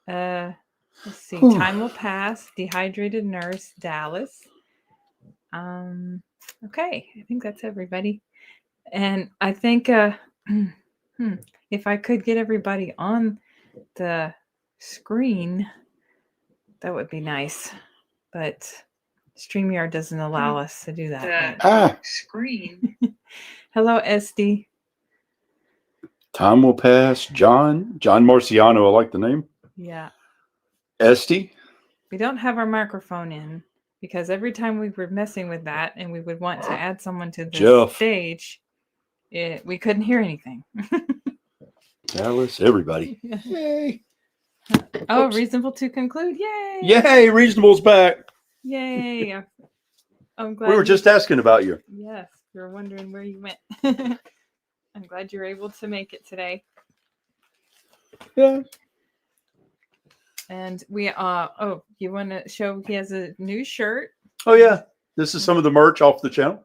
Let's see. Time will pass. Dehydrated nurse, Dallas. Okay, I think that's everybody. And I think if I could get everybody on the screen, that would be nice. But StreamYard doesn't allow us to do that. Screen. Hello, Esty. Time will pass. John Marciano. I like the name. Yeah. Esty. We don't have our microphone in because every time we were messing with that and we would want to add someone to the stage, we couldn't hear anything. Dallas, everybody. Yay. Oh, reasonable to conclude. Yay. Yay, Reasonable's back. Yay. I'm glad. We were just asking about you. Yes, we were wondering where you went. I'm glad you're able to make it today. Yeah. And we you want to show he has a new shirt? Oh yeah. This is some of the merch off the channel.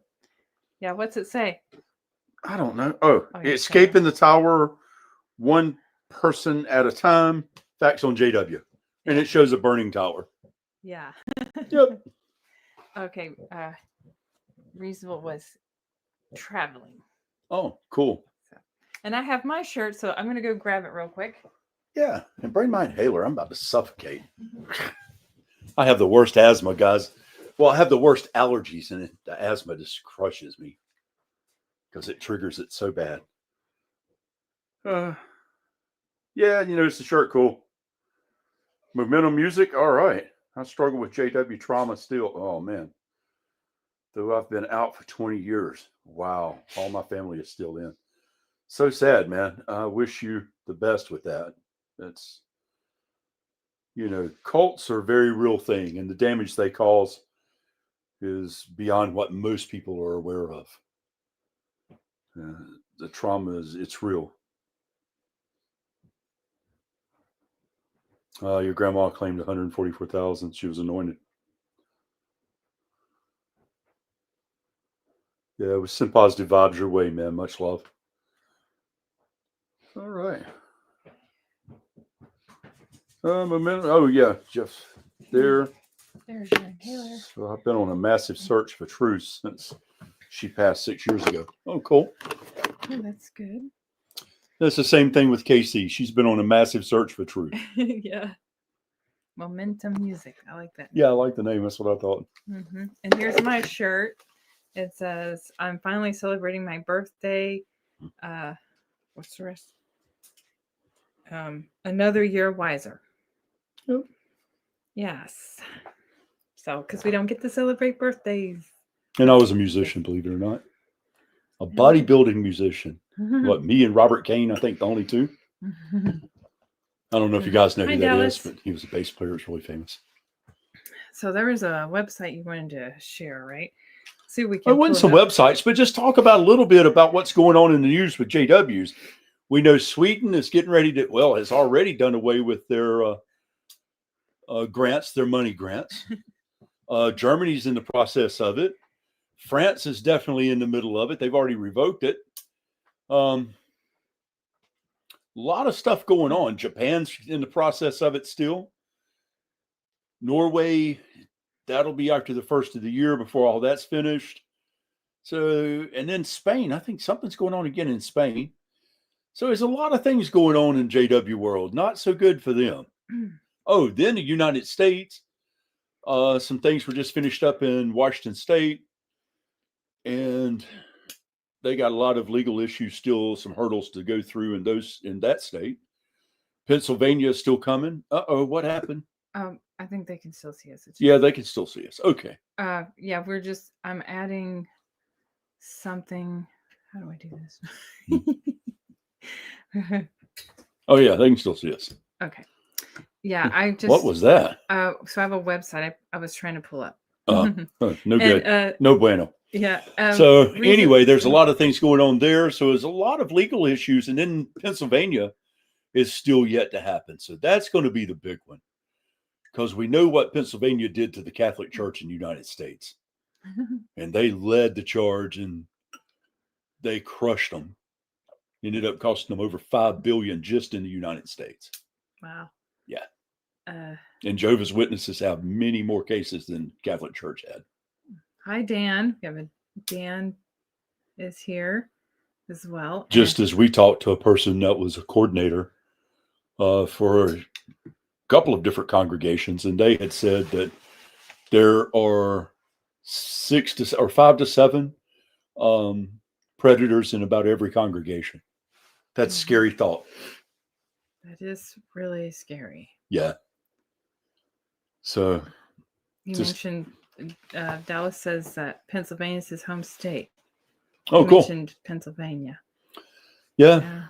Yeah, what's it say? I don't know. Oh, escaping the tower one person at a time. Facts on JW. And it shows a burning tower. Yeah. Yep. Okay. Reasonable was traveling. Oh, cool. And I have my shirt, so I'm going to go grab it real quick. Yeah, and bring my inhaler. I'm about to suffocate. I have the worst asthma, guys. Well, I have the worst allergies, and the asthma just crushes me because it triggers it so bad. Yeah, it's the shirt cool. Momentum music, all right. I struggle with JW trauma still. Oh, man. Though I've been out for 20 years. Wow. All my family is still in. So sad, man. I wish you the best with that. That's, cults are a very real thing, and the damage they cause is beyond what most people are aware of. The trauma it's real. Your grandma claimed 144,000. She was anointed. Yeah, it was send positive vibes your way, man. Much love. All right. Oh yeah, Jeff. There's your inhaler. So I've been on a massive search for truth since she passed 6 years ago. Oh, cool. Oh, that's good. That's the same thing with Casey. She's been on a massive search for truth. Yeah. Momentum music. I like that. Yeah, I like the name. That's what I thought. Mm-hmm. And here's my shirt. It says, "I'm finally celebrating my birthday. What's the rest? Another year wiser." Yep. Yes. So, because we don't get to celebrate birthdays. And I was a musician, believe it or not. A bodybuilding musician. What, me and Robert Kane, I think the only two. I don't know if you guys know who that is, but he was a bass player. It's really famous. So there was a website you wanted to share, right? See, we can. I went some websites, but just talk about a little bit about what's going on in the news with JWs. We know Sweden is getting ready to, has already done away with their grants, their money grants. Germany's in the process of it. France is definitely in the middle of it. They've already revoked it. A lot of stuff going on. Japan's in the process of it still. Norway, that'll be after the first of the year before all that's finished. So, and then Spain, I think something's going on again in Spain. So there's a lot of things going on in JW world. Not so good for them. Oh, then the United States. Some things were just finished up in Washington State. And they got a lot of legal issues still, some hurdles to go through in that state. Pennsylvania is still coming. What happened? I think they can still see us. Yeah, they can still see us. Okay. Yeah, I'm adding something. How do I do this? Oh yeah, they can still see us. Okay. Yeah, I just. What was that? So I have a website I was trying to pull up. No good. No bueno. Yeah. So anyway, there's a lot of things going on there. So there's a lot of legal issues, and then Pennsylvania is still yet to happen. So that's going to be the big one, because we know what Pennsylvania did to the Catholic Church in the United States, and they led the charge and they crushed them. Ended up costing them over $5 billion just in the United States. Wow. Yeah. And Jehovah's Witnesses have many more cases than Catholic Church had. Hi, Dan. We have a Dan is here as well. Just as we talked to a person that was a coordinator for a couple of different congregations, and they had said that there are 5 to 7 predators in about every congregation. That's a scary thought. That is really scary. Yeah. So you mentioned Dallas says that Pennsylvania is his home state. Oh, you cool. Mentioned Pennsylvania. Yeah.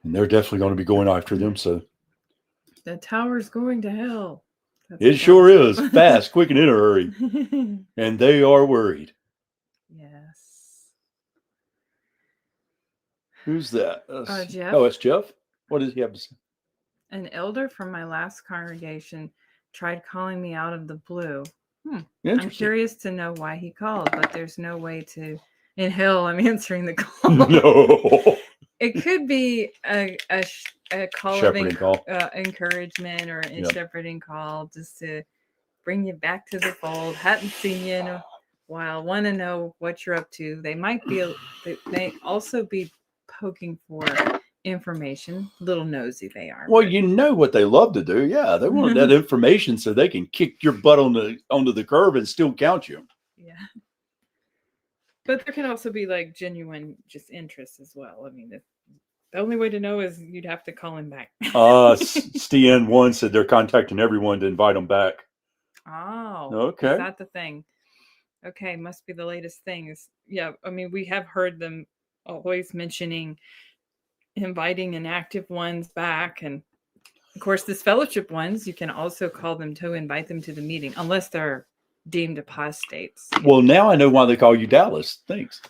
And they're definitely going to be going after them. So the tower's going to hell. It sure is. Fast, quick, and in a hurry. And they are worried. Yes. Who's that? Jeff. Oh, it's Jeff? What does he have to say? An elder from my last congregation tried calling me out of the blue. I'm curious to know why he called, but there's no way to. In hell, I'm answering the call. No. It could be a call shepherding of call. Encouragement or a shepherding call just to bring you back to the fold. Hadn't seen you in a while. Want to know what you're up to. They might be. They may also be poking for information. Little nosy they are. Well, you know what they love to do. Yeah, they want that information so they can kick your butt onto the curb and still count you. Yeah. But there can also be like genuine just interest as well. I mean, the only way to know is you'd have to call him back. STN1 said they're contacting everyone to invite them back. Oh, okay. Is that the thing? Okay, must be the latest things. Yeah, I mean, we have heard them always mentioning inviting inactive ones back. And of course, this fellowship ones, you can also call them to invite them to the meeting, unless they're deemed apostates. Well, now I know why they call you Dallas. Thanks.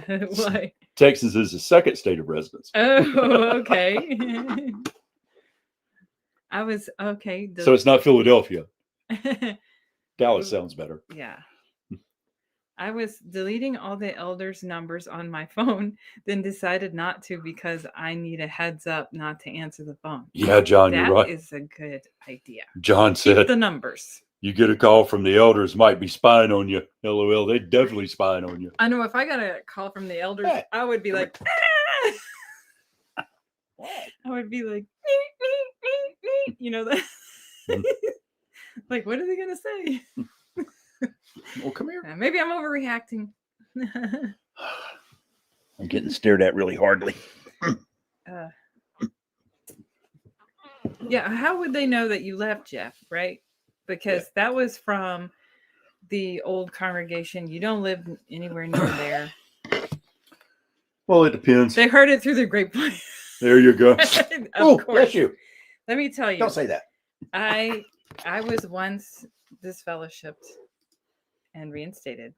Why? Texas is the second state of residence. Oh, okay. I was okay. So it's not Philadelphia. Dallas sounds better. Yeah. I was deleting all the elders' numbers on my phone, then decided not to because I need a heads up not to answer the phone. Yeah, John, you're right. That is a good idea. John said, keep the numbers. You get a call from the elders, might be spying on you. LOL, they definitely spying on you. I know if I got a call from the elders, I would be like, What? I would be like, you know that. Like, what are they gonna say? Well, come here. Maybe I'm overreacting. I'm getting stared at really hardly. Yeah, how would they know that you left, Jeff? Right? Because that was from the old congregation. You don't live anywhere near there. Well, it depends. They heard it through the grapevine. There you go. Oh, bless you. Let me tell you. Don't say that. I was once disfellowshipped and reinstated,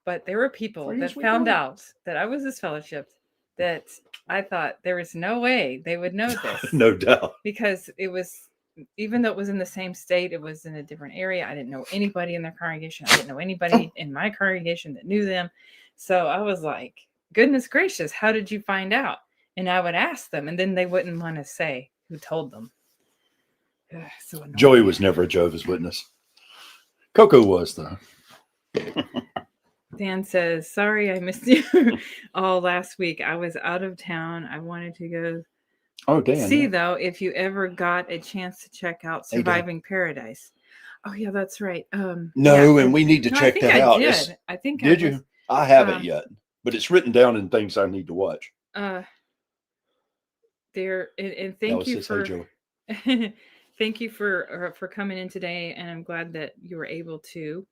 but there were people that found out that I was disfellowshipped that I thought there was no way they would know this. No doubt. Because it was, even though it was in the same state, it was in a different area. I didn't know anybody in their congregation. I didn't know anybody in my congregation that knew them. So I was like, goodness gracious, how did you find out? And I would ask them, and then they wouldn't want to say who told them. So Joey was never a Jehovah's Witness. Coco was, though. Dan says, sorry I missed you all last week. I was out of town. I wanted to go see, though, if you ever got a chance to check out Surviving Paradise. Oh, yeah, that's right. No, and we need to check that out. I think did you? I haven't yet, but it's written down in things I need to watch. There, and thank you for thank you for coming in today, and I'm glad that you were able to.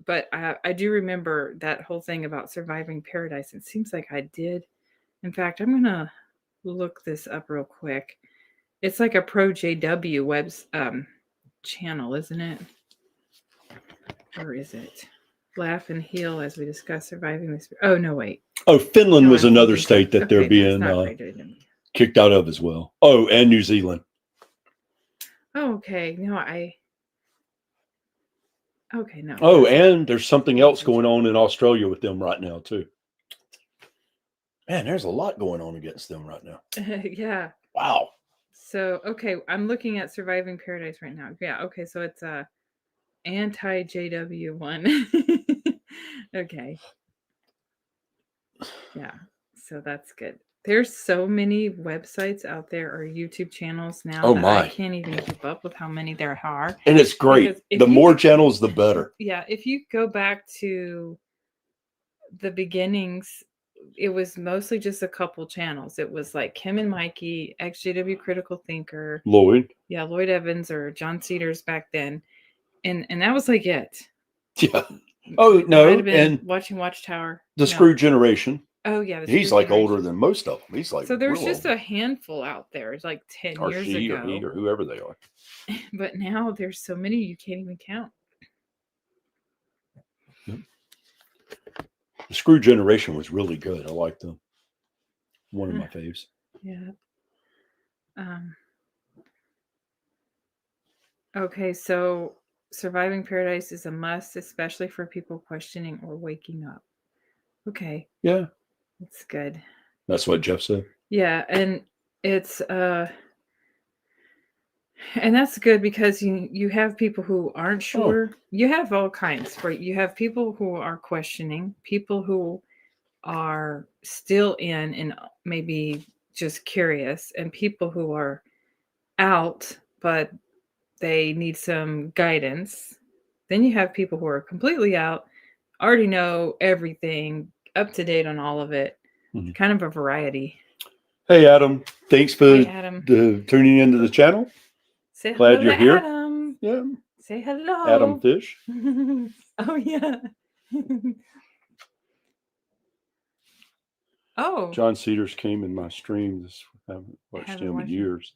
But I do remember that whole thing about Surviving Paradise. It seems like I did. In fact, I'm gonna look this up real quick. It's like a pro JW webs channel, isn't it? Or is it? Laugh and heal as we discuss surviving this. Oh no, wait. Oh, Finland was another state that they're being kicked out of as well. Oh, and New Zealand. Oh, okay. No, okay, no. Oh, and there's something else going on in Australia with them right now, too. Man, there's a lot going on against them right now. Yeah. Wow. So, okay, I'm looking at Surviving Paradise right now. Yeah, okay, so it's a anti JW one. Okay. Yeah. So that's good. There's so many websites out there or YouTube channels now Oh that I my. can't even keep up with how many there are. And it's great. Because if The you more could- channels, the better. Yeah, if you go back to the beginnings, it was mostly just a couple channels. It was like Kim and Mikey, XJW Critical Thinker, Lloyd. yeah, Lloyd Evans or John Cedars back then. And that was like it. Yeah. Oh, no. Might have been And watching Watchtower. the No. Screw generation. Oh yeah, the He's Screw like Generation. older than most of them. He's like So there's real just old. a handful out there. It's like 10 Or years she ago. or he or whoever they are. But now there's so many you can't even count. The Screw generation was really good. I liked them. One of my faves. Yeah. Okay, so Surviving Paradise is a must, especially for people questioning or waking up. Okay, Yeah. that's good. That's what Jeff said. Yeah, and it's and that's good because you have people who aren't sure. You have all kinds, right? You have people who are questioning, people who are still in and maybe just curious, and people who are out but they need some guidance. Then you have people who are completely out, already know everything, up to date on all of it. Mhm. Kind of a variety. Hey, Adam. Thanks for Hi, Adam. tuning into the channel. Say Glad hello you're to here. Adam. Yeah. Say hello. Adam Fish. Oh, yeah. Oh. John Cedars came in my stream. I haven't watched Haven't him in watched him. years.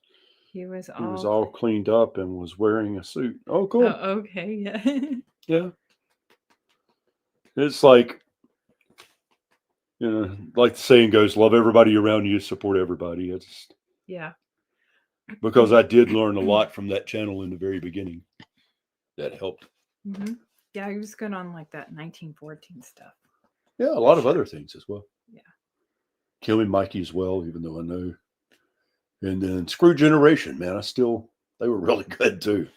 He was He was all cleaned up and was wearing a suit. Oh, cool. Oh, okay, yeah. Yeah. It's like, you know, like the saying goes, love everybody around you, support everybody. It's Yeah. because I did learn a lot from that channel in the very beginning. That helped. Mm-hmm. Yeah, he was good on like that 1914 stuff. Yeah, a lot of other things as well. Yeah. Kim and Mikey as well, even though I know. And then Screw Generation, man, they were really good too.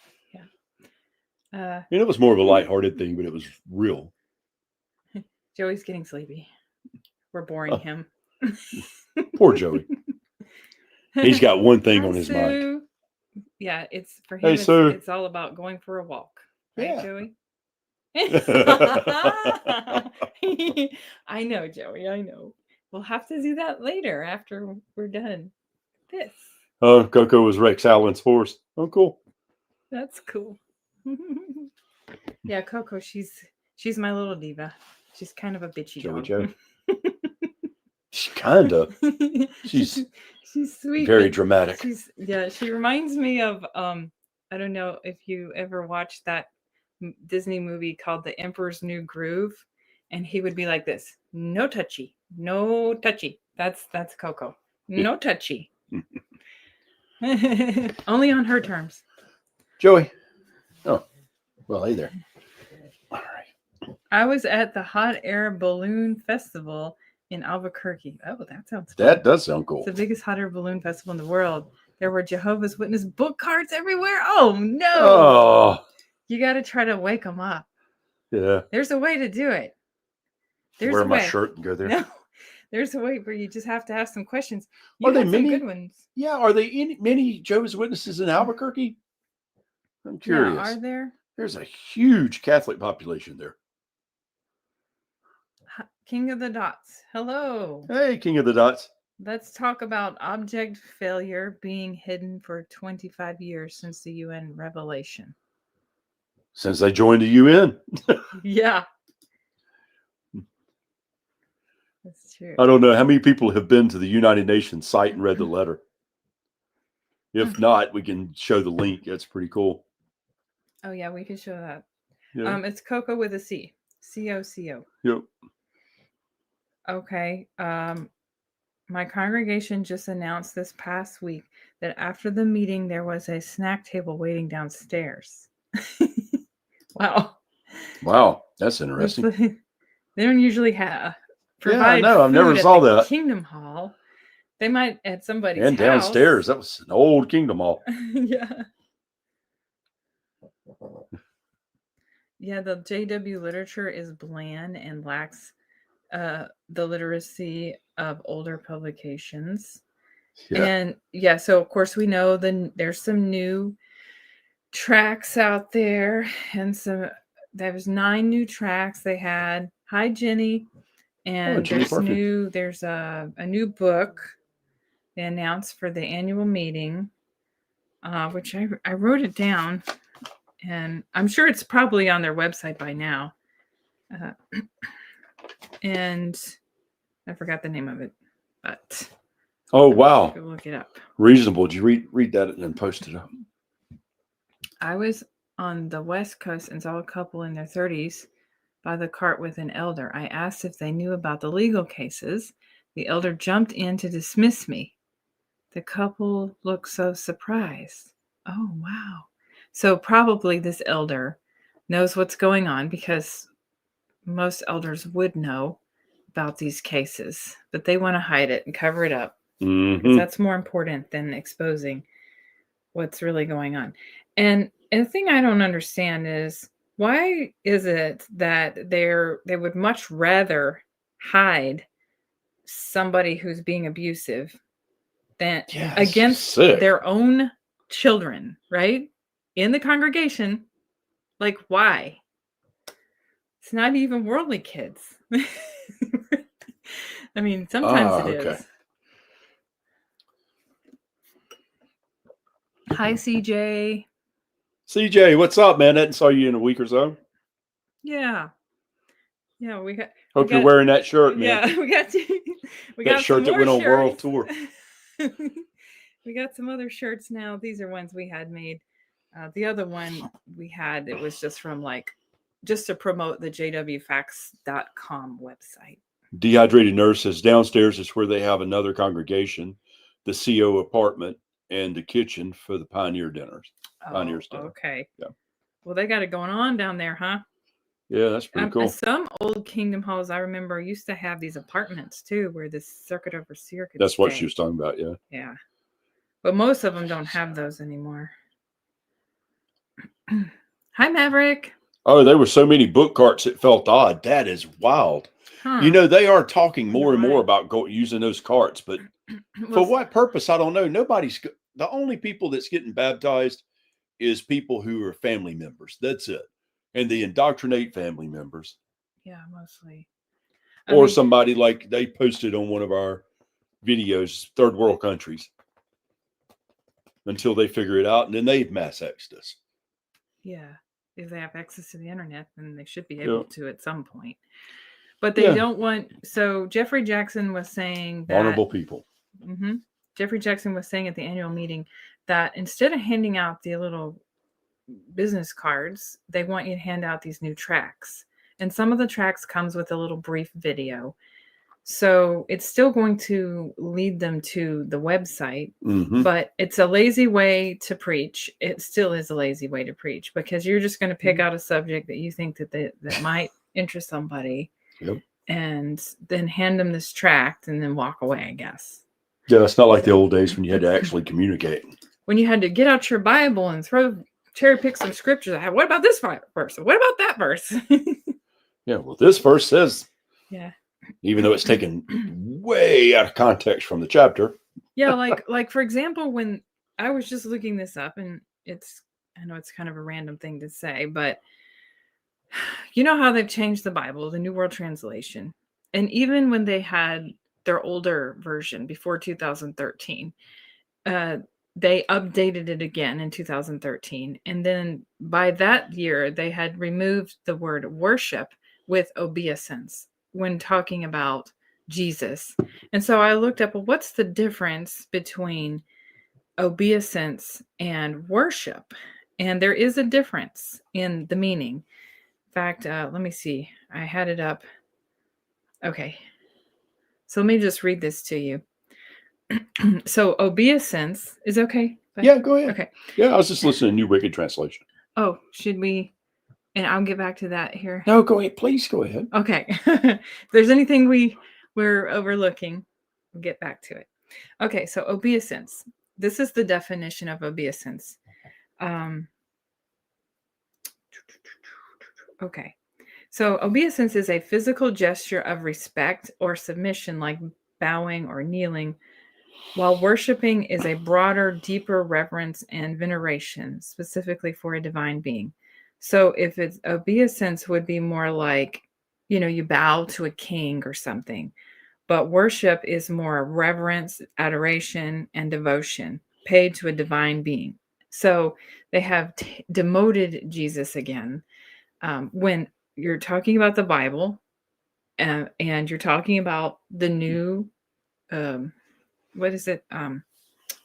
Yeah. And it was more of a lighthearted thing, but it was real. Joey's getting sleepy. We're boring him. Poor Joey. He's got one thing on his mind. Sue. Yeah, it's for him. Hey, Sue. It's all about going for a walk, right, Yeah. Joey? I know, Joey. I know. We'll have to do that later after we're done. This. Oh, Coco was Rex Allen's horse. Oh, cool. That's cool. Yeah, Coco. She's my little diva. She's kind of a bitchy Joey dog. Joe. She kind of. She's sweet. Very dramatic. She reminds me of I don't know if you ever watched that Disney movie called The Emperor's New Groove, and he would be like this: no touchy, no touchy. That's Coco. No touchy. Only on her terms. Joey. Oh, well, hey there. All right. I was at the Hot Air Balloon Festival in Albuquerque. Oh, that sounds fun. That does sound cool. It's the biggest hot air balloon festival in the world. There were Jehovah's Witness book cards everywhere. Oh, no. Oh. You got to try to wake them up. Yeah. There's a way to do it. Wear my shirt and go there. No, there's a way where you just have to ask some questions. Are there many good ones? Yeah. Are there many Jehovah's Witnesses in Albuquerque? I'm curious. Yeah, are there? There's a huge Catholic population there. King of the Dots. Hello. Hey, King of the Dots. Let's talk about object failure being hidden for 25 years since the UN revelation. Since they joined the UN. Yeah. That's true. I don't know how many people have been to the United Nations site and read the letter. If not, we can show the link. That's pretty cool. Oh, yeah, we can show that. Yeah. It's Coco with a C. C-O-C-O. Yep. Okay. My congregation just announced this past week that after the meeting, there was a snack table waiting downstairs. Wow. Wow. That's interesting. They don't usually provide I've never food saw at the that. Kingdom Hall. They might at somebody's And downstairs, that was an old Kingdom Hall. Yeah. Yeah, the JW literature is bland and lacks the literacy of older publications. Yeah. And yeah, so of course we know there's some new tracks out there, and there's 9 new tracks they had. Hi, Jenny. And Jenny, perfect. there's a new book they announced for the annual meeting, which I wrote it down, and I'm sure it's probably on their website by now. And I forgot the name of it, but oh wow, go look it up. Reasonable. Did you read that and then post it up? I was on the West Coast and saw a couple in their 30s by the cart with an elder. I asked if they knew about the legal cases. The elder jumped in to dismiss me. The couple looked so surprised. Oh, wow. So probably this elder knows what's going on, because most elders would know about these cases, but they want to hide it and cover it up. Because that's more important than exposing what's really going on. And the thing I don't understand is, why is it that they would much rather hide somebody who's being abusive than against their own children, right? In the congregation. Like, why? It's not even worldly kids. I mean, sometimes it is. Hi, CJ. CJ, what's up, man? I hadn't saw you in a week or so. Yeah. Yeah, Hope you're wearing that shirt, man. Yeah, we got that shirt that went on world tour. We got some other shirts now. These are ones we had made. The other one we had, it was just from just to promote the jwfacts.com website. Dehydrated Nurse says downstairs is where they have another congregation, the CO apartment, and the kitchen for the Pioneers dinner. Okay. Yeah. Well, they got it going on down there, huh? Yeah, that's pretty cool. Some old Kingdom halls, I remember, used to have these apartments too, where the circuit overseer could That's stay. what she was talking about, yeah. Yeah. But most of them don't have those anymore. Hi, Maverick. Oh, there were so many book carts it felt odd. That is wild. Huh. You know, they are talking more and more about using those carts, but for what purpose, I don't know. The only people that's getting baptized is people who are family members. That's it. And they indoctrinate family members. Yeah, mostly. Or somebody like they posted on one of our videos, third world countries, until they figure it out, and then they mass exodus. Yeah. If they have access to the internet, then they should be able to at some point. But they don't want. So Jeffrey Jackson was saying that honorable people. Mm-hmm. Jeffrey Jackson was saying at the annual meeting that instead of handing out the little business cards, they want you to hand out these new tracks. And some of the tracks comes with a little brief video. So it's still going to lead them to the website, but it's a lazy way to preach. It still is a lazy way to preach, because you're just going to pick out a subject that you think that might interest somebody, and then hand them this tract and then walk away, I guess. Yeah, it's not like the old days when you had to actually communicate. When you had to get out your Bible and cherry pick some scriptures. What about this verse? What about that verse? Yeah, well, this verse says, yeah, even though it's taken way out of context from the chapter. Yeah, like for example, when I was just looking this up, and I know it's kind of a random thing to say, but you know how they've changed the Bible, the New World Translation, and even when they had their older version before 2013, they updated it again in 2013, and then by that year they had removed the word worship with obeisance when talking about Jesus. And so I looked up, well, what's the difference between obeisance and worship? And there is a difference in the meaning. In fact, let me see. I had it up. Okay. So let me just read this to you. So obeisance is okay? Yeah, go ahead. Okay. Yeah, I was just listening to New Wicked Translation. Oh, should we? And I'll get back to that here. No, go ahead. Please go ahead. Okay. If there's anything we're overlooking, we'll get back to it. Okay, so obeisance. This is the definition of obeisance. Um, okay. So obeisance is a physical gesture of respect or submission, like bowing or kneeling, while worshiping is a broader, deeper reverence and veneration, specifically for a divine being. So if it's obeisance would be more like, you bow to a king or something. But worship is more reverence, adoration, and devotion paid to a divine being. So they have demoted Jesus again. When you're talking about the Bible and you're talking about the new, um, what is it?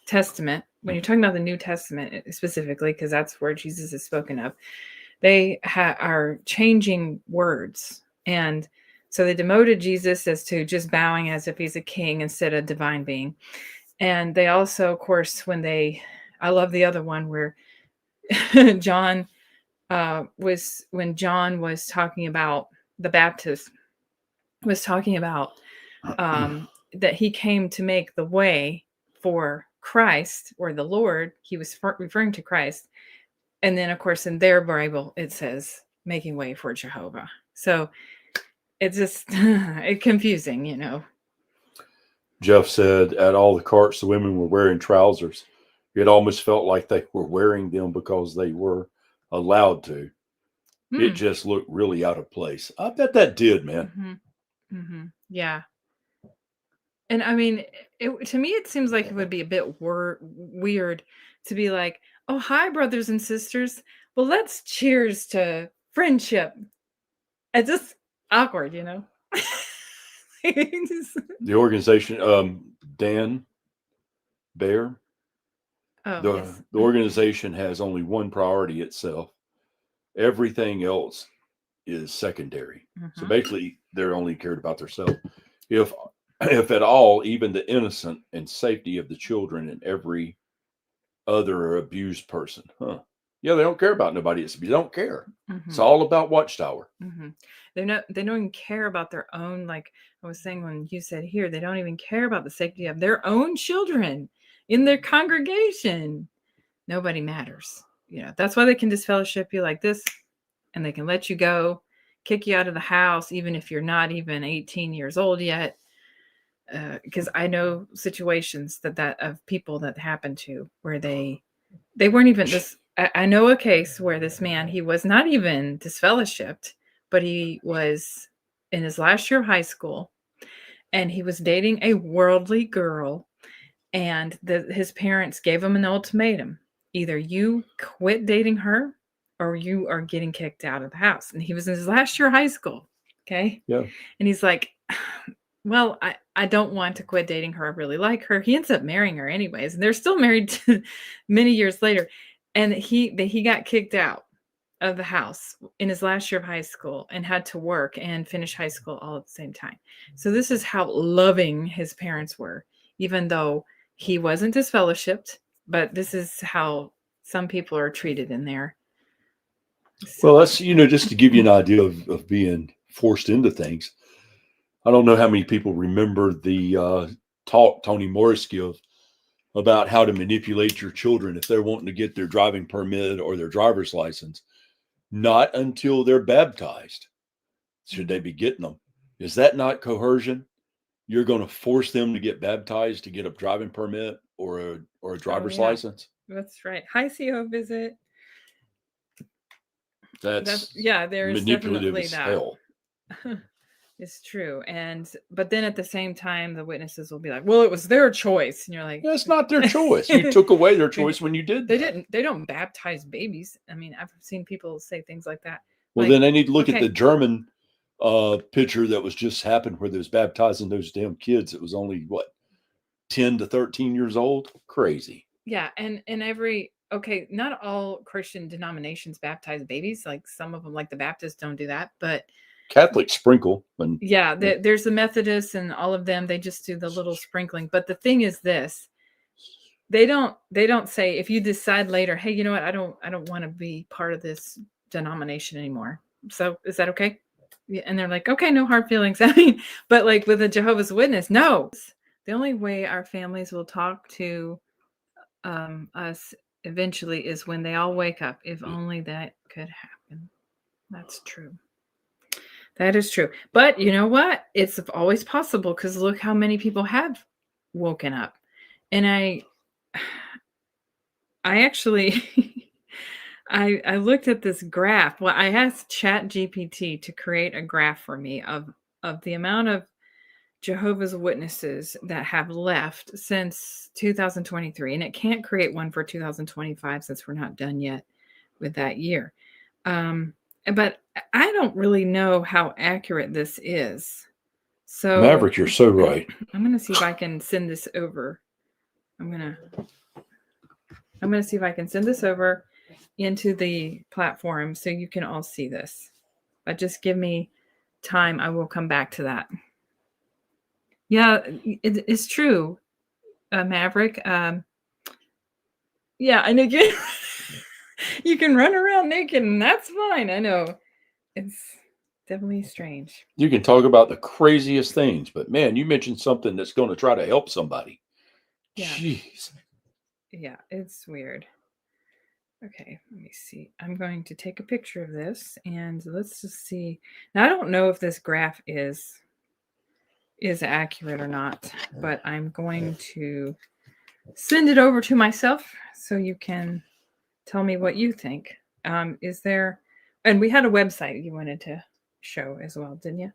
Testament. When you're talking about the New Testament specifically, because that's where Jesus is spoken of, they are changing words. And so they demoted Jesus as to just bowing as if he's a king instead of divine being. And they also, of course, I love the other one where John when John was talking about the Baptist, was talking about that he came to make the way for Christ or the Lord. He was referring to Christ. And then, of course, in their Bible, it says making way for Jehovah. So it's just it's confusing. Jeff said at all the carts, the women were wearing trousers. It almost felt like they were wearing them because they were allowed to. It just looked really out of place. I bet that did, man. Yeah. And I mean, to me, it seems like it would be a bit weird to be like, oh, hi, brothers and sisters. Well, let's cheers to friendship. It's just awkward. The organization, Dan Bear, Oh, yes. the organization has only one priority itself. Everything else is secondary. So basically, they're only cared about themselves. If at all, even the innocent and safety of the children and every other abused person. Yeah, they don't care about nobody else. They don't care. It's all about Watchtower. They don't even care about their own, like I was saying when you said here, they don't even care about the safety of their own children in their congregation. Nobody matters. That's why they can disfellowship you like this, and they can let you go, kick you out of the house, even if you're not even 18 years old yet. Because I know situations that of people that happened to where they weren't even this. I know a case where this man, he was not even disfellowshipped, but he was in his last year of high school, and he was dating a worldly girl, and his parents gave him an ultimatum: either you quit dating her or you are getting kicked out of the house. And he was in his last year of high school. Okay. Yeah. And he's like, well, I don't want to quit dating her. I really like her. He ends up marrying her anyways. And they're still married many years later. And he got kicked out of the house in his last year of high school and had to work and finish high school all at the same time. So this is how loving his parents were, even though he wasn't disfellowshipped, but this is how some people are treated in there. Well, that's, just to give you an idea of being forced into things. I don't know how many people remember the talk Toni Morris gave about how to manipulate your children if they're wanting to get their driving permit or their driver's license. Not until they're baptized should they be getting them. Is that not coercion? You're going to force them to get baptized to get a driving permit or a driver's license? That's right. Hi, CO visit. That's there's manipulative definitely as that. hell. It's true. But then at the same time, the witnesses will be like, well, it was their choice. And you're like, that's not their choice. You took away their choice when you did that. They don't baptize babies. I mean, I've seen people say things like that. Well, then they need to look at the German picture that was just happened where they was baptizing those damn kids. It was only 10 to 13 years old. Crazy. Yeah. And not all Christian denominations baptize babies. Like some of them, like the Baptists, don't do that, but Catholics sprinkle. There's the Methodists and all of them. They just do the little sprinkling. But the thing is this: they don't say, if you decide later, hey, you know what, I don't want to be part of this denomination anymore. So is that okay? And they're like, okay, no hard feelings. I mean, but like with a Jehovah's Witness, no, The only way our families will talk to us eventually is when they all wake up. If only that could happen. That's true. That is true. But you know what? It's always possible because look how many people have woken up. And I actually I looked at this graph. Well, I asked ChatGPT to create a graph for me of the amount of Jehovah's Witnesses that have left since 2023, and it can't create one for 2025 since we're not done yet with that year. But I don't really know how accurate this is. So Maverick, you're so right. I'm going to see if I can send this over. I'm going to see if I can send this over into the platform so you can all see this. But just give me time. I will come back to that. Yeah, it's true, Maverick. Yeah, I know you can run around naked, and that's fine. I know. It's definitely strange. You can talk about the craziest things, but man, you mentioned something that's going to try to help somebody. Yeah. Jeez. Yeah, it's weird. Okay, let me see. I'm going to take a picture of this, and let's just see. Now, I don't know if this graph is accurate or not, but I'm going to send it over to myself so you can tell me what you think. Is there, and we had a website you wanted to show as well, didn't you?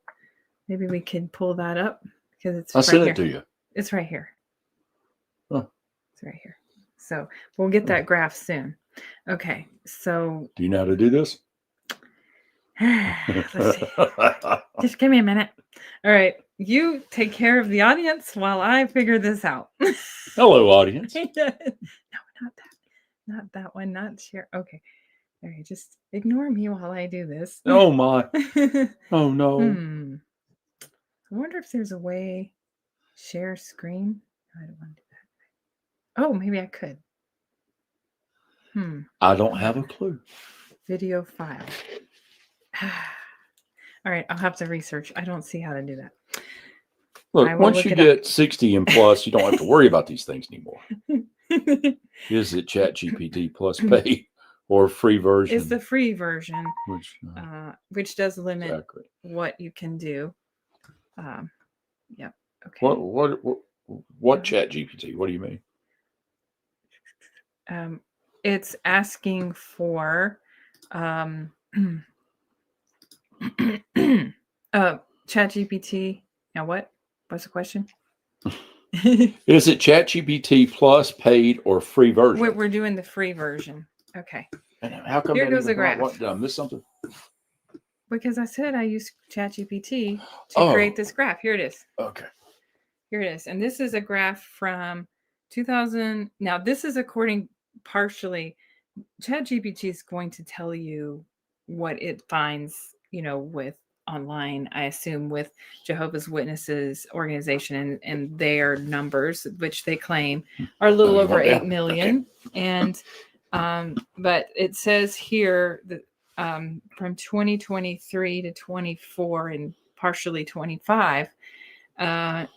Maybe we could pull that up because it's I'll right send here. it to you. It's right here. Oh. It's right here. So we'll get that graph soon. Okay, so do you know how to do this? let's see. Just give me a minute. All right, you take care of the audience while I figure this out. Hello, audience. No, not that. Not that one. Not share. Okay. All right, just ignore me while I do this. Oh my. Oh no. I wonder if there's a way share screen. I don't want to do that. Oh, maybe I could. I don't have a clue. Video file. All right, I'll have to research. I don't see how to do that. Look, once you get 60 and plus, you don't have to worry about these things anymore. Is it ChatGPT plus pay or free version? It's the free version, which does limit what you can do. Yep. Okay. What ChatGPT? What do you mean? It's asking for ChatGPT. Now what? What's the question? Is it ChatGPT plus paid or free version? We're doing the free version. Okay. And how come here goes the graph? What, did I miss something? Because I said I used ChatGPT to create this graph. Here it is. Okay. Here it is. And this is a graph from 2000. Now, this is according partially. ChatGPT is going to tell you what it finds, with online, I assume, with Jehovah's Witnesses organization and their numbers, which they claim are a little over 8 million. Okay. And but it says here that from 2023 to 24 and partially 25, I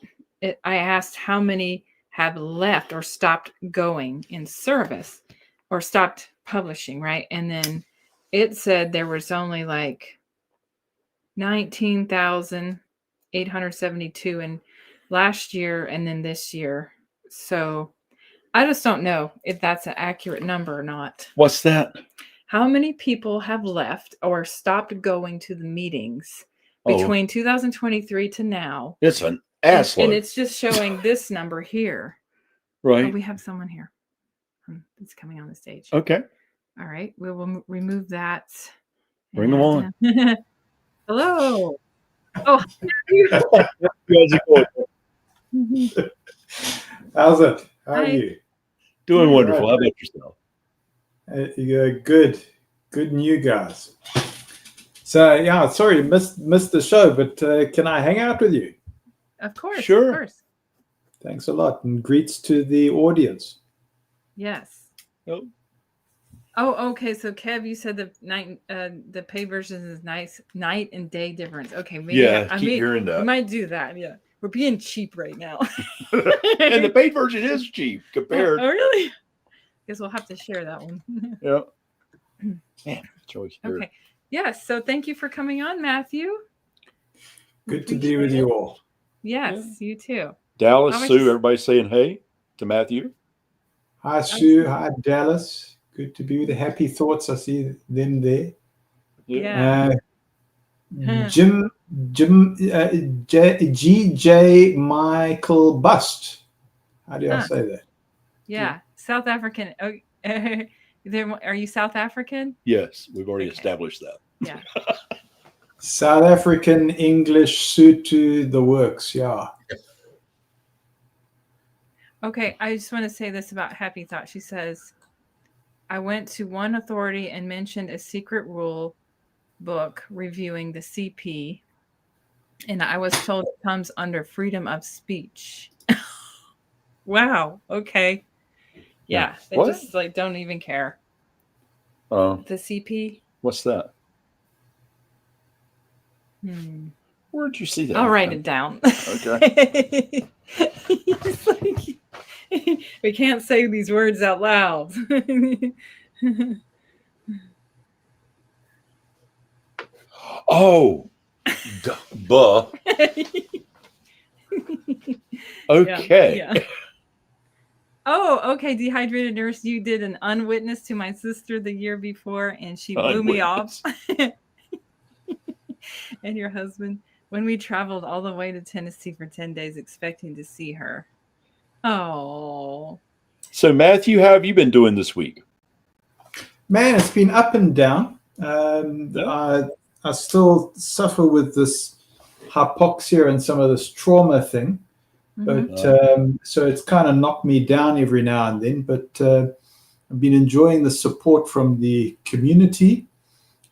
asked how many have left or stopped going in service or stopped publishing, right? And then it said there was only like 19,872 in last year and then this year. So I just don't know if that's an accurate number or not. What's that? How many people have left or stopped going to the meetings between 2023 to now? It's an assload. And it's just showing this number here. Right. Oh, we have someone here. It's coming on the stage. Okay. All right. We will remove that. Bring them on. Hello. Oh, how's it? How are you? Doing wonderful. How about yourself? You're good. Good new guys. So yeah, sorry, missed the show, but can I hang out with you? Of course. Sure. Of course. Thanks a lot, and greets to the audience. Yes. Oh. Oh, okay. So Kev, you said the pay version is night and day difference. Okay. Maybe keep hearing that. We might do that. Yeah. We're being cheap right now. And the paid version is cheap compared. Oh, really? Guess we'll have to share that one. Yeah. Man, choice. Okay. Yes. So thank you for coming on, Matthew. Good to be with you all. Yes, you too. Dallas, How much Sue, is- everybody saying hey to Matthew. Hi, Sue. Hi, Dallas. Good to be with the Happy Thoughts. I see them there. Yeah. Jim, GJ Michael Bust. How do I say that? Yeah. South African. Oh, are you South African? Yes, we've already established that. Yeah. South African, English, Sotho, the works. Yeah. Okay. I just want to say this about Happy Thought. She says, I went to one authority and mentioned a secret rule book reviewing the CP, and I was told it comes under freedom of speech. Wow. Okay. Yeah. They What? just like don't even care. The CP. What's that? Where'd you see that? I'll write it down. Okay. It's like, we can't say these words out loud. Oh, buh. Okay. Yeah. Oh, okay. Dehydrated nurse, you did an unwitness to my sister the year before, and she blew me off. And your husband, when we traveled all the way to Tennessee for 10 days expecting to see her. Oh. So, Matthew, how have you been doing this week? Man, it's been up and down. I still suffer with this hypoxia and some of this trauma thing. But so it's kind of knocked me down every now and then. But I've been enjoying the support from the community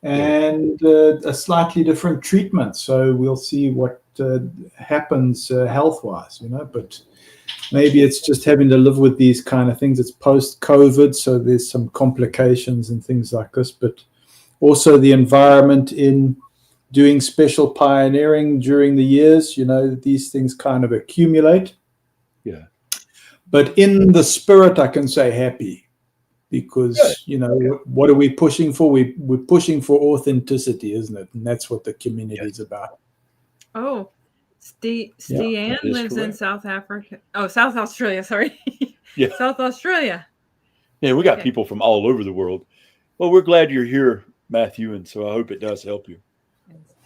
and a slightly different treatment. So we'll see what happens health-wise, But maybe it's just having to live with these kind of things. It's post-COVID, so there's some complications and things like this. But also the environment in doing special pioneering during the years, these things kind of accumulate. Yeah. But in the spirit, I can say happy because, what are we pushing for? We're pushing for authenticity, isn't it? And that's what the community is about. Oh, Stian lives in South Africa. Oh, South Australia. Sorry. Yeah. South Australia. Yeah, we got people from all over the world. Well, we're glad you're here, Matthew, and so I hope it does help you.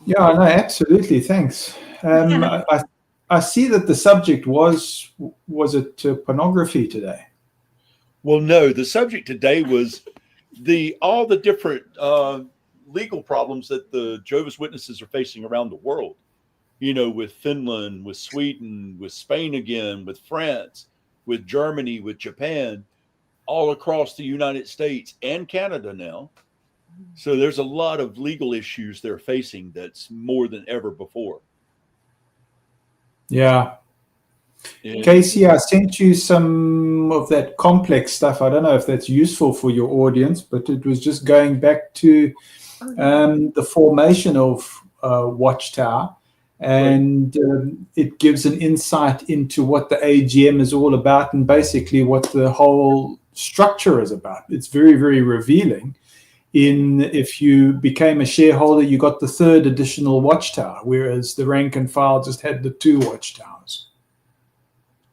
Yeah, no, absolutely. Thanks. I see that the subject was it pornography today? Well, no, the subject today was all the different legal problems that the Jehovah's Witnesses are facing around the world. With Finland, with Sweden, with Spain again, with France, with Germany, with Japan, all across the United States and Canada now. So there's a lot of legal issues they're facing that's more than ever before. Yeah. Casey, I sent you some of that complex stuff. I don't know if that's useful for your audience, but it was just going back to the formation of Watchtower. And it gives an insight into what the AGM is all about and basically what the whole structure is about. It's very, very revealing. If you became a shareholder, you got the third additional watchtower, whereas the rank and file just had the 2 watchtowers.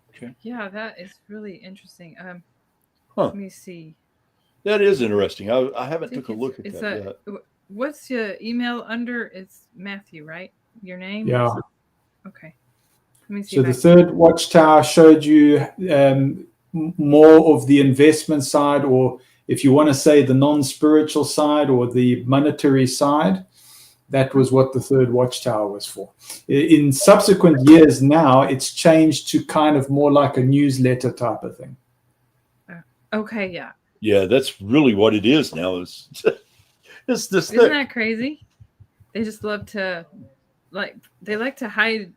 Okay. Yeah, that is really interesting. Let me see. That is interesting. I haven't took a look at that yet. What's your email under? It's Matthew, right? Your name? Yeah. Okay. Let me see. So the third watchtower showed you more of the investment side, or if you want to say the non-spiritual side or the monetary side, that was what the third watchtower was for. In subsequent years now, it's changed to kind of more like a newsletter type of thing. Okay, yeah. Yeah, that's really what it is now. It's this Isn't that crazy? They just love to, they like to hide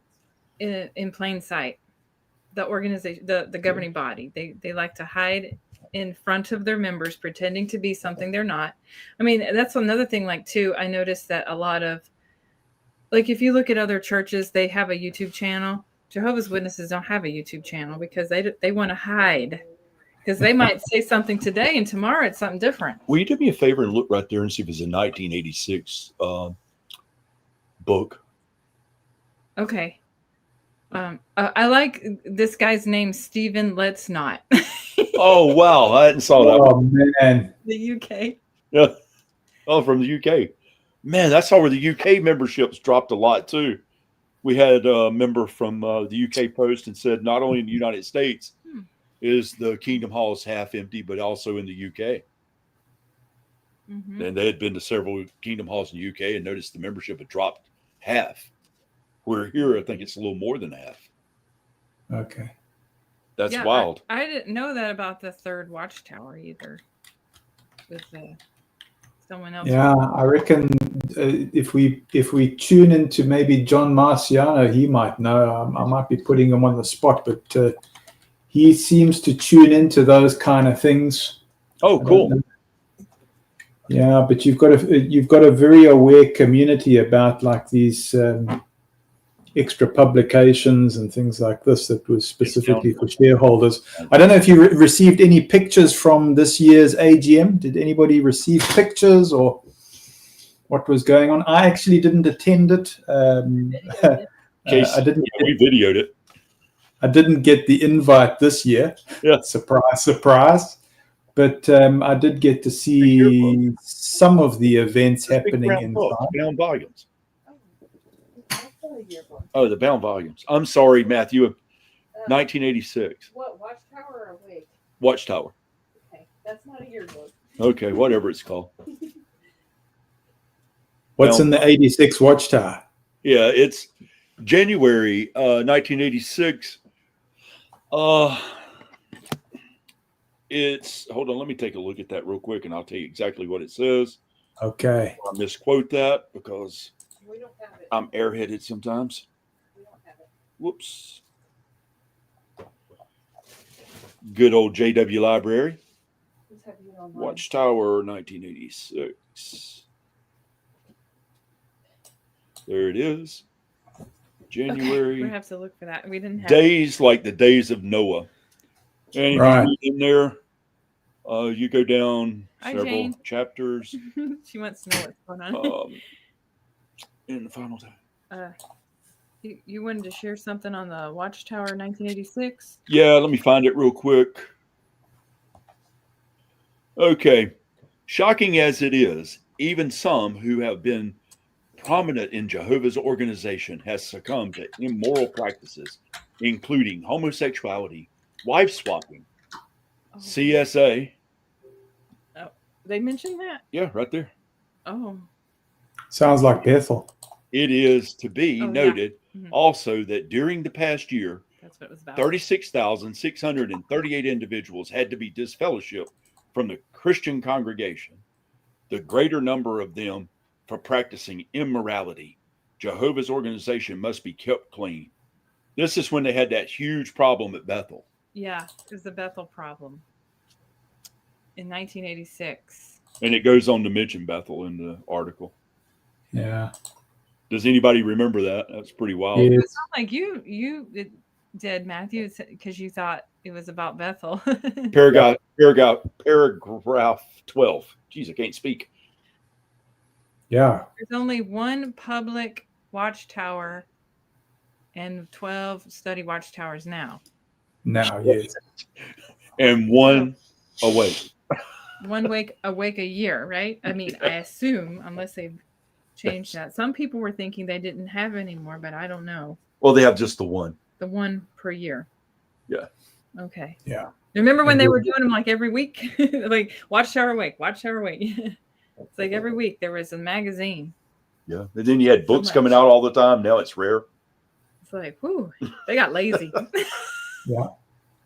in plain sight. The organization, the governing body, they like to hide in front of their members, pretending to be something they're not. I mean, that's another thing, too, I noticed that a lot of, if you look at other churches, they have a YouTube channel Jehovah's Witnesses don't have a YouTube channel because they want to hide. Because they might say something today and tomorrow it's something different. Will you do me a favor and look right there and see if it's a 1986 book? Okay. I like this guy's name, Stephen Let's Not. Oh, wow. I hadn't saw that. Oh, man. The UK. Yeah. Oh, from the UK. Man, that's how where the UK memberships dropped a lot, too. We had a member from the UK Post and said not only in the United States is the Kingdom Halls half empty, but also in the UK. Mm-hmm. And they had been to several Kingdom Halls in the UK and noticed the membership had dropped half. Where here, I think it's a little more than half. Okay. That's wild. I didn't know that about the third Watchtower either. With someone else. Yeah, I reckon if we tune into maybe John Marciano, he might know. I might be putting him on the spot, but he seems to tune into those kind of things. Oh, cool. Yeah, but you've got a very aware community about like these extra publications and things like this that was specifically for shareholders. I don't know if you received any pictures from this year's AGM. Did anybody receive pictures or what was going on? I actually didn't attend it. I didn't. We videoed it. I didn't get the invite this year. Yeah. Surprise, surprise. But I did get to see some of the events happening inside. Bound volumes. Oh, the bound volumes. I'm sorry, Matthew. 1986. What, Watchtower or Awake? Watchtower. Okay, that's not a yearbook. Okay, whatever it's called. What's in the 86 Watchtower? Yeah, it's January 1986. It's, hold on, let me take a look at that real quick and I'll tell you exactly what it says. Okay. I'll misquote that because we don't have it. I'm airheaded sometimes. We don't have it. Whoops. Good old JW Library. Let's have you online. Watchtower 1986. There it is. January. Okay, we have to look for that. We didn't have days like the days of Noah. And right. in there, you go down several Jane. chapters. She wants to know what's going on. In the final time. You wanted to share something on the Watchtower 1986? Yeah, let me find it real quick. Okay. Shocking as it is, even some who have been prominent in Jehovah's organization has succumbed to immoral practices, including homosexuality, wife swapping, CSA. Oh, they mentioned that? Yeah, right there. Oh. Sounds like Bethel. It is to be noted also that during the past year, that's what it was about. 36,638 individuals had to be disfellowshipped from the Christian congregation, the greater number of them for practicing immorality. Jehovah's organization must be kept clean. This is when they had that huge problem at Bethel. Yeah, it was the Bethel problem in 1986. And it goes on to mention Bethel in the article. Yeah. Does anybody remember that? That's pretty wild. It sounds like you did, Matthew, because you thought it was about Bethel. Paragraph 12. Jeez, I can't speak. Yeah. There's only one public watchtower and 12 study watchtowers now. Now, yes. And one awake. One awake a year, right? I mean, I assume, unless they've changed that. Some people were thinking they didn't have any more, but I don't know. Well, they have just the one. The one per year. Yeah. Okay. Yeah. Remember when they were doing them like every week? Like Watchtower Awake, Watchtower Awake. It's like every week there was a magazine. Yeah. And then you had books coming out all the time. Now it's rare. It's like, whoo, they got lazy. Yeah.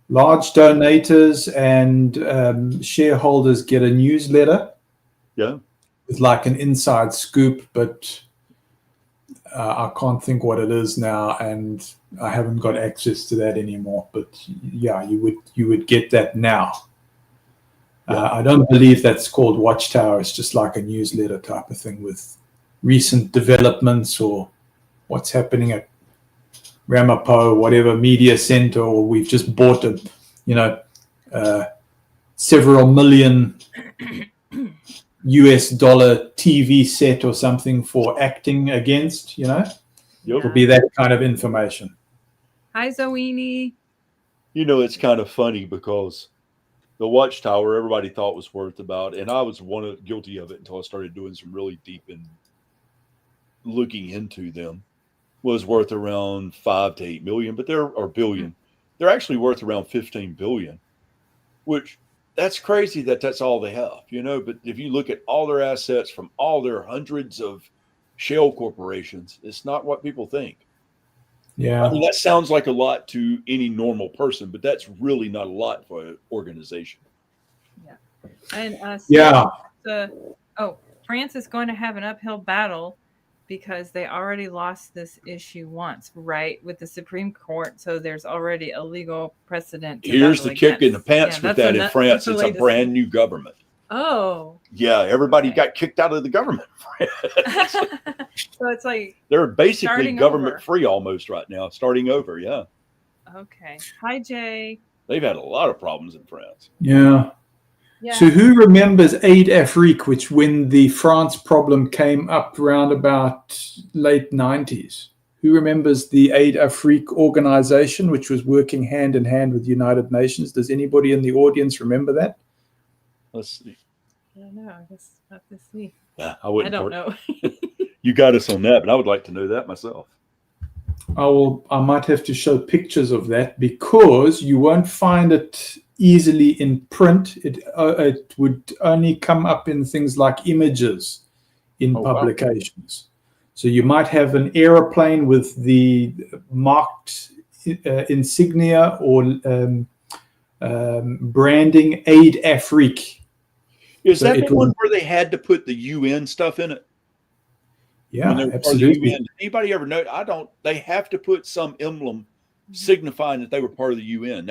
Large donators and shareholders get a newsletter. Yeah. It's like an inside scoop, but I can't think what it is now, and I haven't got access to that anymore. But yeah, you would get that now. Yeah. I don't believe that's called Watchtower. It's just like a newsletter type of thing with recent developments or what's happening at Ramapo, whatever media center, or we've just bought a, several million US dollar TV set or something for acting against, It'll be that kind of information. Hi, Zoini. It's kind of funny because the Watchtower, everybody thought was worth about, and I was guilty of it until I started doing some really deep and looking into them, was worth around 5 to 8 million, but billion. They're actually worth around 15 billion, which that's crazy that's all they have, but if you look at all their assets from all their hundreds of shell corporations, it's not what people think. Yeah. I mean, that sounds like a lot to any normal person, but that's really not a lot for an organization. Yeah. And France is going to have an uphill battle because they already lost this issue once, right, with the Supreme Court. So there's already a legal precedent. Here's the kick in the pants with that in France. It's a brand new government. Oh. Yeah, everybody got kicked out of the government. So it's like they're basically government free almost right now, starting over. Yeah. Okay. Hi, Jay. They've had a lot of problems in France. Yeah. So who remembers Aid Afrique, which when the France problem came up around about late 90s? Who remembers the Aid Afrique organization, which was working hand in hand with the United Nations? Does anybody in the audience remember that? Let's see. I don't know. I guess I'll have to see. I don't know. You got us on that, but I would like to know that myself. I might have to show pictures of that because you won't find it easily in print. It would only come up in things like images in publications. Wow. So you might have an aeroplane with the marked insignia or branding Aid Afrique. Is that the one where they had to put the UN stuff in it? Yeah, absolutely. Did anybody ever know? They have to put some emblem signifying that they were part of the UN.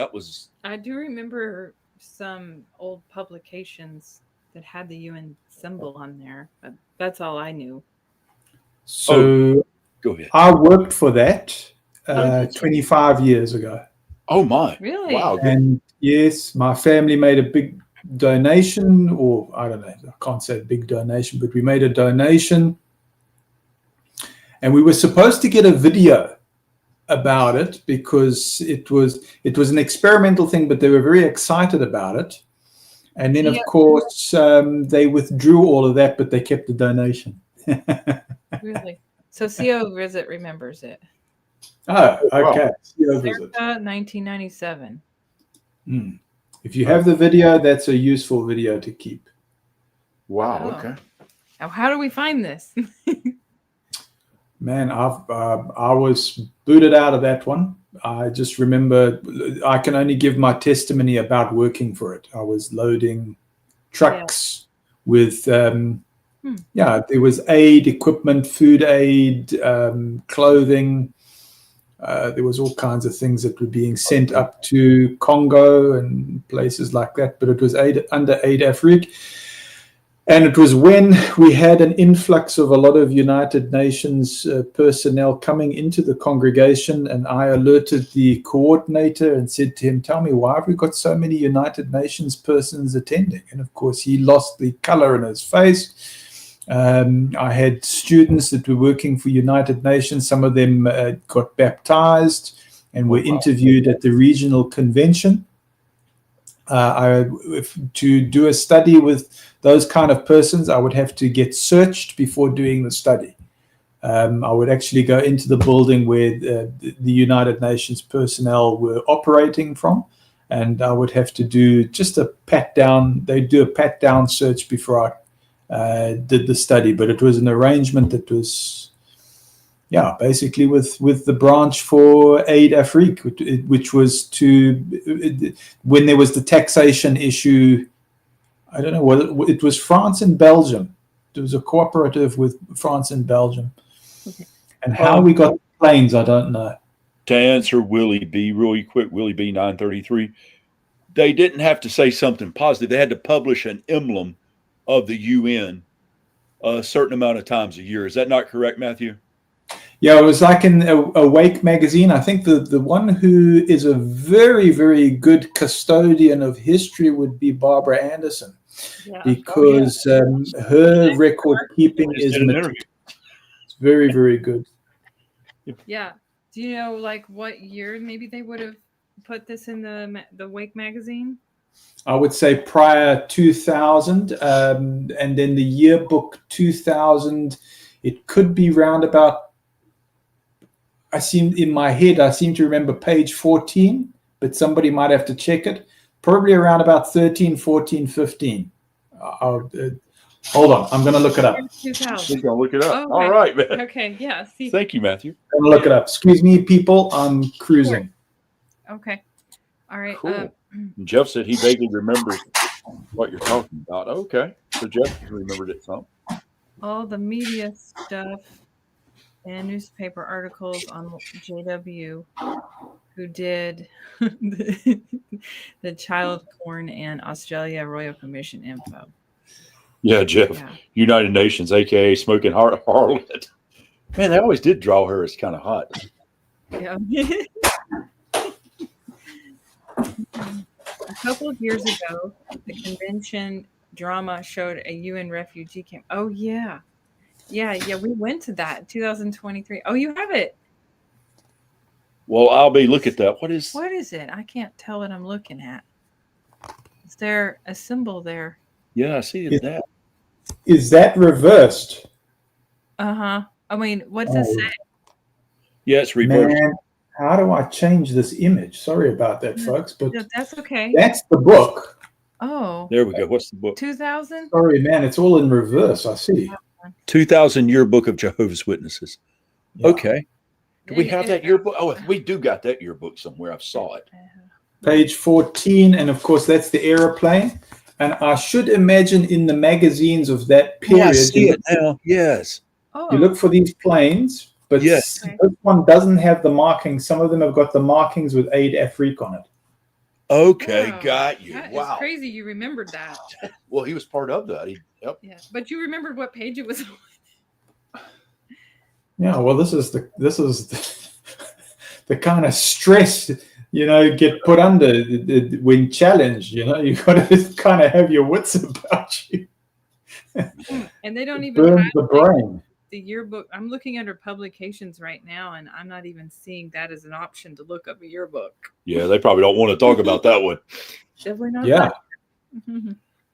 I do remember some old publications that had the UN symbol on there, but that's all I knew. So go ahead. I worked for that 25 years ago. Oh my. Really? Wow. And yes, my family made a big donation, or I don't know, I can't say a big donation, but we made a donation. And we were supposed to get a video about it because it was an experimental thing, but they were very excited about it. And then, of course, they withdrew all of that, but they kept the donation. Really? So CO Visit remembers it. Oh, okay. CO Visit. 1997. If you have the video, that's a useful video to keep. Wow. Okay. Now, how do we find this? Man, I was booted out of that one. I just remember I can only give my testimony about working for it. I was loading trucks with, there was aid equipment, food aid, clothing. There was all kinds of things that were being sent up to Congo and places like that. But it was under Aid Afrique. And it was when we had an influx of a lot of United Nations personnel coming into the congregation, and I alerted the coordinator and said to him, tell me, why have we got so many United Nations persons attending? And of course, he lost the color in his face. I had students that were working for United Nations. Some of them got baptized and were interviewed at the regional convention. To do a study with those kind of persons, I would have to get searched before doing the study. I would actually go into the building where the United Nations personnel were operating from, and I would have to do just a pat down. They'd do a pat down search before I did the study, but it was an arrangement that was, basically with the branch for Aid Afrique, which was when there was the taxation issue. I don't know what it was. France and Belgium. There was a cooperative with France and Belgium, and how we got planes, I don't know. To answer Willie B really quick, Willie B 933, they didn't have to say something positive. They had to publish an emblem of the UN a certain amount of times a year. Is that not correct, Matthew? Yeah, it was like in Awake magazine. I think the one who is a very, very good custodian of history would be Barbara Anderson, Yeah. because her record keeping is very, very good. Yeah. Do you know like what year maybe they would have put this in the Wake magazine? I would say prior 2000, and then the yearbook 2000. It could be round about. I seem to remember page 14, but somebody might have to check it. Probably around about 13, 14, 15. Hold on, I'm going to look it up. 2000. We're gonna look it up. Oh, okay. All right, man. Okay. Yeah. See. Thank you, Matthew. I'm going to look it up. Excuse me, people. I'm cruising. Okay. All right. Cool. Jeff said he vaguely remembers what you're talking about. Okay, so Jeff remembered it some. All the media stuff and newspaper articles on JW, who did the child porn and Australia Royal Commission info. Yeah, Jeff. Yeah. United Nations, aka Smoking Harlot. Man, they always did draw her as kind of hot. Yeah. A couple of years ago, the convention drama showed a UN refugee camp. Oh, yeah. Yeah, we went to that in 2023. Oh, you have it. Well, I'll look at that. What is it? I can't tell what I'm looking at. Is there a symbol there? Yeah, I see that. Is that reversed? Uh-huh. I mean, what's it say? Yeah, it's reversed. Man, how do I change this image? Sorry about that, folks, but that's okay. That's the book. Oh. There we go. What's the book? 2000? Sorry, man. It's all in reverse. I see. 2000 Yearbook of Jehovah's Witnesses. Yeah. Okay. Do we have that yearbook? Oh, we do got that yearbook somewhere. I saw it. Page 14. And, of course, that's the aeroplane. And I should imagine in the magazines of that period. Yeah, I see it now. Yes. Oh. You look for these planes, but yes. This one doesn't have the markings. Some of them have got the markings with Aid Afrique on it. Okay, got you. That wow. Is crazy you remembered that. Well, he was part of that. Yep. Yeah, but you remembered what page it was on. Yeah, well, this is the kind of stress, get put under when challenged. You got to kind of have your wits about you. And they don't even burn the brain. The yearbook. I'm looking under publications right now, and I'm not even seeing that as an option to look up a yearbook. Yeah, they probably don't want to talk about that one. Definitely not. Yeah.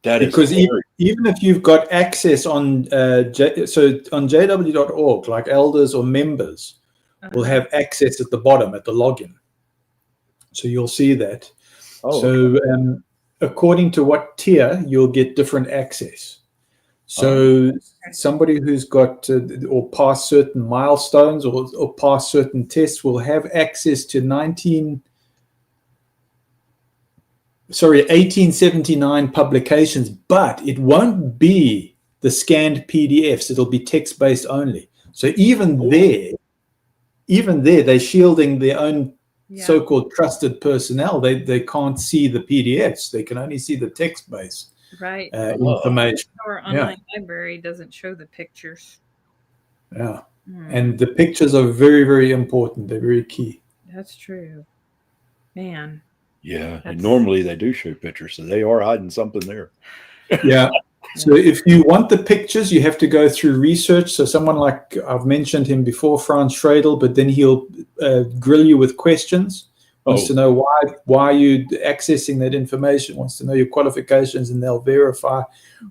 That is because even if you've got access on on jw.org, like elders or members will have access at the bottom at the login. So you'll see that. Oh, so okay. According to what tier, you'll get different access. So somebody who's got or passed certain milestones or passed certain tests will have access to 1879 publications, but it won't be the scanned PDFs. It'll be text-based only. So even there, they're shielding their own so-called trusted personnel. They can't see the PDFs. They can only see the text-based information. Our online library doesn't show the pictures. Yeah. And the pictures are very, very important. They're very key. That's true. Man. Yeah, and normally they do show pictures, so they are hiding something there. Yeah. So if you want the pictures, you have to go through research. So someone like I've mentioned him before, Franz Schradel, but then he'll grill you with questions. Wants to know why you accessing that information. Wants to know your qualifications, and they'll verify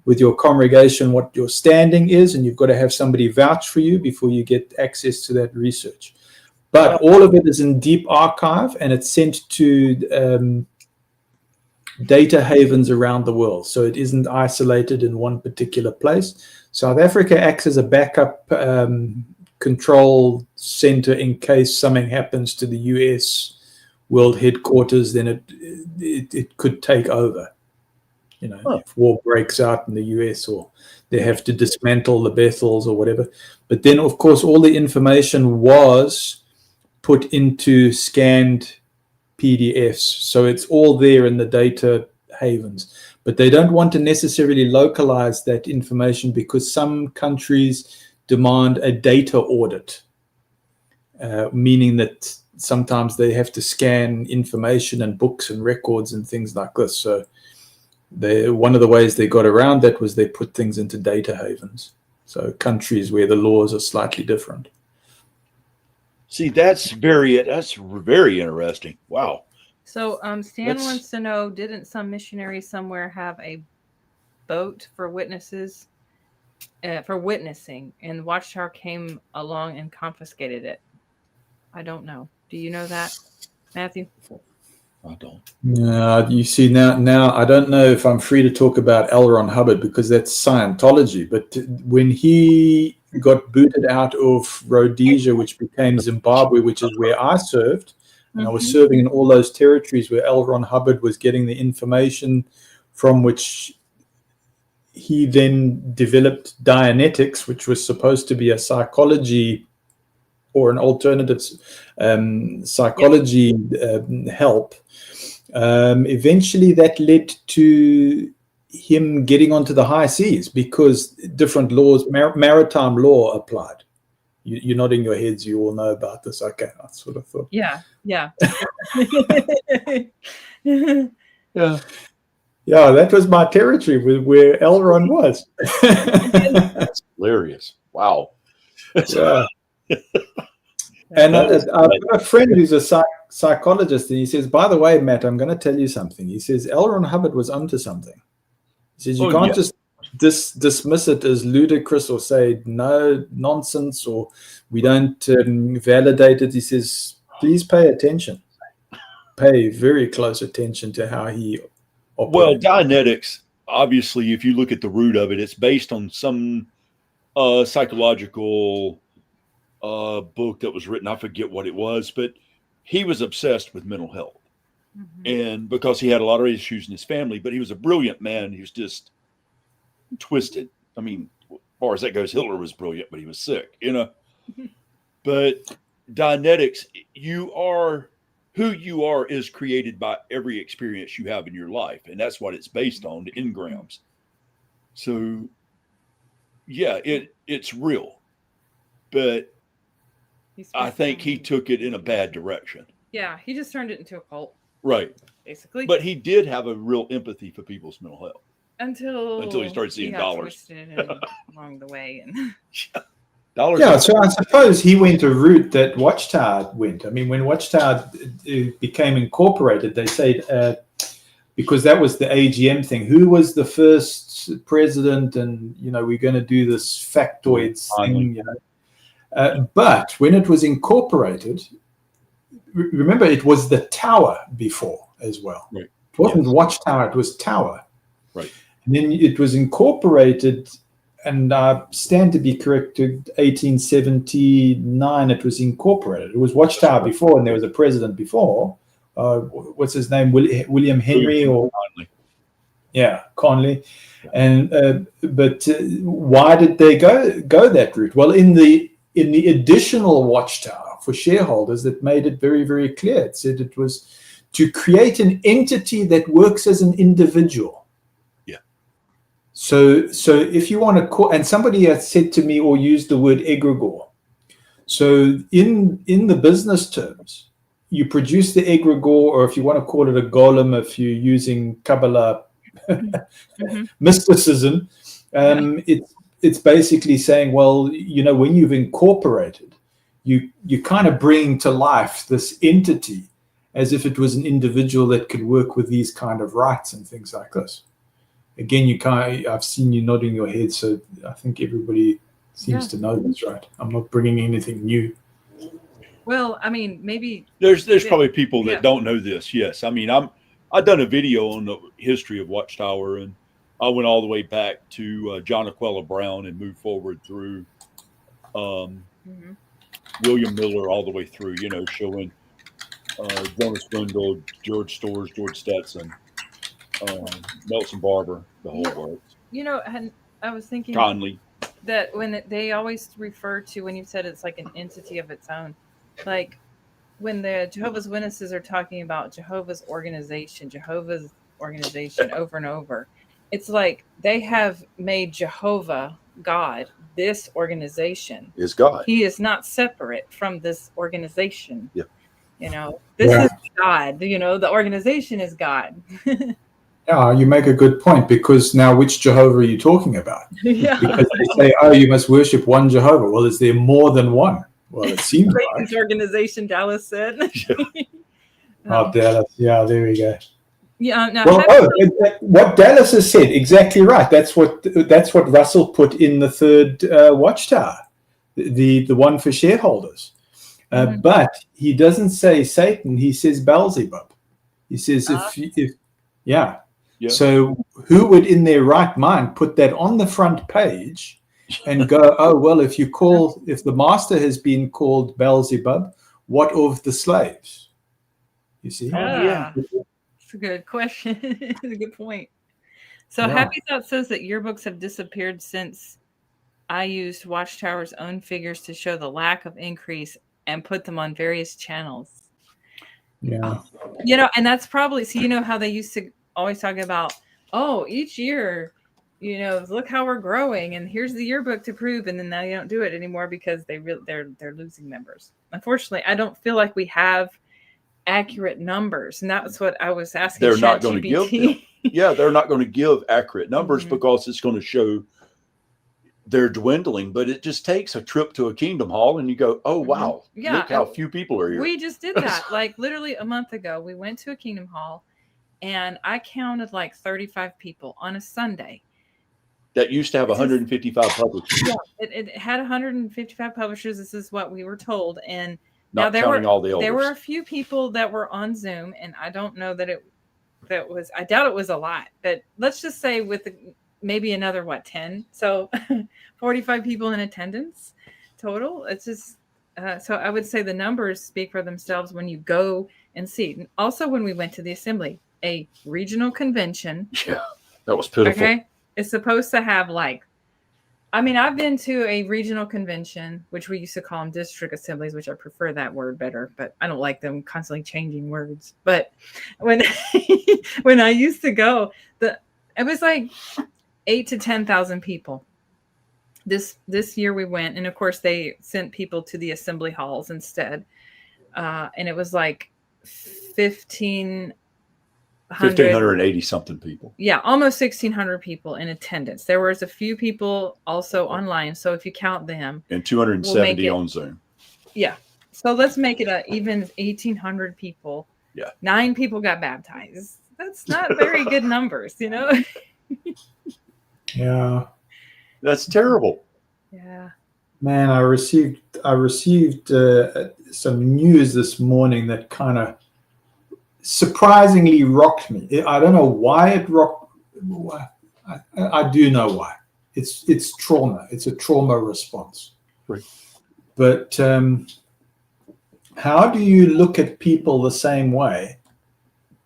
with your congregation what your standing is, and you've got to have somebody vouch for you before you get access to that research. But all of it is in deep archive, and it's sent to data havens around the world. So it isn't isolated in one particular place. South Africa acts as a backup control center in case something happens to the US world headquarters. Then it could take over. If war breaks out in the US, or they have to dismantle the Bethels or whatever. But then, of course, all the information was put into scanned PDFs. So it's all there in the data havens. But they don't want to necessarily localize that information because some countries demand a data audit. meaning that sometimes they have to scan information and books and records and things like this. So one of the ways they got around that was they put things into data havens. So countries where the laws are slightly different. See, that's very interesting. Wow. So Stan wants to know, didn't some missionary somewhere have a boat for witnesses, for witnessing, and the Watchtower came along and confiscated it? I don't know. Do you know that, Matthew? I don't. You see, now I don't know if I'm free to talk about L. Ron Hubbard because that's Scientology. But when he got booted out of Rhodesia, which became Zimbabwe, which is where I served, and I was serving in all those territories where L. Ron Hubbard was getting the information from which he then developed Dianetics, which was supposed to be a psychology or an alternative psychology help. Eventually that led to him getting onto the high seas because different laws, maritime law applied. You're nodding your heads. You all know about this. Okay, I sort of thought. Yeah. Yeah, that was my territory where L. Ron was. That's hilarious. Wow. Yeah. And I've got a friend who's a psychologist, and he says, by the way, Matt, I'm going to tell you something. He says, L. Ron Hubbard was onto something. He says, you can't just dismiss it as ludicrous or say, no, nonsense, or we don't validate it. He says, please pay attention. Pay very close attention to how he operates. Well, Dianetics, obviously, if you look at the root of it, it's based on some psychological book that was written. I forget what it was, but he was obsessed with mental health. And because he had a lot of issues in his family, but he was a brilliant man. He was just twisted. I mean, as far as that goes, Hitler was brilliant, but he was sick, But Dianetics, you are who you are is created by every experience you have in your life. And that's what it's based on, the engrams. So yeah, it's real. But I think he took it in a bad direction. Yeah, he just turned it into a cult. Right. Basically. But he did have a real empathy for people's mental health. Until he started seeing dollars along the way. And dollars. Yeah, so I suppose he went a route that Watchtower went. I mean, when Watchtower became incorporated, they said, because that was the AGM thing, who was the first president? And, we're going to do this factoids thing, but when it was incorporated, remember, it was the Tower before as well. Right. It wasn't Watchtower, it was Tower. Right. And then it was incorporated, and I stand to be corrected, 1879 it was incorporated. It was Watchtower before, and there was a president before. What's his name? William Henry or Conley. Yeah, Conley. And but why did they go that route? Well, in the additional Watchtower for shareholders, that made it very, very clear. It said it was to create an entity that works as an individual. Yeah. So if you want to call, and somebody had said to me or used the word egregore. So in the business terms, you produce the egregore, or if you want to call it a golem, if you're using Kabbalah mysticism, it's basically saying, well, when you've incorporated, you kind of bring to life this entity as if it was an individual that could work with these kind of rights and things like this. Again, I've seen you nodding your head, so I think everybody seems to know this, right? I'm not bringing anything new. Well, I mean, maybe there's probably people that don't know this. Yes, I mean, I've done a video on the history of Watchtower, and I went all the way back to John Aquella Brown and moved forward through William Miller all the way through, showing Jonas Wendell, George Storrs, George Stetson, Nelson Barber, the whole works. And I was thinking Conley. That when they always refer to, when you said it's like an entity of its own, like when the Jehovah's Witnesses are talking about Jehovah's organization over and over, it's like they have made Jehovah God this organization. Is God. He is not separate from this organization. Yeah. This is God. The organization is God. Yeah, you make a good point, because now which Jehovah are you talking about? Yeah. Because they say, oh, you must worship one Jehovah. Well, is there more than one? Well, it seems Satan's like. organization, Dallas said. Oh, Dallas. Yeah, there we go. Yeah. Now, what Dallas has said, exactly right. That's what Russell put in the third Watchtower, the one for shareholders. But he doesn't say Satan. He says Beelzebub. He says yeah. So who would in their right mind put that on the front page and go, oh, well, if the master has been called Beelzebub, what of the slaves? You see? That's a good question. That's a good point. So Happy Thought says that yearbooks have disappeared since I used Watchtower's own figures to show the lack of increase and put them on various channels. Yeah. And that's probably, so how they used to always talk about, each year, look how we're growing, and here's the yearbook to prove, and then now you don't do it anymore because they're losing members. Unfortunately, I don't feel like we have accurate numbers, and that's what I was asking. They're not going to give them. Yeah, they're not going to give accurate numbers because it's going to show they're dwindling. But it just takes a trip to a Kingdom Hall, and you go, "Oh wow, look how few people are here." We just did that, like literally a month ago. We went to a Kingdom Hall, and I counted like 35 people on a Sunday. That used to have 155 publishers. Yeah, it had 155 publishers. This is what we were told, and not counting all the elders. There were a few people that were on Zoom, and I don't know that I doubt it was a lot, but let's just say with maybe another 10, so 45 people in attendance total. It's just so I would say the numbers speak for themselves when you go and see. And also, when we went to the assembly, a regional convention. Yeah, that was pitiful. Okay, it's supposed to have I've been to a regional convention, which we used to call them district assemblies, which I prefer that word better, but I don't like them constantly changing words. But when when I used to go, it was like 8,000 to 10,000 people. This year we went, and of course they sent people to the assembly halls instead, and it was like 1,580 something people. Yeah, almost 1,600 people in attendance. There was a few people also online, so if you count them, and 270 on Zoom. Yeah, so let's make it even 1,800 people. Yeah, 9 people got baptized. That's not very good numbers, Yeah, that's terrible. Yeah, man, I received some news this morning that kind of surprisingly rocked me. I don't know why it rocked. I do know why. It's trauma. It's a trauma response. Right. But how do you look at people the same way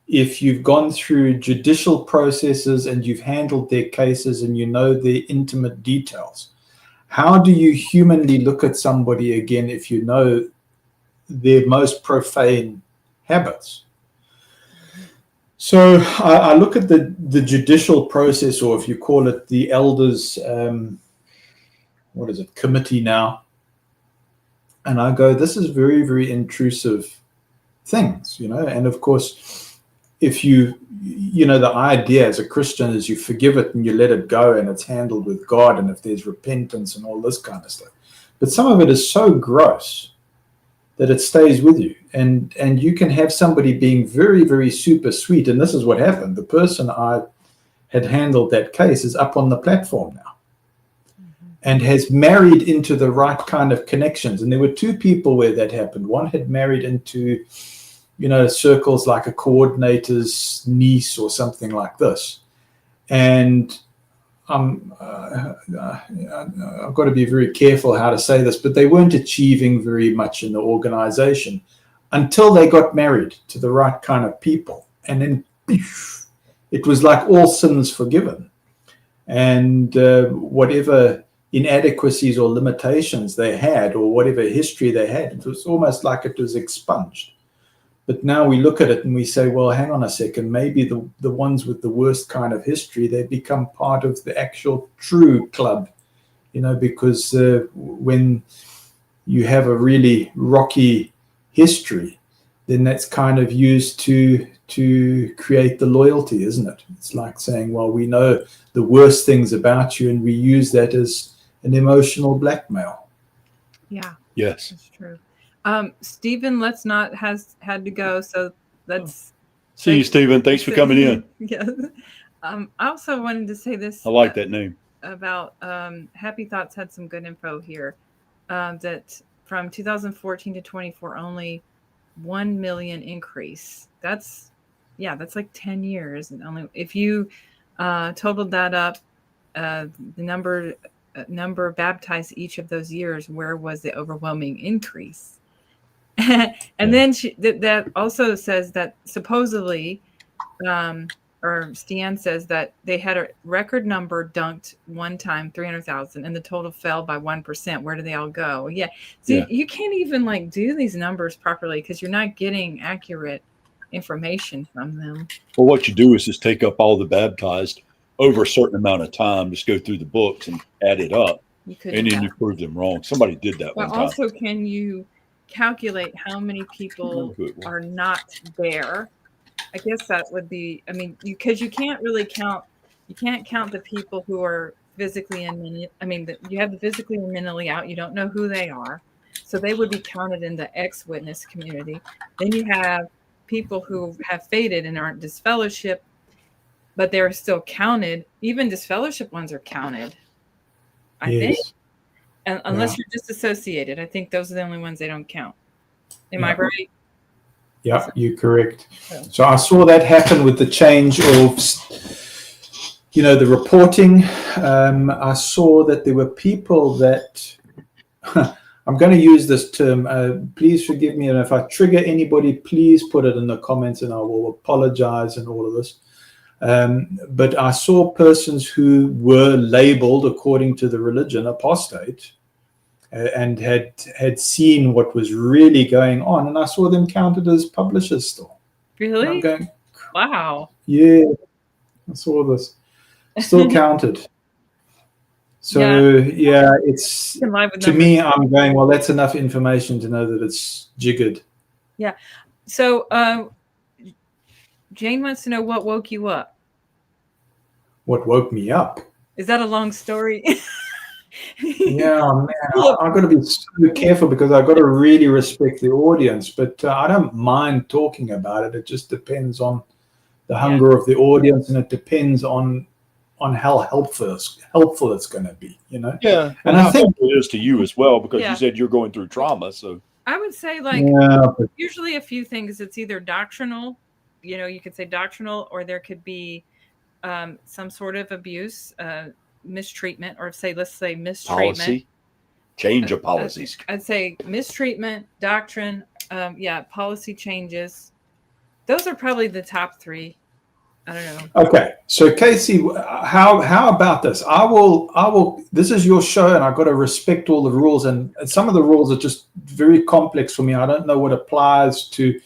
if you've gone through judicial processes and you've handled their cases and you know their intimate details? How do you humanly look at somebody again if you know their most profane habits? So I look at the judicial process, or if you call it the elders, committee now, and I go, this is very, very intrusive things, and of course, if the idea as a Christian is you forgive it and you let it go and it's handled with God, and if there's repentance and all this kind of stuff. But some of it is so gross that it stays with you, and you can have somebody being very, very super sweet, and this is what happened. The person I had handled that case is up on the platform now, and has married into the right kind of connections. And there were 2 people where that happened. One had married into circles like a coordinator's niece or something like this, and I've got to be very careful how to say this, but they weren't achieving very much in the organization until they got married to the right kind of people. And then it was like all sins forgiven. And whatever inadequacies or limitations they had, or whatever history they had, it was almost like it was expunged. But now we look at it and we say, well, hang on a second, maybe the ones with the worst kind of history, they become part of the actual true club because when you have a really rocky history, then that's kind of used to create the loyalty, isn't it? It's like saying, well, we know the worst things about you, and we use that as an emotional blackmail. Yeah. Yes. That's true. Stephen has had to go, so let's see you, Stephen. Thanks for coming in. Yeah. I also wanted to say this. I like that name. About Happy Thoughts had some good info here. That from 2014 to 24, only 1 million increase. That's like 10 years, and only if you totaled that up, the number baptized each of those years, where was the overwhelming increase? And then that also says that supposedly, or Stan says that they had a record number dunked one time, 300,000, and the total fell by 1%. Where do they all go? Yeah. So you can't even like do these numbers properly because you're not getting accurate information from them. Well, what you do is just take up all the baptized over a certain amount of time, just go through the books and add it up. And then you prove them wrong. Somebody did that one time. Also, can you calculate how many people are not there? I guess that would be, because you can't really count, you can't count the people who are physically and you have the physically and mentally out. You don't know who they are. So they would be counted in the ex-witness community. Then you have people who have faded and aren't disfellowship, but they're still counted. Even disfellowship ones are counted, I think. And unless you're disassociated, I think those are the only ones they don't count. Am I right? Yeah, you're correct. So I saw that happen with the change of, the reporting. I saw that there were people that, I'm going to use this term, please forgive me, and if I trigger anybody, please put it in the comments and I will apologize and all of this. But I saw persons who were labeled according to the religion apostate, and had seen what was really going on, and I saw them counted as publishers still. Really? And I'm going, wow. Yeah, I saw this. Still counted. So it's to me, I'm going, well, that's enough information to know that it's jiggered. Yeah. So Jane wants to know what woke you up. What woke me up? Is that a long story? Yeah, man, I've got to be so careful because I've got to really respect the audience, but I don't mind talking about it. It just depends on the hunger of the audience, and it depends on how helpful it's going to be, Yeah, and I think it is to you as well, because you said you're going through trauma. So I would say usually a few things. It's either doctrinal, you could say doctrinal, or there could be some sort of abuse, mistreatment, or let's say mistreatment. Policy. Change of policies. I'd say mistreatment, doctrine, policy changes. Those are probably the top three. I don't know. Okay, so Casey, how about this? I will. This is your show, and I've got to respect all the rules, and some of the rules are just very complex for me. I don't know what applies to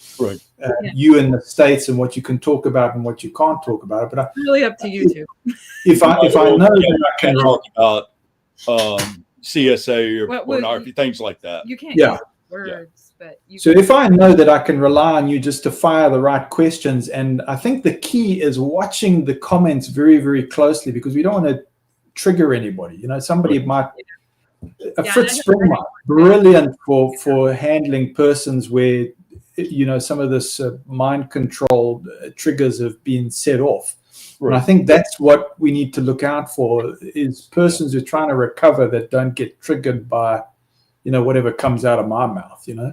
you in the States and what you can talk about and what you can't talk about. But it's really up to you two. If I know that I can talk about CSA or pornography, things like that. You can't use words, but you so if I know that I can rely on you just to fire the right questions, and I think the key is watching the comments very, very closely, because we don't want to trigger anybody. Somebody might. Fritz Springmeier, brilliant for handling persons where some of this mind control triggers have been set off. Right. And I think that's what we need to look out for, is persons who are trying to recover that don't get triggered by, whatever comes out of my mouth, Yeah.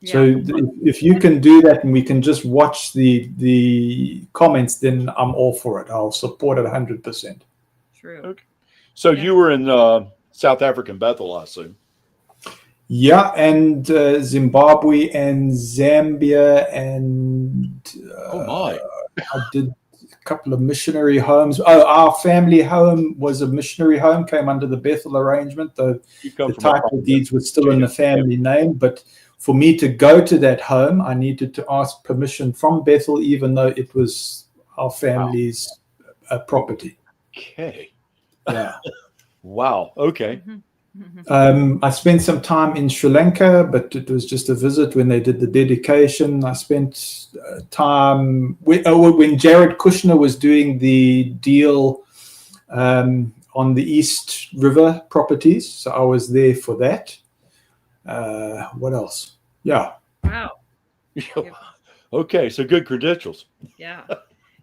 So if you can do that and we can just watch the comments, then I'm all for it. I'll support it 100%. True. Okay. So you were in South African Bethel, I assume. Yeah, and Zimbabwe and Zambia, and I did a couple of missionary homes. Oh, our family home was a missionary home, came under the Bethel arrangement, though the title deeds were still in the family name. But for me to go to that home, I needed to ask permission from Bethel, even though it was our family's property. Okay. Yeah. Wow. Okay. I spent some time in Sri Lanka, but it was just a visit when they did the dedication. I spent time when Jared Kushner was doing the deal on the East River properties. So I was there for that. What else? Yeah. Wow. Okay, so good credentials. Yeah.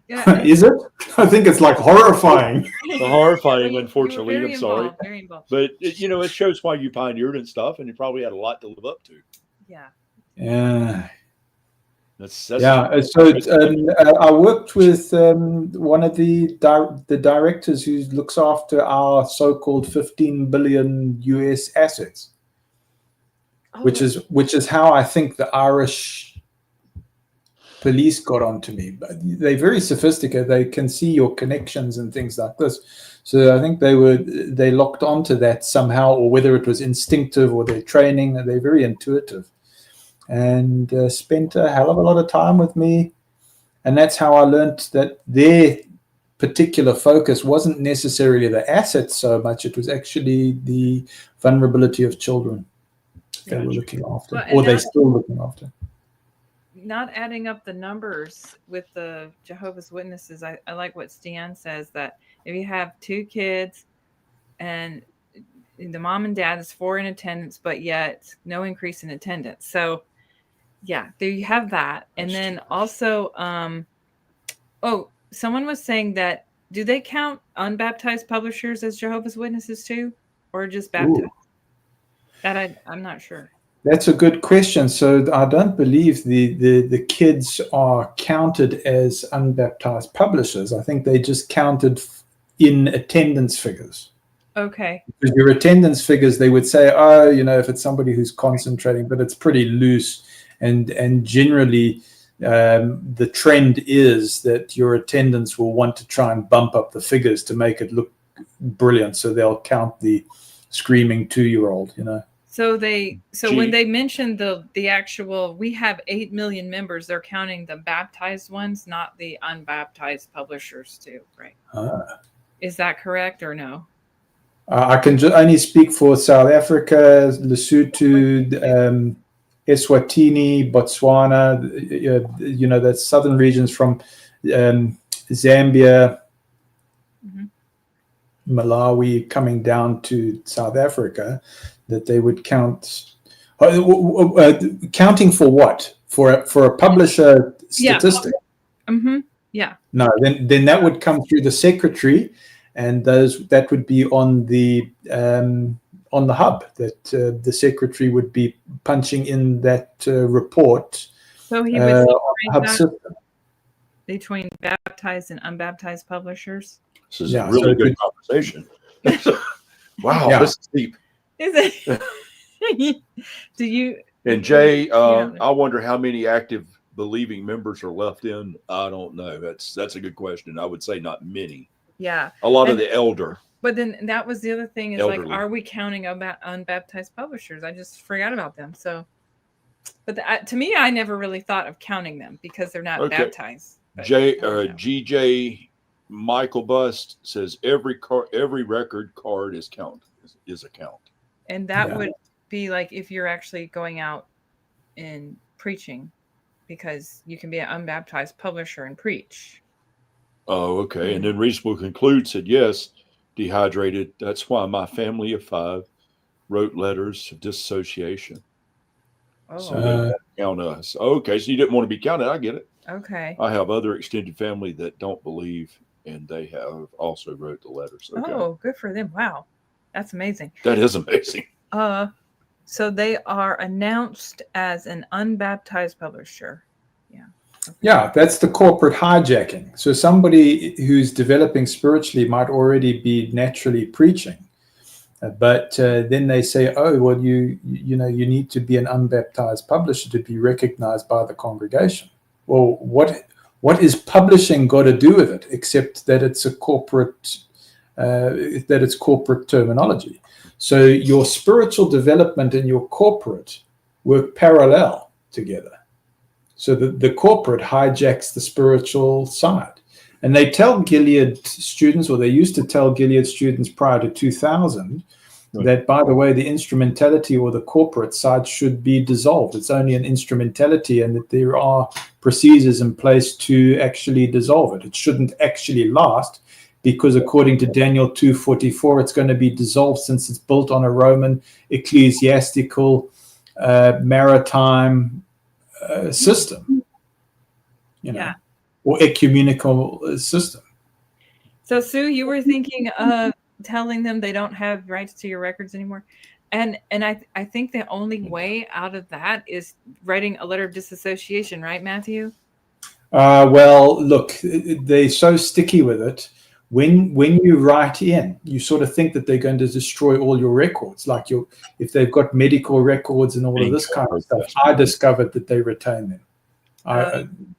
Is it? I think it's like horrifying. Horrifying, you unfortunately. were very I'm sorry. involved, very involved. But it shows why you pioneered and stuff, and you probably had a lot to live up to. Yeah. Yeah. That's Yeah. So I worked with one of the directors who looks after our so-called 15 billion US assets, which is how I think the Irish police got onto me. But they're very sophisticated. They can see your connections and things like this. So I think they locked onto that somehow, or whether it was instinctive or their training. They're very intuitive, and spent a hell of a lot of time with me. And that's how I learned that their particular focus wasn't necessarily the assets so much. It was actually the vulnerability of children they were looking after, or they're still looking after. Not adding up the numbers with the Jehovah's Witnesses, I like what Stan says, that if you have 2 kids and the mom and dad is 4 in attendance, but yet no increase in attendance. So yeah, there you have that. And then also, someone was saying that, do they count unbaptized publishers as Jehovah's Witnesses too, or just baptized? Ooh. That I'm not sure. That's a good question. So I don't believe the kids are counted as unbaptized publishers. I think they just counted in attendance figures. Okay. Because your attendance figures, they would say, oh, if it's somebody who's concentrating, but it's pretty loose. And generally, the trend is that your attendance will want to try and bump up the figures to make it look brilliant. So they'll count the screaming 2-year-old, So when they mentioned the actual, we have 8 million members, they're counting the baptized ones, not the unbaptized publishers too, right? Is that correct or no? I can only speak for South Africa, Lesotho, Eswatini, Botswana, that's southern regions from Zambia, Malawi, coming down to South Africa, that they would count. Counting for what? For a publisher statistic? Yeah. Yeah. No, then that would come through the secretary, and that would be on the hub that the secretary would be punching in that report. So he would hub system between baptized and unbaptized publishers. This is a really good conversation. Wow, this is deep. Is it? Do you? And Jay, I wonder how many active believing members are left in. I don't know. That's a good question. I would say not many. Yeah, a lot of the elder. But then that was the other thing is elderly. Like, are we counting about unbaptized publishers? I just forgot about them. So, but to me, I never really thought of counting them because they're not baptized. GJ Michael Bust says every record card is a count. And that would be like if you're actually going out and preaching, because you can be an unbaptized publisher and preach. Oh, okay. And then Reasonable Conclude said, yes, dehydrated. That's why my family of 5 wrote letters of dissociation. Oh. So they don't count us. Okay, so you didn't want to be counted. I get it. Okay. I have other extended family that don't believe, and they have also wrote the letters. Okay. Oh, good for them. Wow. That's amazing. That is amazing. So they are announced as an unbaptized publisher. Yeah. Okay. Yeah, that's the corporate hijacking. So somebody who's developing spiritually might already be naturally preaching, but then they say, "Oh, well, you need to be an unbaptized publisher to be recognized by the congregation." Well, what is publishing got to do with it, except that it's a corporate corporate terminology. So your spiritual development and your corporate work parallel together. So the corporate hijacks the spiritual side. And they tell Gilead students, or they used to tell Gilead students prior to 2000, that, by the way, the instrumentality or the corporate side should be dissolved. It's only an instrumentality, and that there are procedures in place to actually dissolve it. It shouldn't actually last, because according to Daniel 2:44, it's going to be dissolved since it's built on a Roman ecclesiastical maritime system, or ecumenical system. So, Sue, you were thinking of telling them they don't have rights to your records anymore, and I think the only way out of that is writing a letter of disassociation, right, Matthew? Well, look, they're so sticky with it. When you write in, you sort of think that they're going to destroy all your records, like if they've got medical records and all of this kind of stuff. I discovered that they retain them.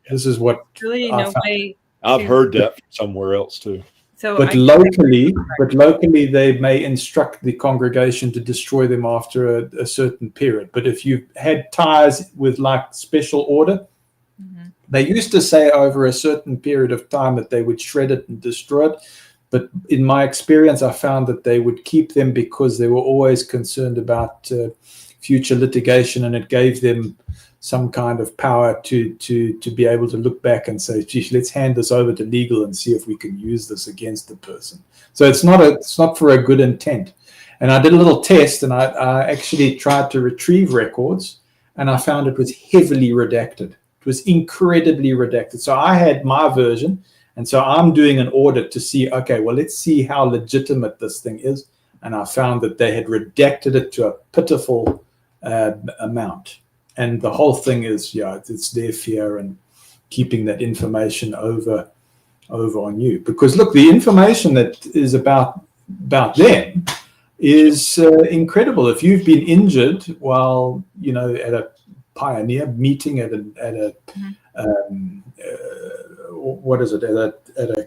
This is what really no way. I've heard that from somewhere else too. So, but locally, they may instruct the congregation to destroy them after a certain period. But if you've had ties with like special order, they used to say over a certain period of time that they would shred it and destroy it. But in my experience, I found that they would keep them because they were always concerned about future litigation, and it gave them some kind of power to be able to look back and say, geez, let's hand this over to legal and see if we can use this against the person. So it's not for a good intent. And I did a little test, and I actually tried to retrieve records, and I found it was heavily redacted. It was incredibly redacted. So I had my version, and so I'm doing an audit to see, okay, well, let's see how legitimate this thing is. And I found that they had redacted it to a pitiful amount. And the whole thing is, it's their fear and keeping that information over on you. Because look, the information that is about them is incredible. If you've been injured while, at a pioneer meeting, at a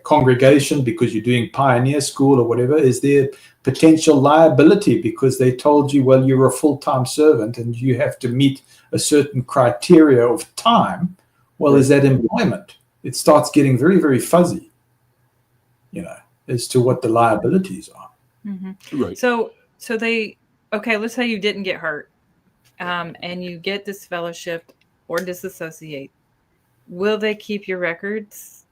congregation, because you're doing pioneer school or whatever, is there potential liability because they told you, well, you're a full-time servant and you have to meet a certain criteria of time? Well, is that employment? It starts getting very, very fuzzy, as to what the liabilities are. Right. So let's say you didn't get hurt, and you get disfellowshipped or disassociate. Will they keep your records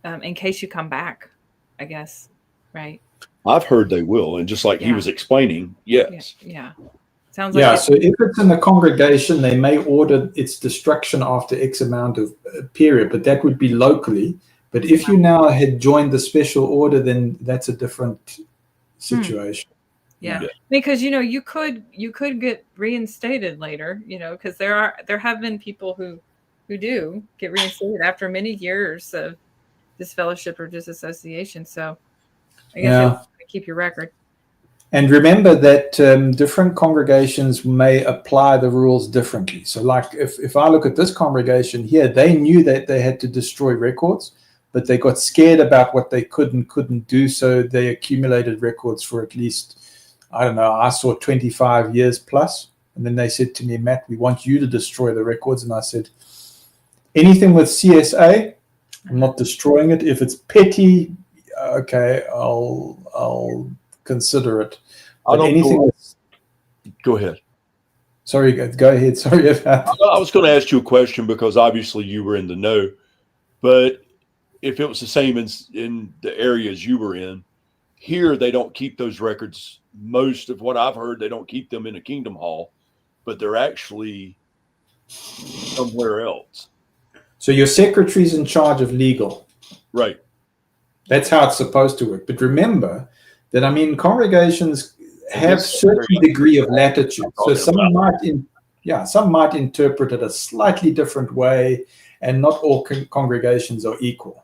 in case you come back? I guess, right? I've heard they will, and just like he was explaining, yes. Yeah. Sounds like so if it's in the congregation, they may order its destruction after X amount of period, but that would be locally. But if you now had joined the special order, then that's a different situation. Yeah. Because you could get reinstated later, because there have been people who do get reinstated after many years of disfellowship or disassociation. So I guess you have to keep your record. And remember that different congregations may apply the rules differently. So like if I look at this congregation here, they knew that they had to destroy records, but they got scared about what they could and couldn't do. So they accumulated records for at least, I don't know, I saw 25 years plus. And then they said to me, Matt, we want you to destroy the records. And I said, anything with CSA, I'm not destroying it. If it's petty, okay, I'll consider it. But anything go ahead. Sorry, go ahead. Sorry about that. I was going to ask you a question because obviously you were in the know, but if it was the same in the areas you were in, here they don't keep those records. Most of what I've heard, they don't keep them in a Kingdom Hall, but they're actually somewhere else. So your secretary's in charge of legal. Right. That's how it's supposed to work. But remember that, congregations have certain degree of latitude. So some might interpret it a slightly different way, and not all congregations are equal.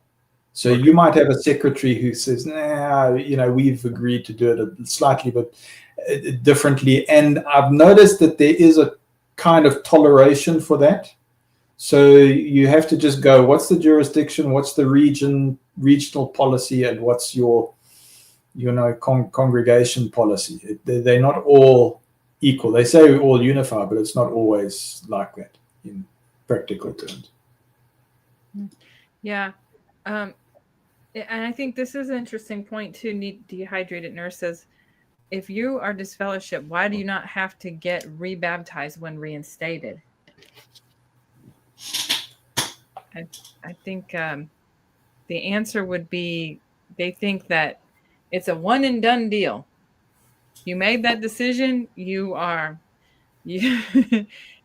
So you might have a secretary who says, we've agreed to do it slightly but differently. And I've noticed that there is a kind of toleration for that. So you have to just go, what's the jurisdiction, what's the regional policy, and what's your congregation policy. They're not all equal. They say we're all unified, but it's not always like that in practical terms. Yeah. And I think this is an interesting point too. Dehydrated Nurse says, if you are disfellowship, why do you not have to get rebaptized when reinstated? I think the answer would be they think that it's a one and done deal. You made that decision, you are you.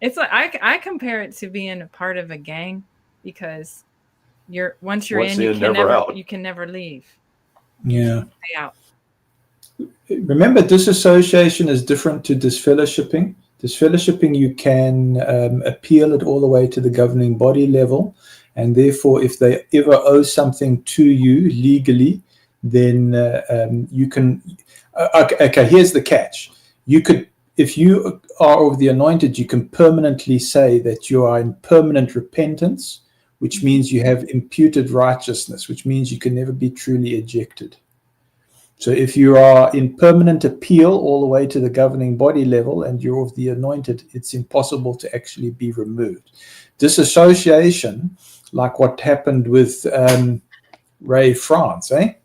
It's like I compare it to being a part of a gang, because once you're Once in, in, never out. you can never leave. Yeah. Stay out. Remember, disassociation is different to disfellowshipping. Disfellowshipping, you can appeal it all the way to the governing body level, and therefore, if they ever owe something to you legally, then you can. Okay, here's the catch: you could, if you are of the anointed, you can permanently say that you are in permanent repentance, which means you have imputed righteousness, which means you can never be truly ejected. So if you are in permanent appeal all the way to the governing body level and you're of the anointed, it's impossible to actually be removed. Disassociation, like what happened with Ray France, they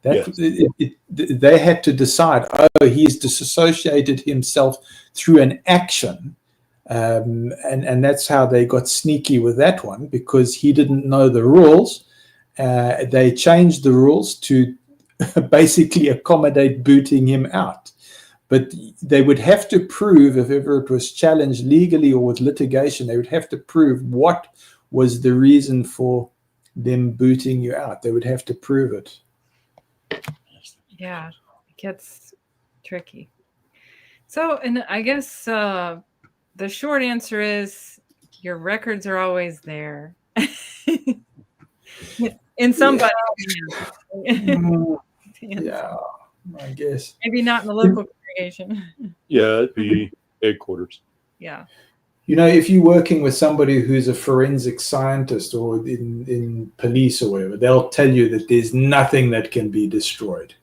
had to decide, he's disassociated himself through an action. And that's how they got sneaky with that one, because he didn't know the rules. They changed the rules to basically accommodate booting him out. But they would have to prove, if ever it was challenged legally or with litigation, they would have to prove what was the reason for them booting you out. They would have to prove it. Yeah, it gets tricky. So, and I guess the short answer is your records are always there. In somebody. Yeah, I guess. Maybe not in the local congregation. Yeah, it'd be headquarters. Yeah. You know, if you're working with somebody who's a forensic scientist or in police or whatever, they'll tell you that there's nothing that can be destroyed.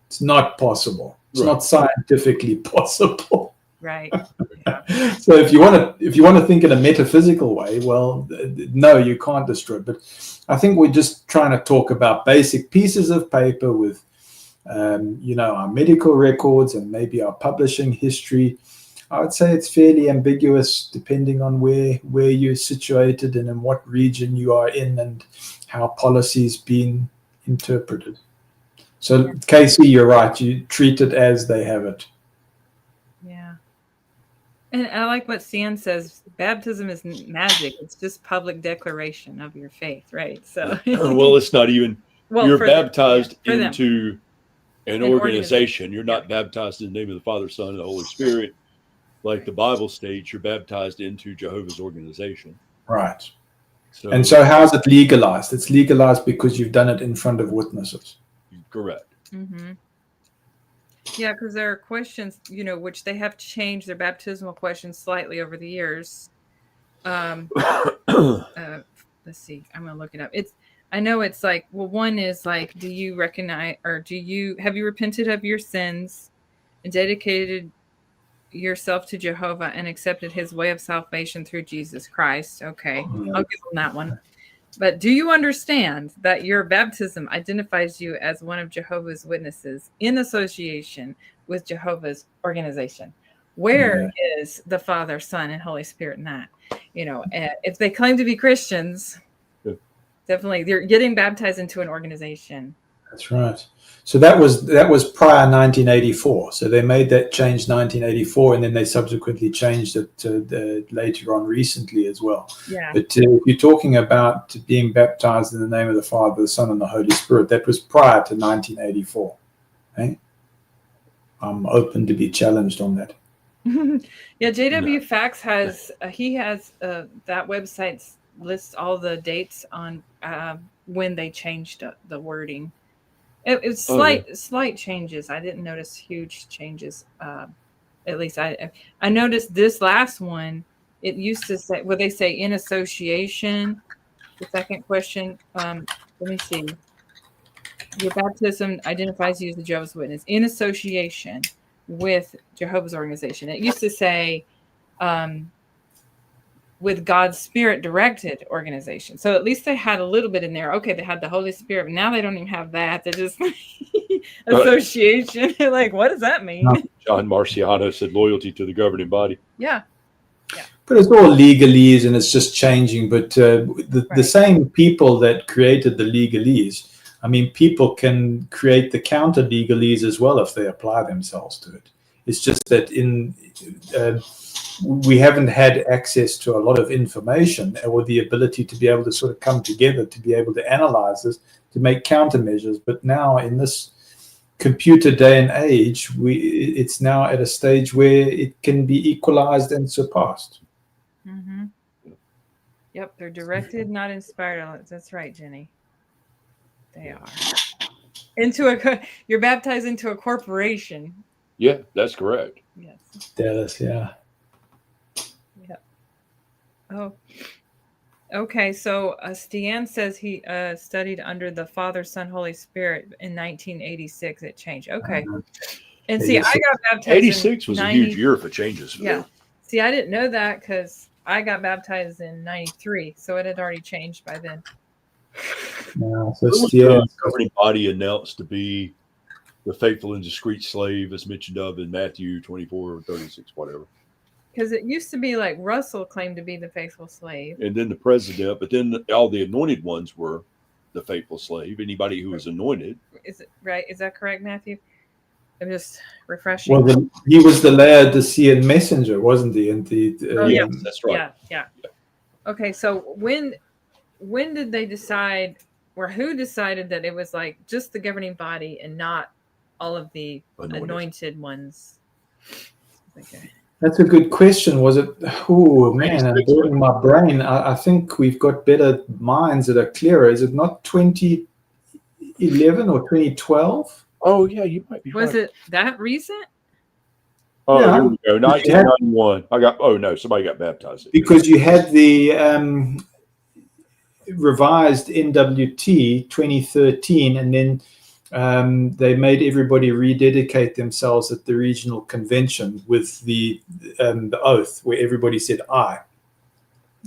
It's not possible. It's not scientifically possible. Right. Yeah. So if you want to think in a metaphysical way, well, no, you can't destroy it. But I think we're just trying to talk about basic pieces of paper with, our medical records and maybe our publishing history. I would say it's fairly ambiguous depending on where you're situated and in what region you are in and how policy's been interpreted. So, Casey, you're right. You treat it as they have it. Yeah. And I like what Sian says. Baptism is magic. It's just public declaration of your faith, right? So, well, it's not even. You're baptized into an organization. You're not baptized in the name of the Father, Son, and the Holy Spirit. Like the Bible states, you're baptized into Jehovah's organization. Right. So how is it legalized? It's legalized because you've done it in front of witnesses. Correct. Mm-hmm. Yeah, because there are questions, which they have changed their baptismal questions slightly over the years. Let's see. I'm going to look it up. I know it's like, well, one is like, do you recognize, or have you repented of your sins and dedicated yourself to Jehovah and accepted his way of salvation through Jesus Christ? Okay, I'll give them that one. But do you understand that your baptism identifies you as one of Jehovah's Witnesses in association with Jehovah's organization? Where is the Father, Son, and Holy Spirit in that? If they claim to be Christians, definitely they're getting baptized into an organization. That's right. So that was prior 1984. So they made that change 1984, and then they subsequently changed it later on recently as well. Yeah. But if you're talking about being baptized in the name of the Father, the Son, and the Holy Spirit, that was prior to 1984. Okay? I'm open to be challenged on that. Yeah, JW Fax has that website lists all the dates on when they changed the wording. It's slight changes. I didn't notice huge changes. At least I noticed this last one. It used to say, they say in association. The second question. Let me see. Your baptism identifies you as a Jehovah's Witness in association with Jehovah's organization. It used to say with God's Spirit directed organization. So at least they had a little bit in there. Okay, they had the Holy Spirit, but now they don't even have that. They're just association. Like, what does that mean? John Marciano said loyalty to the governing body. Yeah. But it's all legalese and it's just changing. But the same people that created the legalese, I mean, people can create the counter legalese as well if they apply themselves to it. It's just that we haven't had access to a lot of information or the ability to be able to sort of come together to be able to analyze this, to make countermeasures. But now in this computer day and age, it's now at a stage where it can be equalized and surpassed. Mm-hmm. Yep, they're directed, not inspired. That's right, Jenny. They are. You're baptized into a corporation. Yeah, that's correct. Yes. Dallas, yeah. Yep. Oh. Okay, so Stian says he studied under the Father, Son, Holy Spirit in 1986. It changed. Okay. And see, 86. I got baptized 86 was a huge year for changes. Yeah. See, I didn't know that because I got baptized in 93, so it had already changed by then. Yeah, so the governing body announced to be the faithful and discreet slave, as mentioned of in Matthew 24 or 36, whatever. Because it used to be like Russell claimed to be the faithful slave. And then the president, but then all the anointed ones were the faithful slave. Anybody who was anointed. Is it right? Is that correct, Matthew? I'm just refreshing. Well, he was the Laodicean messenger, wasn't he? And yes, that's right. Yeah. Okay, so when did they decide, or who decided that it was like just the governing body and not all of the anointed ones? Okay. That's a good question. Was it? Oh man, I'm building my brain. I think we've got better minds that are clearer. Is it not 2011 or 2012? Oh yeah, you might be. Was it that recent? Oh, yeah. Here we go. 1991. Somebody got baptized. Because you had the revised NWT 2013, and then they made everybody rededicate themselves at the regional convention with the oath, where everybody said "I."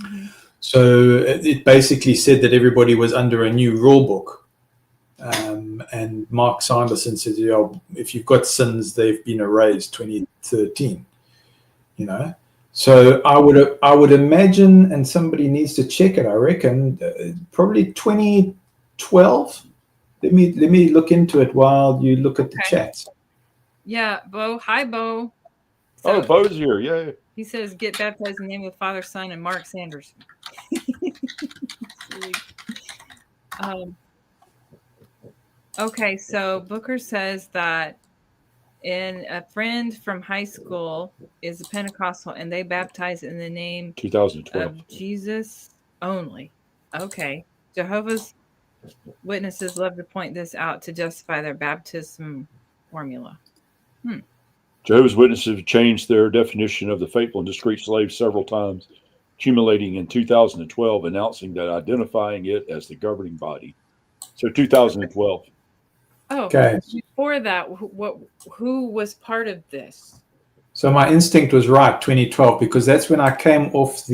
Mm-hmm. So it basically said that everybody was under a new rule book. And Mark Sanderson says, if you've got sins, they've been erased. 2013, So I would imagine, and somebody needs to check it. I reckon probably 2012. Let me look into it while you look at the chats. Yeah, Bo. Hi, Bo. So, Bo's here. Yeah. He says, "Get baptized in the name of the Father, Son, and Mark Sanders." Okay, so Booker says that a friend from high school is a Pentecostal, and they baptize in the name 2012 of Jesus only. Okay. Jehovah's Witnesses love to point this out to justify their baptism formula. Jehovah's Witnesses have changed their definition of the faithful and discreet slave several times, accumulating in 2012, announcing that identifying it as the governing body. So 2012. Oh, okay. Before that, who was part of this? So my instinct was right, 2012, because that's when I came off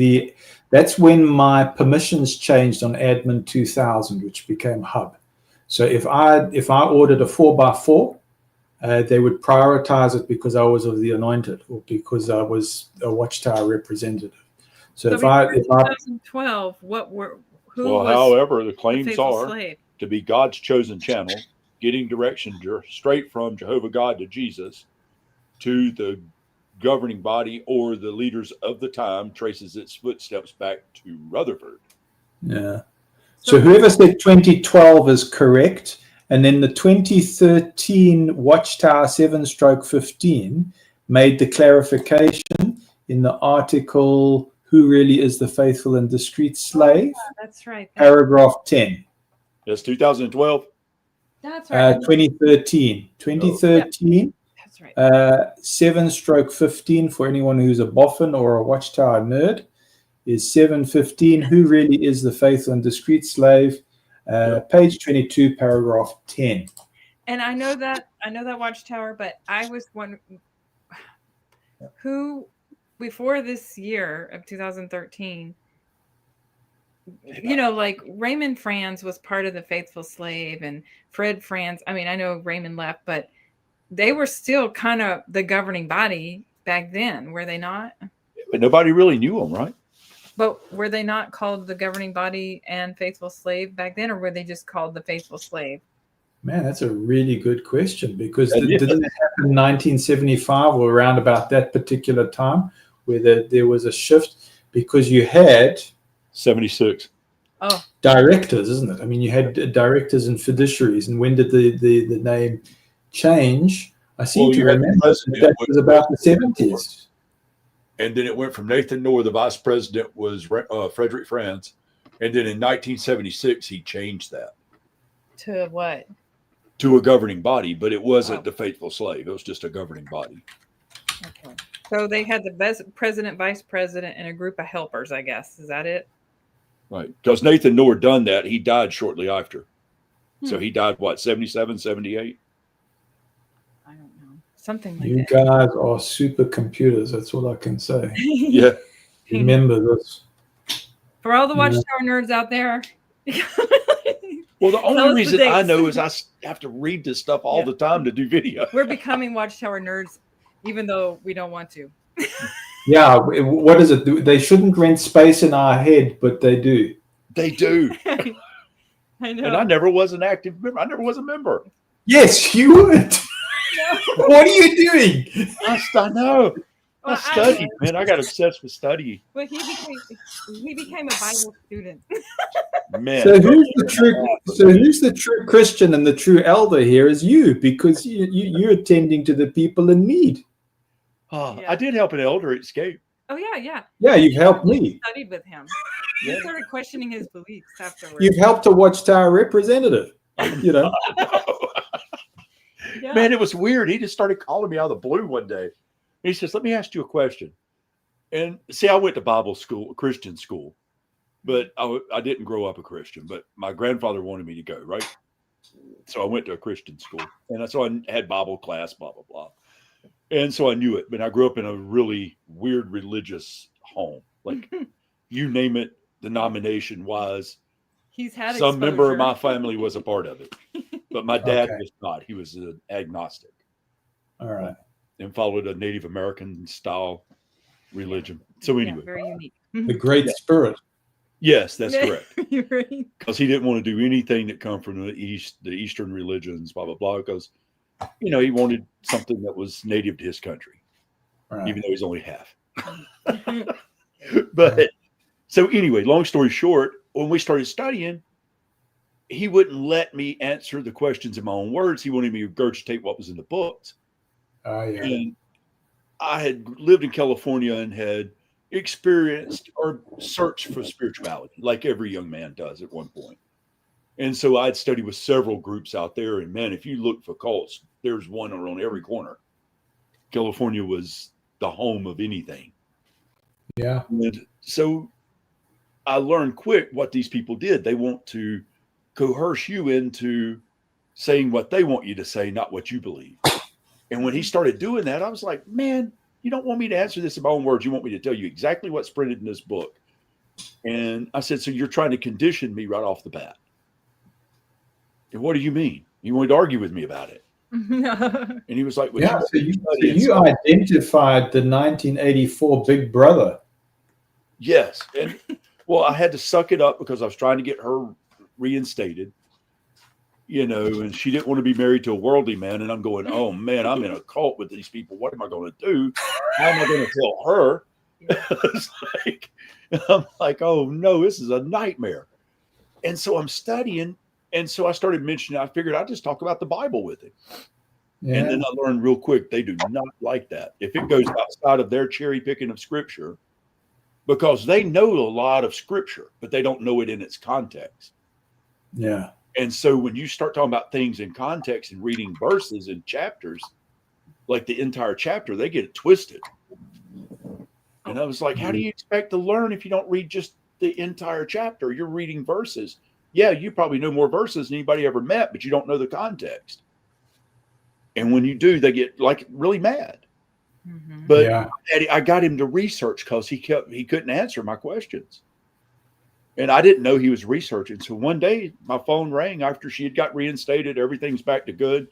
that's when my permissions changed on Admin 2000, which became Hub. So if I ordered a 4x4, they would prioritize it because I was of the anointed or because I was a Watchtower representative. So if 2012, however, the claims are to be God's chosen channel, getting direction straight from Jehovah God to Jesus to the governing body or the leaders of the time traces its footsteps back to Rutherford. Yeah. So whoever said 2012 is correct. And then the 2013 Watchtower 7/15 made the clarification in the article, "Who really is the faithful and discreet slave?" That's right. Paragraph 10. That's 2012. That's right. 2013. 2013. That's right. 7/15 for anyone who's a boffin or a Watchtower nerd is 7/15. Who really is the faithful and discreet slave? Page 22, paragraph 10. And I know that Watchtower, but I was wondering who before this year of 2013, like Raymond Franz was part of the Faithful Slave, and Fred Franz. I mean, I know Raymond left, but they were still kind of the governing body back then, were they not? But nobody really knew them, right? But were they not called the governing body and Faithful Slave back then, or were they just called the Faithful Slave? Man, that's a really good question, because didn't it happen in 1975 or around about that particular time where there was a shift, because you had 76. Oh, directors, isn't it? I mean, you had directors and fiduciaries, and when did the name change? I seem to remember that was about the 70s. And then it went from Nathan Knorr, the vice president was Frederick Franz. And then in 1976, he changed that. To what? To a governing body, but it wasn't the Faithful Slave. It was just a governing body. Okay. So they had the best president, vice president, and a group of helpers, I guess. Is that it? Right. Because Nathan Knorr done that. He died shortly after. So he died, what, 77, 78? I don't know. Something like you that. You guys are supercomputers. That's all I can say. Yeah. Remember this. For all the Watchtower nerds out there. Well, the only reason I know is I have to read this stuff all the time to do video. We're becoming Watchtower nerds, even though we don't want to. Yeah, what is it? They shouldn't rent space in our head, but they do. They do. I know. And I never was an active member. I never was a member. Yes, you would. No. What are you doing? I know. I studied, man. I got obsessed with studying. But he became a Bible student. Man. So who's the true Christian and the true elder here is you, because you're attending to the people in need. Oh, yeah. I did help an elder escape. Oh yeah. Yeah, you've helped me. You studied with him. You started questioning his beliefs afterwards. You've helped a Watchtower representative. Yeah. Man, it was weird. He just started calling me out of the blue one day. He says, "Let me ask you a question." And see, I went to Bible school, Christian school, but I didn't grow up a Christian. But my grandfather wanted me to go, right? So I went to a Christian school, and so I had Bible class, blah blah blah. And so I knew it, but I grew up in a really weird religious home. Like, you name it, denomination-wise, he's had some exposure. member of my family was a part of it. But my dad was not. He was an agnostic. All right. And followed a Native American style religion. So anyway. Very unique. The Great Spirit. Yes, that's correct. You're right. Because he didn't want to do anything that come from the Eastern religions, blah, blah, blah, because he wanted something that was native to his country, even though he's only half. But so anyway, long story short, when we started studying, he wouldn't let me answer the questions in my own words. He wanted me to regurgitate what was in the books. And I had lived in California and had experienced or searched for spirituality, like every young man does at one point. And so I'd studied with several groups out there. And man, if you look for cults, there's one around every corner. California was the home of anything. Yeah. And so I learned quick what these people did. They want to coerce you into saying what they want you to say, not what you believe. And when he started doing that, I was like, man, you don't want me to answer this in my own words. You want me to tell you exactly what's printed in this book. And I said, so you're trying to condition me right off the bat. And what do you mean? You wanted to argue with me about it. And he was like, well, yeah, so you identified the 1984 Big Brother. Yes. And well, I had to suck it up because I was trying to get her reinstated, and she didn't want to be married to a worldly man. And I'm going, oh man, I'm in a cult with these people. What am I going to do? How am I going to tell her? I'm like, oh no, this is a nightmare. And so I'm studying. And so I started mentioning, I figured I'd just talk about the Bible with him. Yeah. And then I learned real quick, they do not like that. If it goes outside of their cherry picking of scripture, because they know a lot of scripture, but they don't know it in its context. Yeah. And so when you start talking about things in context and reading verses and chapters, like the entire chapter, they get it twisted. And I was like, how do you expect to learn if you don't read just the entire chapter? You're reading verses. Yeah, you probably know more verses than anybody ever met, but you don't know the context. And when you do, they get like really mad. But I got him to research because he couldn't answer my questions. And I didn't know he was researching. So one day my phone rang after she had got reinstated. Everything's back to good.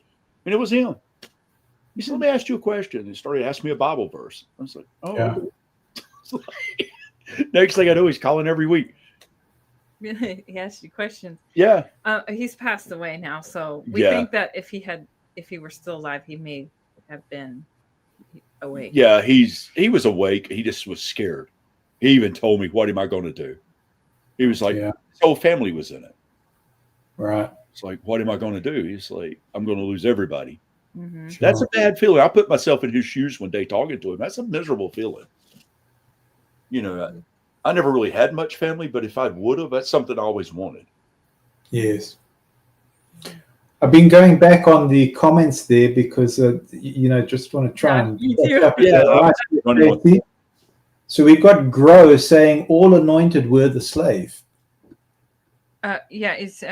And it was him. He said, let me ask you a question. And he started asking me a Bible verse. I was like, oh. Yeah. Next thing I know, he's calling every week. Really? He asked you questions. Yeah. He's passed away now. So we think that if he were still alive, he may have been awake. Yeah, he was awake. He just was scared. He even told me, what am I going to do? He was like, his whole family was in it. Right. It's like, what am I going to do? He's like, I'm going to lose everybody. Mm-hmm. Sure. That's a bad feeling. I put myself in his shoes one day talking to him. That's a miserable feeling. You know, I never really had much family, but if I would have, that's something I always wanted. Yes. I've been going back on the comments there because, just want to try and catch up. Yeah. So we've got Grow saying all anointed were the slave. It's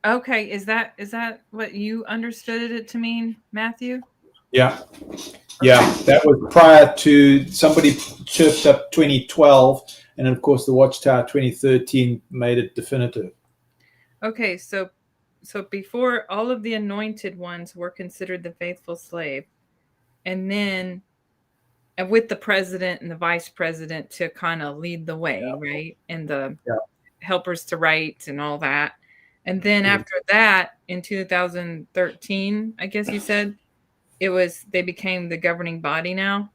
okay. Is that what you understood it to mean, Matthew? Yeah. Yeah, that was prior to somebody chirped up 2012, and of course the Watchtower 2013 made it definitive. Okay, so before, all of the anointed ones were considered the faithful slave, and then with the president and the vice president to kind of lead the way, right? And the helpers to write and all that. And then after that, in 2013, I guess you said, they became the governing body now.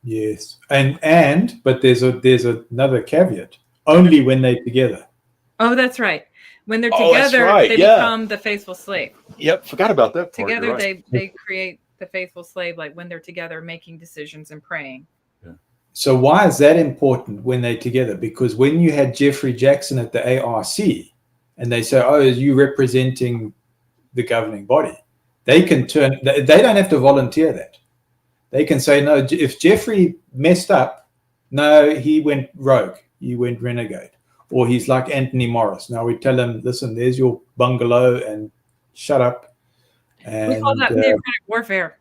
Yes, but there's another caveat. Only when they're together. Oh, that's right. When they're together, they become the faithful slave. Yep, forgot about that part. Together, they create the faithful slave, like when they're together making decisions and praying. Yeah. So why is that important when they're together? Because when you had Jeffrey Jackson at the ARC, and they say, "Oh, you representing the governing body," they can turn. They don't have to volunteer that. They can say, "No, if Jeffrey messed up, no, he went rogue. He went renegade." Or he's like Anthony Morris. Now we tell him, listen, there's your bungalow and shut up. And we call that theocratic warfare.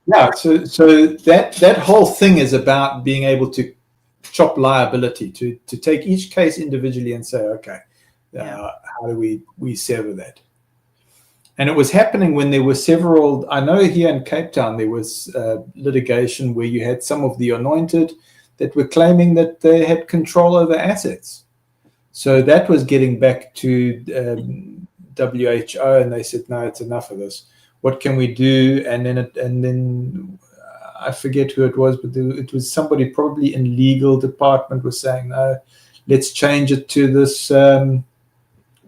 Yeah, so that whole thing is about being able to chop liability, to take each case individually and say, okay, how do we sever that? And it was happening when there were several, I know here in Cape Town, there was litigation where you had some of the anointed that were claiming that they had control over assets. So that was getting back to WHO, and they said, no, it's enough of this. What can we do? And then I forget who it was, but it was somebody probably in legal department was saying, no, let's change it to this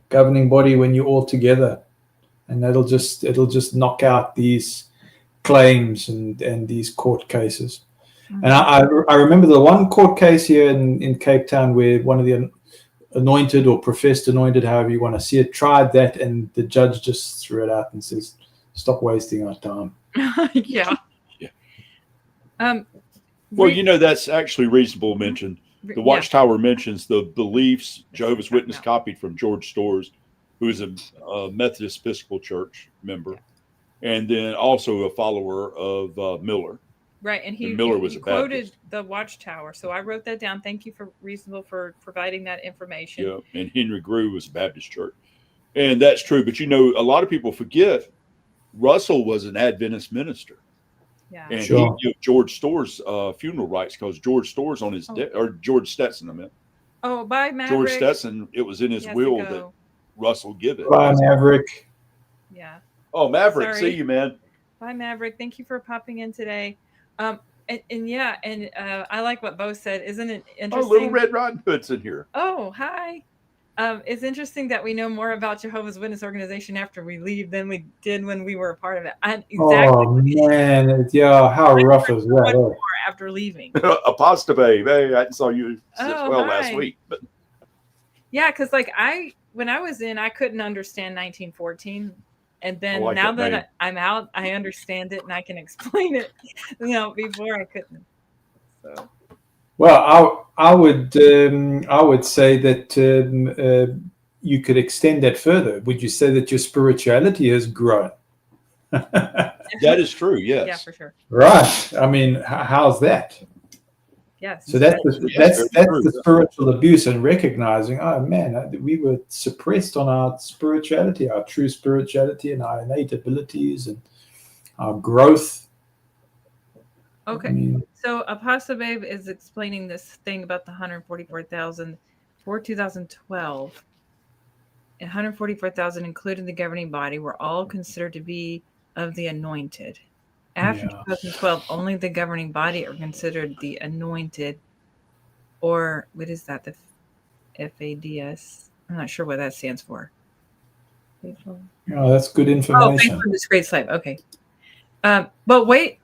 governing body when you're all together. And it'll just knock out these claims and these court cases. Mm-hmm. And I remember the one court case here in Cape Town where one of the anointed or professed anointed, however you want to see it, tried that, and the judge just threw it out and says, stop wasting our time. Yeah. Well, that's actually reasonable mention. The Watchtower mentions the beliefs Jehovah's Witness copied from George Storrs, who is a Methodist Episcopal Church member, and then also a follower of Miller. Right, and Miller was he a quoted Baptist. The Watchtower, so I wrote that down. Thank you for providing that information. Yeah, and Henry Grew was a Baptist church, and that's true. But a lot of people forget Russell was an Adventist minister. Yeah, and he gave George Storrs funeral rites because George Storrs on his or George Stetson, I meant. Oh, bye, Maverick. George Stetson. It was in his will that Russell give it. Bye, Maverick. Yeah. Oh, Maverick, see you, man. Bye, Maverick. Thank you for popping in today. I like what Bo said. Isn't it interesting? Oh, Little Red Riding Hood's in here. Oh, hi. It's interesting that we know more about Jehovah's Witness organization after we leave than we did when we were a part of it. Oh, man. Yeah, how rough is that? After leaving. Apostrophe. Hey, I saw you last week. But yeah, because when I was in, I couldn't understand 1914. And then now that I'm out, I understand it and I can explain it. Before I couldn't. So. Well, I would say that you could extend that further. Would you say that your spirituality has grown? that is true. Yes. Yeah, for sure. Right. I mean, how's that? Yes. So that's Yes, that's very true. the spiritual abuse, and recognizing, oh man, we were suppressed on our spirituality, our true spirituality, and our innate abilities and our growth. Okay. I mean, So Apostle Babe is explaining this thing about the 144,000 for 2012. 144,000, including the governing body, were all considered to be of the anointed. After Yeah. 2012, only the governing body are considered the anointed, or what is that? The FADS? I'm not sure what that stands for. Oh, that's good Oh, information. faithful and discreet slave. Okay. But wait,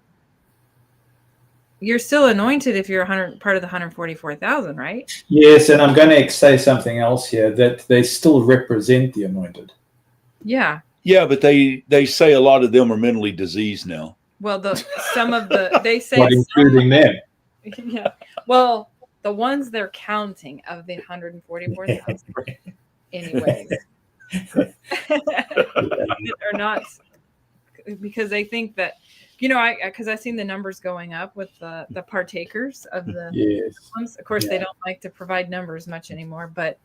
you're still anointed if you're part of the 144,000, right? Yes, and I'm going to say something else here, that they still represent the anointed. Yeah. Yeah, but they say a lot of them are mentally diseased now. Well, they say Not including them. Yeah. Well, the ones they're counting of the 144,000, anyways, are not, because they think that, because I've seen the numbers going up with the partakers of the Yes. ones. Of course, Yeah. they don't like to provide numbers much anymore, but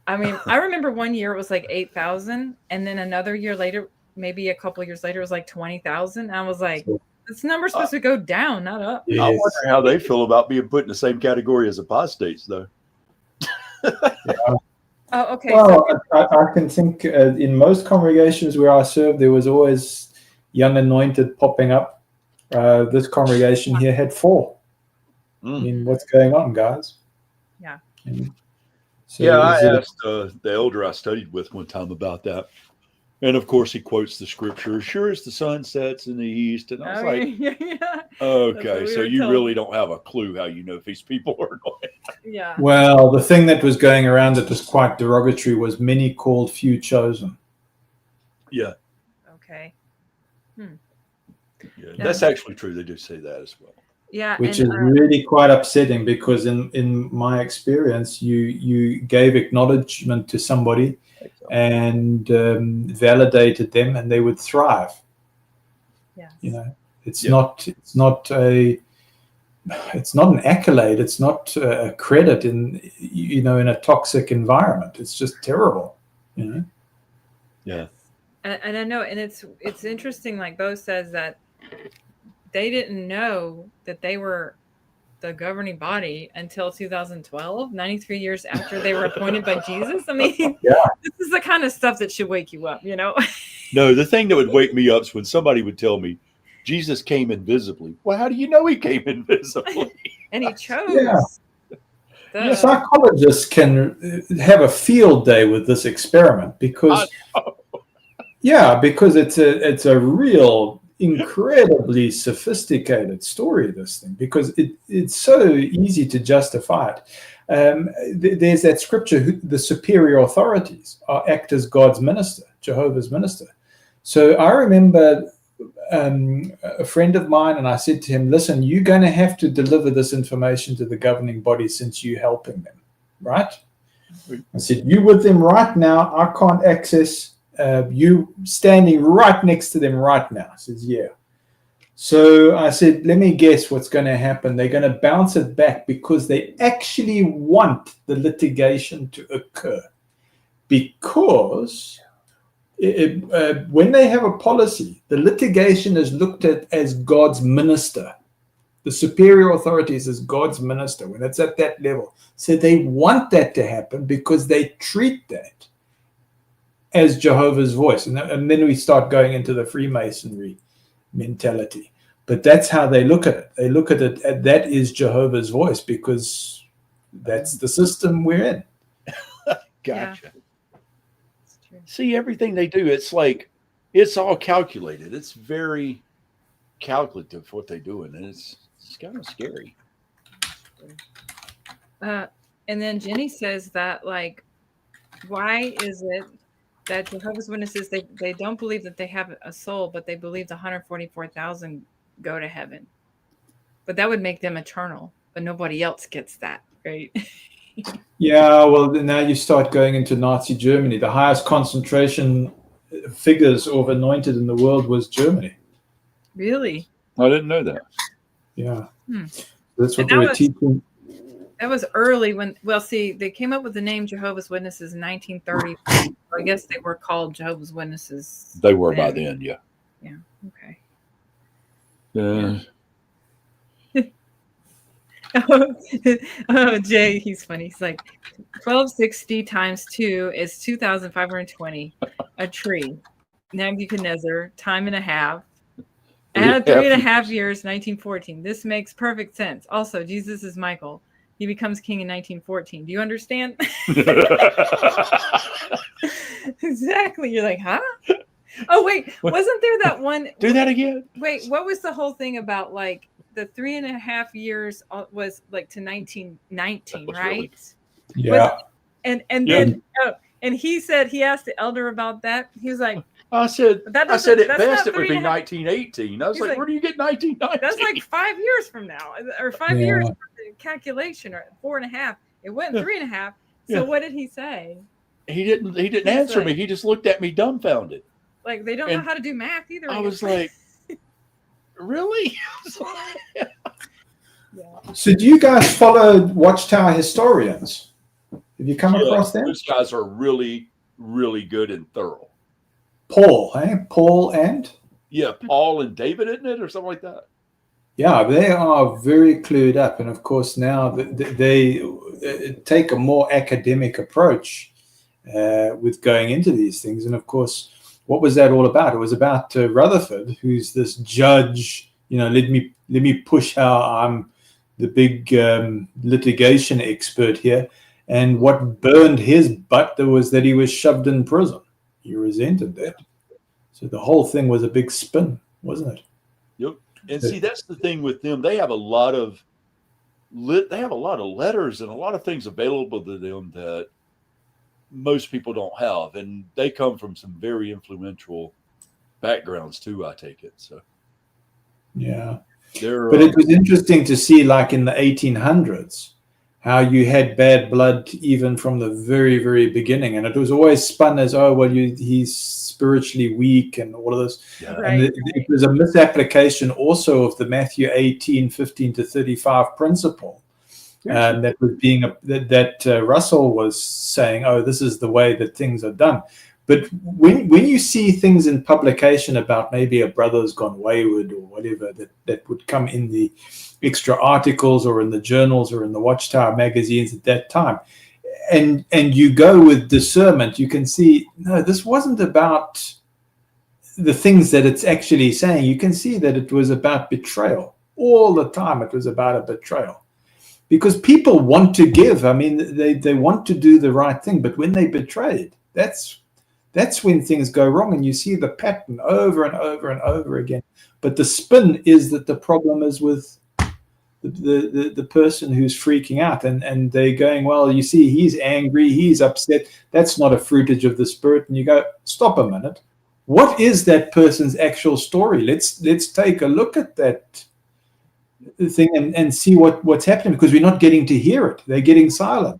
I mean, I remember one year it was like 8,000, and then another year later, maybe a couple of years later, it was like 20,000. I was like, this number's supposed to go down, not up. Yes. I wonder how they feel about being put in the same category as apostates, though. Yeah. Oh, okay. Well, I can think in most congregations where I served, there was always young anointed popping up. This congregation here had 4. I mean, what's going on, guys? Yeah. So Yeah, I asked the elder I studied with one time about that. And of course, he quotes the scripture, sure as the sun sets in the east. And I was okay, so you really don't have a clue how you know if these people are anointed. Yeah. Well, the thing that was going around that was quite derogatory was many called, few chosen. Yeah. Okay. Yeah, that's actually true. They do say that as well. Yeah. Which is really quite upsetting, because in my experience, you gave acknowledgement to somebody and validated them, and they would thrive. Yes. It's not an accolade. It's not a credit in a toxic environment. It's just terrible. Yeah. And I know, and it's interesting. Like Bo says that they didn't know that they were the governing body until 2012, 93 years after they were appointed by Jesus. I mean, this is the kind of stuff that should wake you up, No, the thing that would wake me up is when somebody would tell me Jesus came invisibly. Well, how do you know he came invisibly? And he chose. Yeah. Psychologists can have a field day with this experiment because it's a real incredibly sophisticated story, this thing, because it's so easy to justify it. There's that scripture, the superior authorities act as God's minister, Jehovah's minister. So I remember a friend of mine, and I said to him, listen, you're going to have to deliver this information to the governing body since you're helping them, right? I said, you with them right now, I can't access you standing right next to them right now. He says, yeah. So I said, let me guess what's going to happen. They're going to bounce it back because they actually want the litigation to occur. Because when they have a policy, the litigation is looked at as God's minister. The superior authorities as God's minister when it's at that level. So they want that to happen because they treat that as Jehovah's voice. And then we start going into the Freemasonry mentality. But that's how they look at it. They look at it as that is Jehovah's voice because that's the system we're in. Gotcha. Yeah. See, everything they do, it's like, it's all calculated. It's very calculative what they do, and it's kind of scary. And then Jenny says that, like, why is it that Jehovah's Witnesses, they don't believe that they have a soul, but they believe the 144,000 go to heaven. But that would make them eternal, but nobody else gets that, right? Yeah, well, now you start going into Nazi Germany. The highest concentration figures of anointed in the world was Germany. Really? I didn't know that. Yeah. Hmm. That's what And they were teaching. That was early when, well, see, they came up with the name Jehovah's Witnesses in 1930. I guess they were called Jehovah's Witnesses. They were by then, yeah. Yeah. Okay. Oh, Jay, he's funny. He's like, 1260 times 2 is 2,520. A tree. Nebuchadnezzar, time and a half. Add 3.5 years, 1914. This makes perfect sense. Also, Jesus is Michael. He becomes king in 1914. Do you understand? Exactly. You're like, huh? Oh, wait. Wasn't there that one? Do that again. Wait, what was the whole thing about, like, the 3.5 years was like to 1919, right? Really, yeah. And then and he said, he asked the elder about that. He was like, I said it best it would be 1918. I was like, where do you get 1919? That's like 5 years from now, or 5 years calculation, or 4.5. It went 3.5. So what did he say? He didn't answer me. He just looked at me dumbfounded. Like, they don't know how to do math either. I was like, really? So do you guys follow Watchtower historians? Have you come across them? Those guys are really, really good and thorough. Paul, Paul and? Yeah, Paul and David, isn't it? Or something like that. Yeah, they are very clued up. And of course, now they take a more academic approach with going into these things. And of course, what was that all about? It was about Rutherford, who's this judge. Let me push how I'm the big litigation expert here. And what burned his butt was that he was shoved in prison. He resented that. So the whole thing was a big spin, wasn't it? Yep. And see, that's the thing with them. They have a lot of letters and a lot of things available to them that most people don't have, and they come from some very influential backgrounds too, I take it. So yeah, but it was interesting to see, like in the 1800s, how you had bad blood even from the very, very beginning, and it was always spun as, oh well, he's spiritually weak and all of this. And it was a misapplication also of the Matthew 18:15-35 principle. That was that Russell was saying, oh, this is the way that things are done. But when you see things in publication about maybe a brother's gone wayward or whatever, that would come in the extra articles or in the journals or in the Watchtower magazines at that time, and you go with discernment, you can see, no, this wasn't about the things that it's actually saying. You can see that it was about betrayal. All the time it was about a betrayal. Because people want to give. I mean, they want to do the right thing, but when they betrayed, that's when things go wrong, and you see the pattern over and over and over again. But the spin is that the problem is with the person who's freaking out, and they're going, well, you see, he's angry, he's upset. That's not a fruitage of the Spirit. And you go, stop a minute. What is that person's actual story? Let's take a look at that thing and see what's happening, because we're not getting to hear it. They're getting silent.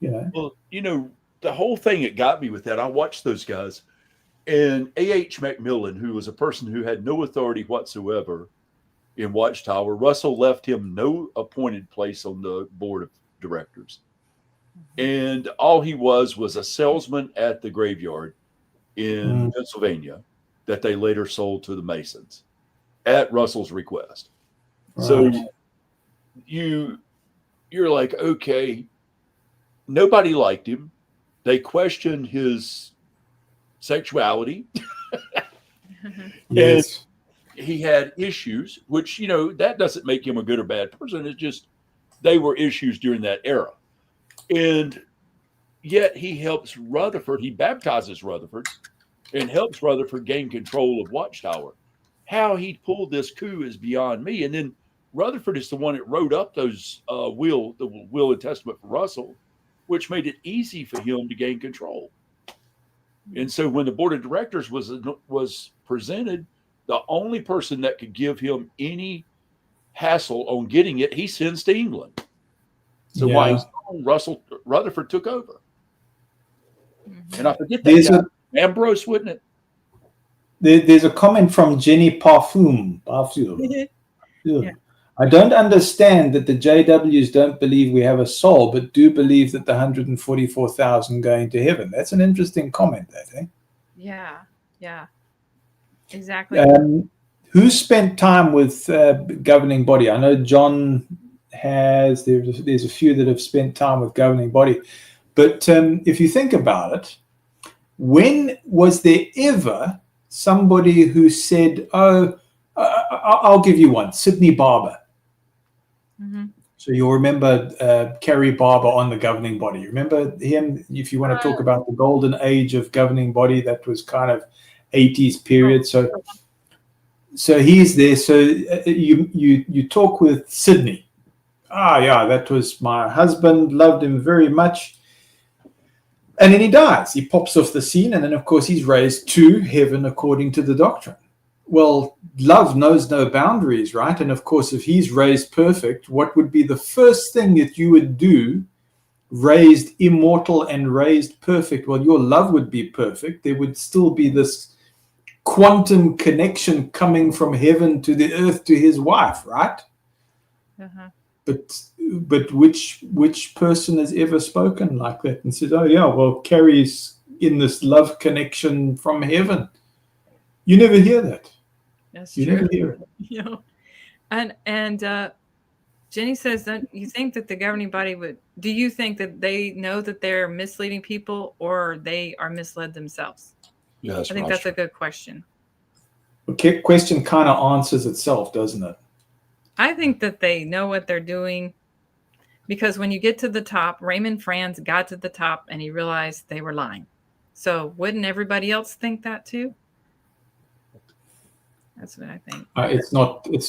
Well, the whole thing that got me with that, I watched those guys, and A.H. Macmillan, who was a person who had no authority whatsoever in Watchtower, Russell left him no appointed place on the board of directors. And all he was a salesman at the graveyard in Pennsylvania that they later sold to the Masons at Russell's request. Right. So you're like, okay, nobody liked him. They questioned his sexuality. Yes. And he had issues, which, that doesn't make him a good or bad person. It's just they were issues during that era. And yet he helps Rutherford. He baptizes Rutherford and helps Rutherford gain control of Watchtower. How he pulled this coup is beyond me. And then Rutherford is the one that wrote up those the will and testament for Russell, which made it easy for him to gain control. And so when the board of directors was presented, the only person that could give him any hassle on getting it, he sends to England. So while he's gone, Rutherford took over. And I forget that guy, Ambrose, wouldn't it? There's a comment from Jenny Parfum. Yeah. I don't understand that the JWs don't believe we have a soul, but do believe that the 144,000 going to heaven. That's an interesting comment, I think. Yeah. Exactly. Who spent time with governing body? I know John has. There's a few that have spent time with governing body. But if you think about it, when was there ever somebody who said, oh, I'll give you one, Sidney Barber. Mm-hmm. So you'll remember Kerry Barber on the governing body. Remember him? If you want to talk about the golden age of governing body, that was kind of 80s period. So he's there. So you talk with Sidney. Yeah, that was my husband, loved him very much. And then he dies. He pops off the scene. And then, of course, he's raised to heaven according to the doctrine. Well, love knows no boundaries, right? And, of course, if he's raised perfect, what would be the first thing that you would do, raised immortal and raised perfect? Well, your love would be perfect. There would still be this quantum connection coming from heaven to the earth to his wife, right? Uh-huh. But which person has ever spoken like that and said, oh yeah, well, Carrie's in this love connection from heaven? You never hear that. That's you true. Never hear it. You know, and Jenny says, don't you think that the governing body do you think that they know that they're misleading people, or they are misled themselves? Yeah, I think that's a good question. Okay, question kind of answers itself, doesn't it? I think that they know what they're doing, because when you get to the top, Raymond Franz got to the top and he realized they were lying. So wouldn't everybody else think that too? That's what I think. It's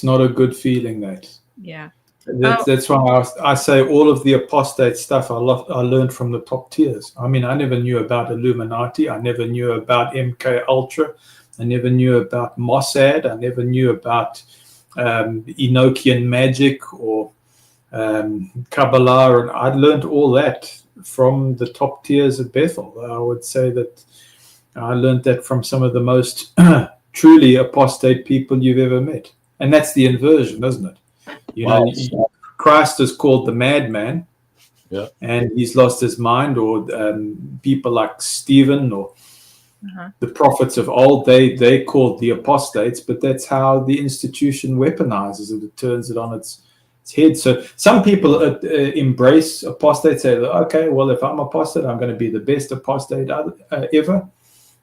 not a good feeling, that. Yeah. That's why I say all of the apostate stuff I learned from the top tiers. I mean, I never knew about Illuminati. I never knew about MK Ultra. I never knew about Mossad. I never knew about Enochian magic or Kabbalah. And I learned all that from the top tiers at Bethel. I would say that I learned that from some of the most truly apostate people you've ever met. And that's the inversion, isn't it? You know, Christ is called the madman, and he's lost his mind, or people like Stephen or the prophets of old, they called the apostates, but that's how the institution weaponizes it. It turns it on its head. So some people embrace apostates, say, okay, well, if I'm apostate, I'm going to be the best apostate ever.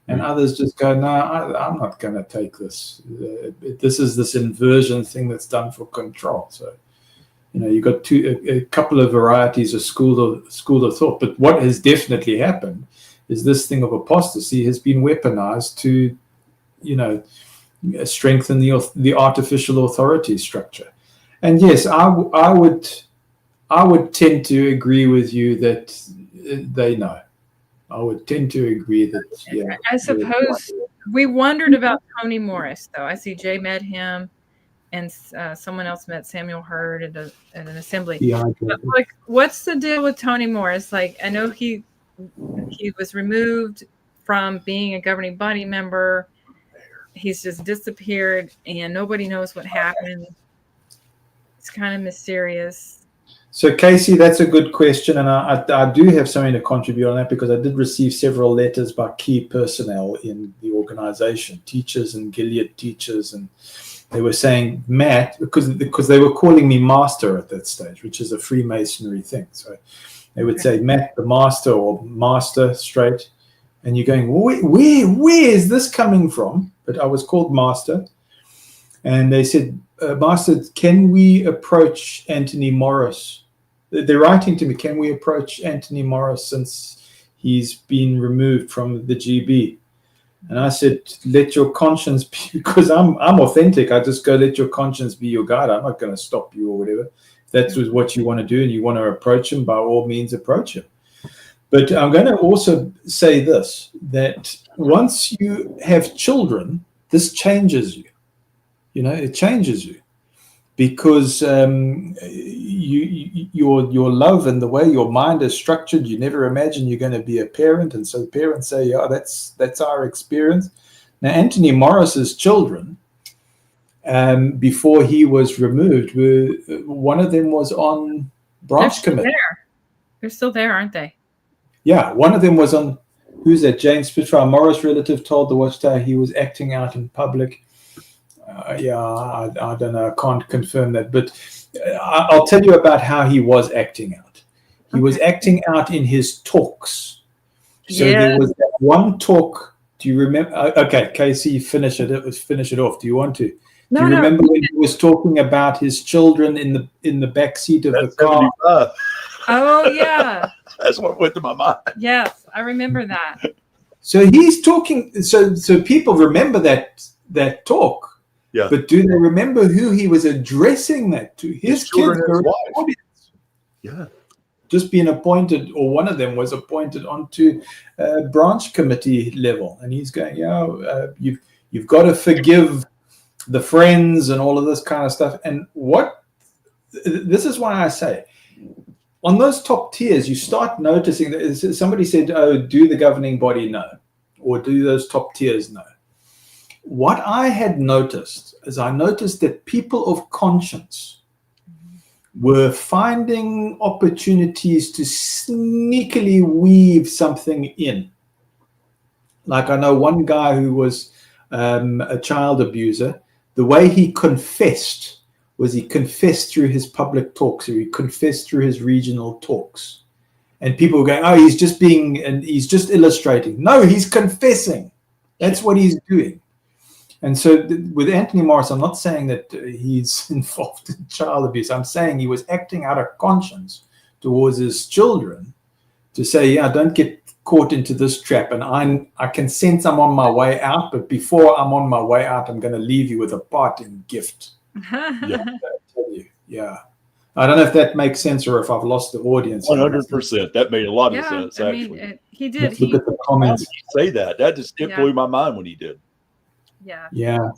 And others just go, no, I'm not going to take this. This is this inversion thing that's done for control. So, you know, you've got a couple of varieties of school of thought. But what has definitely happened is this thing of apostasy has been weaponized to, you know, strengthen the artificial authority structure. And yes, I would tend to agree with you that they know. I would tend to agree that, yeah. I suppose we wondered about Tony Morris, though. I see Jay met him, and someone else met Samuel Hurd at an assembly. Yeah, but, like, what's the deal with Tony Morris? Like, I know he was removed from being a governing body member. He's just disappeared, and nobody knows what happened. It's kind of mysterious. So, Casey, that's a good question, and I do have something to contribute on that, because I did receive several letters by key personnel in the organization, teachers and Gilead teachers, and they were saying, Matt, because they were calling me master at that stage, which is a Freemasonry thing. So they would say, Matt, the master, or master straight, and you're going, where is this coming from? But I was called master, and they said, Master, can we approach Anthony Morris? They're writing to me, can we approach Anthony Morris since he's been removed from the GB? And I said, let your conscience be, because I'm authentic. I just go, let your conscience be your guide. I'm not going to stop you or whatever. If that's what you want to do and you want to approach him, by all means, approach him. But I'm going to also say this, that once you have children, this changes you. You know, it changes you. Because your love and the way your mind is structured, you never imagine you're going to be a parent, and so parents say, "Yeah, that's our experience." Now, Anthony Morris's children, before he was removed, one of them was on branch committee. They're still there, aren't they? Yeah, one of them was on. Who's that? Jane Spitfire. Morris' relative told the Watchtower he was acting out in public. I don't know. I can't confirm that, but I'll tell you about how he was acting out. He was acting out in his talks. So there was that one talk. Do you remember? Okay, Casey, finish it off. Do you want to? Do you remember when he was talking about his children in the back seat of the car? 75. Oh yeah, that's what went to my mind. Yes, I remember that. So he's talking. So people remember that talk. Yeah. But do they remember who he was addressing that to? His kids were in the audience. Yeah. Just being appointed, or one of them was appointed onto branch committee level, and he's going, you've got to forgive the friends and all of this kind of stuff. And this is why I say, on those top tiers, you start noticing that somebody said, "Oh, do the governing body know, or do those top tiers know?" What I had noticed is I noticed that people of conscience were finding opportunities to sneakily weave something in. Like I know one guy who was a child abuser. The way he confessed was he confessed through his public talks, or he confessed through his regional talks. And people were going, "Oh, he's just illustrating." No, he's confessing. That's what he's doing. And so with Anthony Morris, I'm not saying that he's involved in child abuse. I'm saying he was acting out of conscience towards his children to say, "Yeah, don't get caught into this trap. And I can sense I'm on my way out, but before I'm on my way out, I'm going to leave you with a parting gift." Yeah. I don't know if that makes sense or if I've lost the audience. 100%. That made a lot of sense, actually. I mean, he did. Let's look at the comments. Say that. That just blew my mind when he did. Yeah.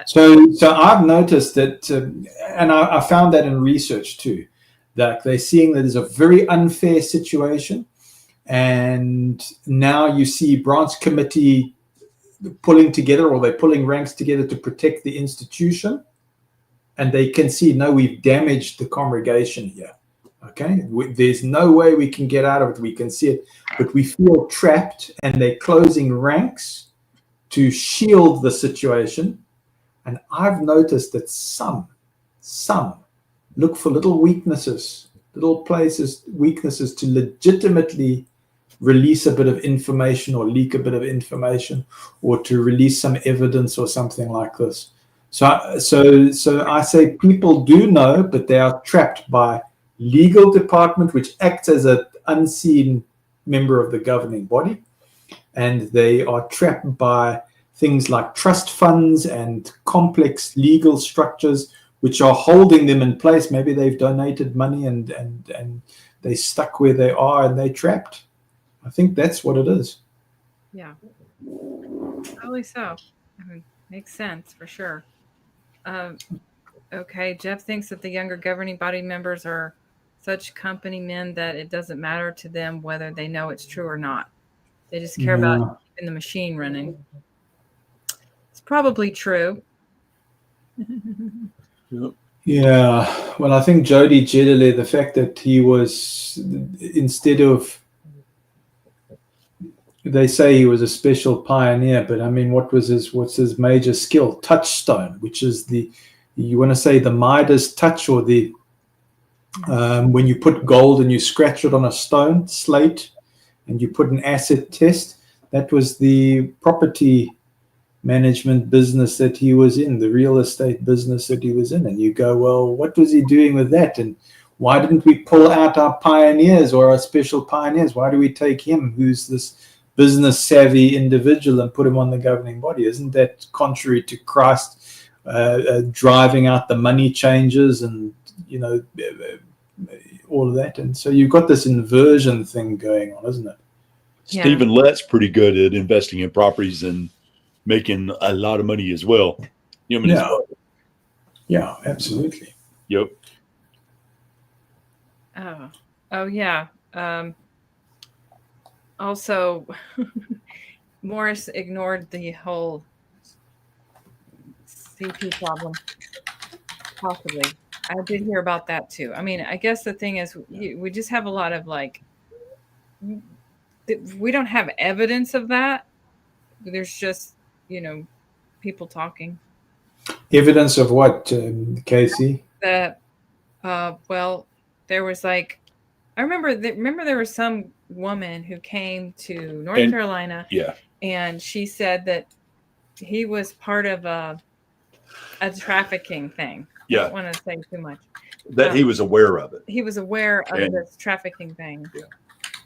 So I've noticed that, and I found that in research too, that they're seeing that there's a very unfair situation, and now you see branch committee pulling together, or they're pulling ranks together to protect the institution, and they can see, no, we've damaged the congregation here. Okay, there's no way we can get out of it. We can see it, but we feel trapped, and they're closing ranks to shield the situation. And I've noticed that some look for little weaknesses, little places, weaknesses to legitimately release a bit of information or leak a bit of information or to release some evidence or something like this. So I say people do know, but they are trapped by legal department, which acts as an unseen member of the governing body. And they are trapped by things like trust funds and complex legal structures, which are holding them in place. Maybe they've donated money and they're stuck where they are and they're trapped. I think that's what it is. Yeah, probably so. I mean, makes sense for sure. Okay, Jeff thinks that the younger governing body members are such company men that it doesn't matter to them whether they know it's true or not. They just care about keeping the machine running. It's probably true. Yeah, well, I think Jody Jedele, the fact that he was, instead of, they say he was a special pioneer, but I mean, what's his major skill? Touchstone, which is you want to say the Midas touch, or the when you put gold and you scratch it on a stone slate and you put an acid test. That was the property management business that he was in, the real estate business that he was in. And you go, well, what was he doing with that? And why didn't we pull out our pioneers or our special pioneers? Why do we take him, who's this business savvy individual, and put him on the governing body? Isn't that contrary to Christ driving out the money changers and, all of that? And so you've got this inversion thing going on, isn't it? Yeah. Stephen Lett's pretty good at investing in properties and making a lot of money as well. Yeah, absolutely. Yep. Oh yeah. Also, Morris ignored the whole CP problem. Possibly. I did hear about that too. I mean, I guess the thing is, we just have a lot of like, we don't have evidence of that. There's just, people talking. Evidence of what, Casey? That, well, there was like, I remember there was some woman who came to North Carolina. Yeah. And she said that he was part of a trafficking thing. Yeah. I don't want to say too much. That he was aware of it. He was aware of this trafficking thing. Yeah.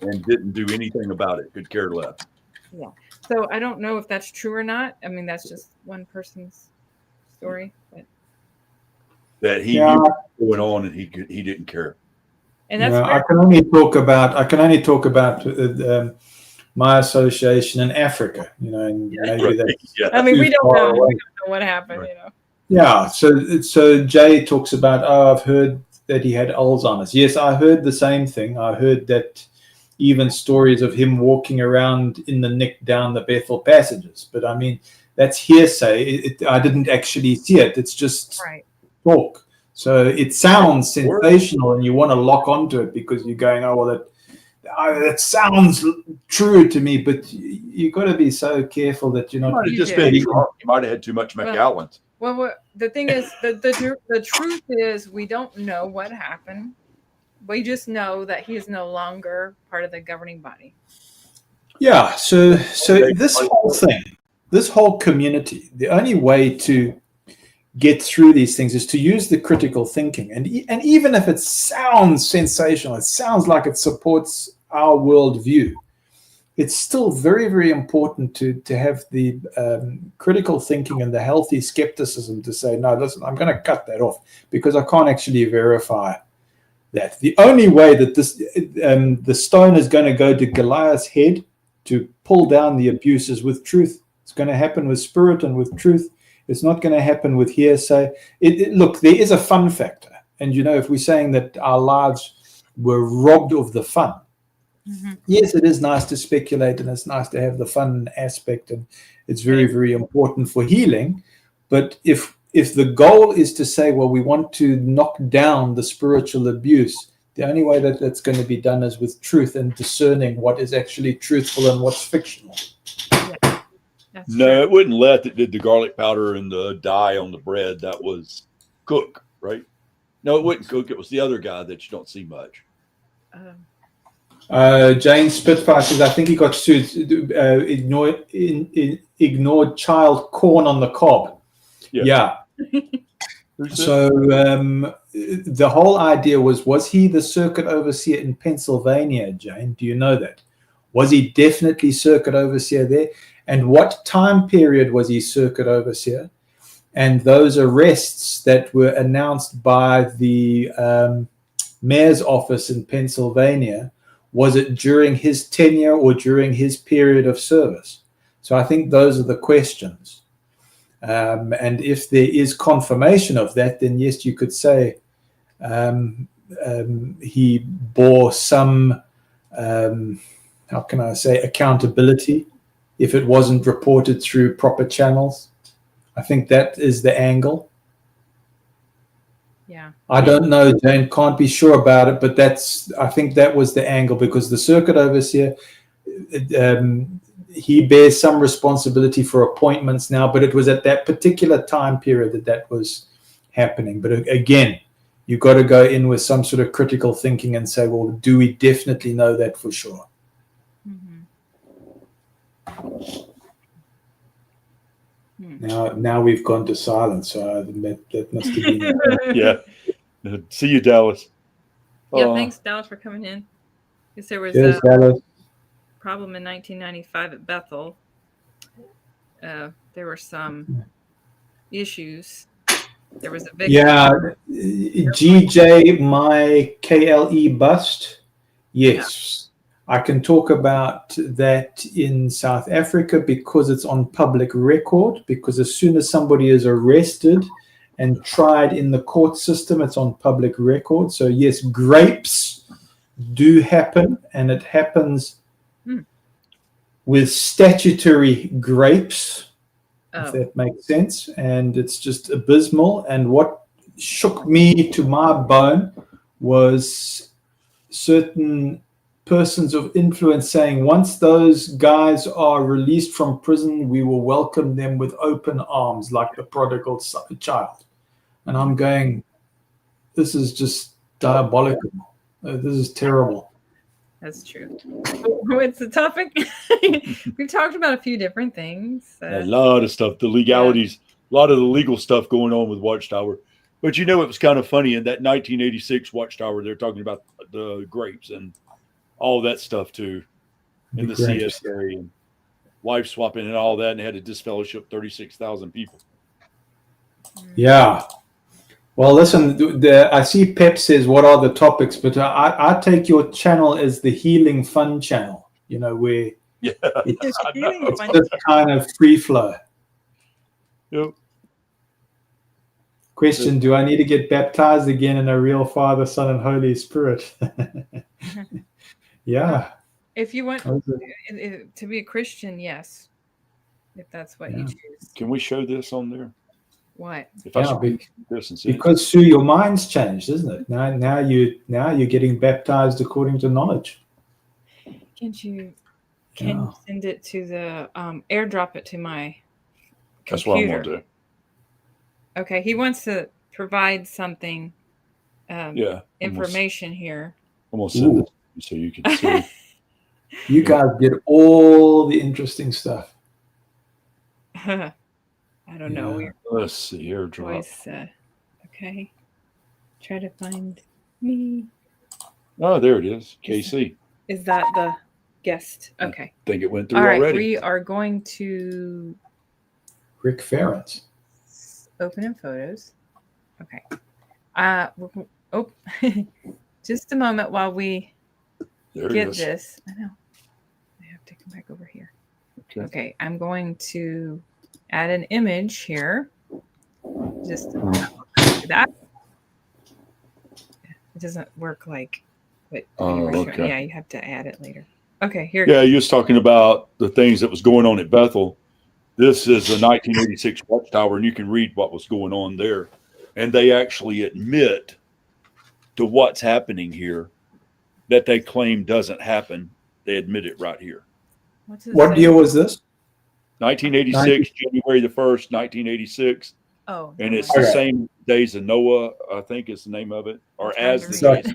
And didn't do anything about it. Could care less. Yeah. So I don't know if that's true or not. I mean, that's just one person's story. But. That he knew what was going on and he didn't care. And that's I can only talk about my association in Africa, and maybe that's. Yeah. I mean, we don't know what happened, Right. Yeah. So Jay talks about, I've heard that he had Alzheimer's. Yes, I heard the same thing. I heard that even stories of him walking around in the nick down the Bethel passages. But I mean, that's hearsay. I didn't actually see it. It's just talk. So it sounds sensational, and you want to lock onto it because you're going, oh, well, that sounds true to me. But you got to be so careful that you're not. You might have had too much McAllen's. Well, the thing is, the truth is, we don't know what happened. We just know that he is no longer part of the governing body. Yeah. So this whole thing, this whole community, the only way to get through these things is to use the critical thinking. And even if it sounds sensational, it sounds like it supports our worldview, it's still very, very important to have the critical thinking and the healthy skepticism to say, no, listen, I'm going to cut that off because I can't actually verify that. The only way that the stone is going to go to Goliath's head to pull down the abuse is with truth. It's going to happen with spirit and with truth. It's not going to happen with hearsay. Look, there is a fun factor. And, if we're saying that our lives were robbed of the fun, yes, it is nice to speculate and it's nice to have the fun aspect. And it's very, very important for healing. But if the goal is to say, well, we want to knock down the spiritual abuse, the only way that that's going to be done is with truth and discerning what is actually truthful and what's fictional. No, it wasn't Let that did the garlic powder and the dye on the bread. That was Cook, right? No, it wasn't Cook. It was the other guy that you don't see much. Jane Spitfire says, I think he got sued. Ignored child corn on the cob. Yeah. So the whole idea was he the circuit overseer in Pennsylvania, Jane? Do you know that? Was he definitely circuit overseer there? And what time period was he circuit overseer? And those arrests that were announced by the mayor's office in Pennsylvania, was it during his tenure or during his period of service? So I think those are the questions. And if there is confirmation of that, then yes, you could say he bore some, how can I say, accountability if it wasn't reported through proper channels. I think that is the angle. Yeah. I don't know, Jane, can't be sure about it, but I think that was the angle, because the circuit overseer, he bears some responsibility for appointments now, but it was at that particular time period that was happening. But again, you've got to go in with some sort of critical thinking and say, well, do we definitely know that for sure? Now we've gone to silence, so that must have been. Yeah. See you, Dallas. Yeah, thanks, Dallas, for coming in. Because there was a problem in 1995 at Bethel. There were some issues. There was a big GJ, my KLE bust. Yes. I can talk about that in South Africa because it's on public record, because as soon as somebody is arrested and tried in the court system, it's on public record. So yes, grapes do happen, and it happens with statutory grapes. if that makes sense. And it's just abysmal. And what shook me to my bone was certain persons of influence saying, once those guys are released from prison, we will welcome them with open arms like the prodigal child. And I'm going, this is just diabolical. This is terrible. That's true. What's the topic? We've talked about a few different things. A lot of stuff, the legalities, a lot of the legal stuff going on with Watchtower. But it was kind of funny in that 1986 Watchtower, they're talking about the grapes and all that stuff too, in the CSA and wife swapping and all that, and had to disfellowship 36,000 people. Yeah. Well, listen, I see Pep says, what are the topics? But I take your channel as the healing fun channel, where it's just kind of free flow. Yep. Question, do I need to get baptized again in a real Father, Son, and Holy Spirit? Yeah. If you want to be a Christian, yes. If that's what you choose. Can we show this on there? What? Because Sue, your mind's changed, isn't it? Now you're getting baptized according to knowledge. Can you send it to the airdrop it to my computer? That's what I'm gonna do. Okay, he wants to provide something information here. I'm gonna send it so you can see. You guys get all the interesting stuff. I don't know. Let's see, airdrop. Voice, okay. Try to find me. Oh, there it is. KC. Is that the guest? Okay. I think it went through all right, already. We are going to Rick Ferentz. Open in photos. Okay. Just a moment while we get this. I know. I have to come back over here. Okay. I'm going to add an image here. Just that. It doesn't work like what okay. Yeah, you have to add it later. Okay, here. Yeah, you was talking about the things that was going on at Bethel. This is a 1986 Watchtower, and you can read what was going on there. And they actually admit to what's happening here that they claim doesn't happen. They admit it right here. What year was this? 1986, January the 1st, 1986. Oh. And it's the same days of Noah, I think is the name of it, or as the days.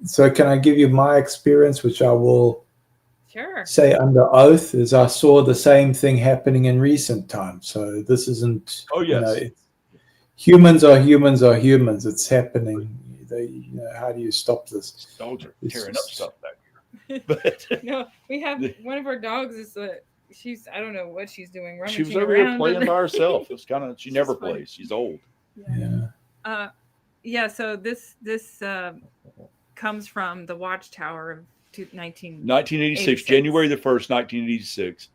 So can I give you my experience, which I will say under oath, is I saw the same thing happening in recent times. So this isn't, humans are humans are humans. It's happening. How do you stop this? Dogs are tearing up stuff back here. But no, we have one of our dogs is she's, I don't know what she's doing. She was over here playing by herself. It's kind of, she never plays. She's old. So this comes from the Watchtower of 1986, January the 1st, 1986.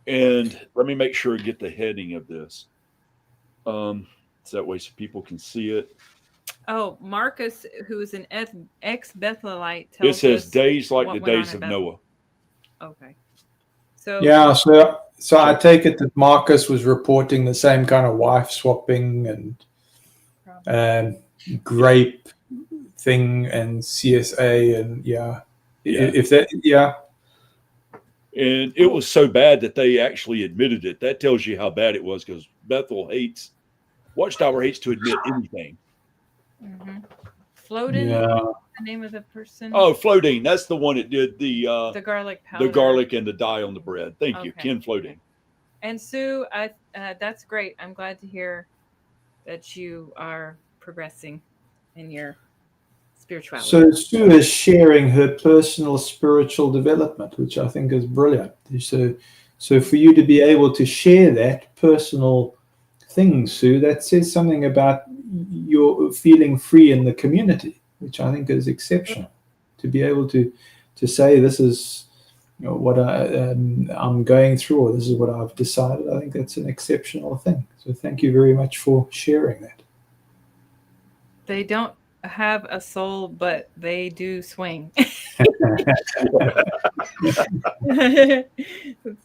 And let me make sure I get the heading of this. So that way so people can see it. Oh, Marcus, who is an ex-Bethelite, tells us it says days like the days of Noah. Okay. So so I take it that Marcus was reporting the same kind of wife swapping and grape thing and CSA and if that and it was so bad that they actually admitted it. That tells you how bad it was, because Watchtower hates to admit anything. Mm-hmm. Floden, the name of the person. Oh, Flodine, that's the one that did the garlic powder, the garlic and the dye on the bread. Thank you, Ken Flodine. And Sue, that's great. I'm glad to hear that you are progressing in your spirituality. So Sue is sharing her personal spiritual development, which I think is brilliant. So for you to be able to share that personal thing, Sue, that says something about your feeling free in the community, which I think is exceptional. To be able to say this is what I'm going through, or this is what I've decided, I think that's an exceptional thing. So thank you very much for sharing that. They don't have a soul, but they do swing. That's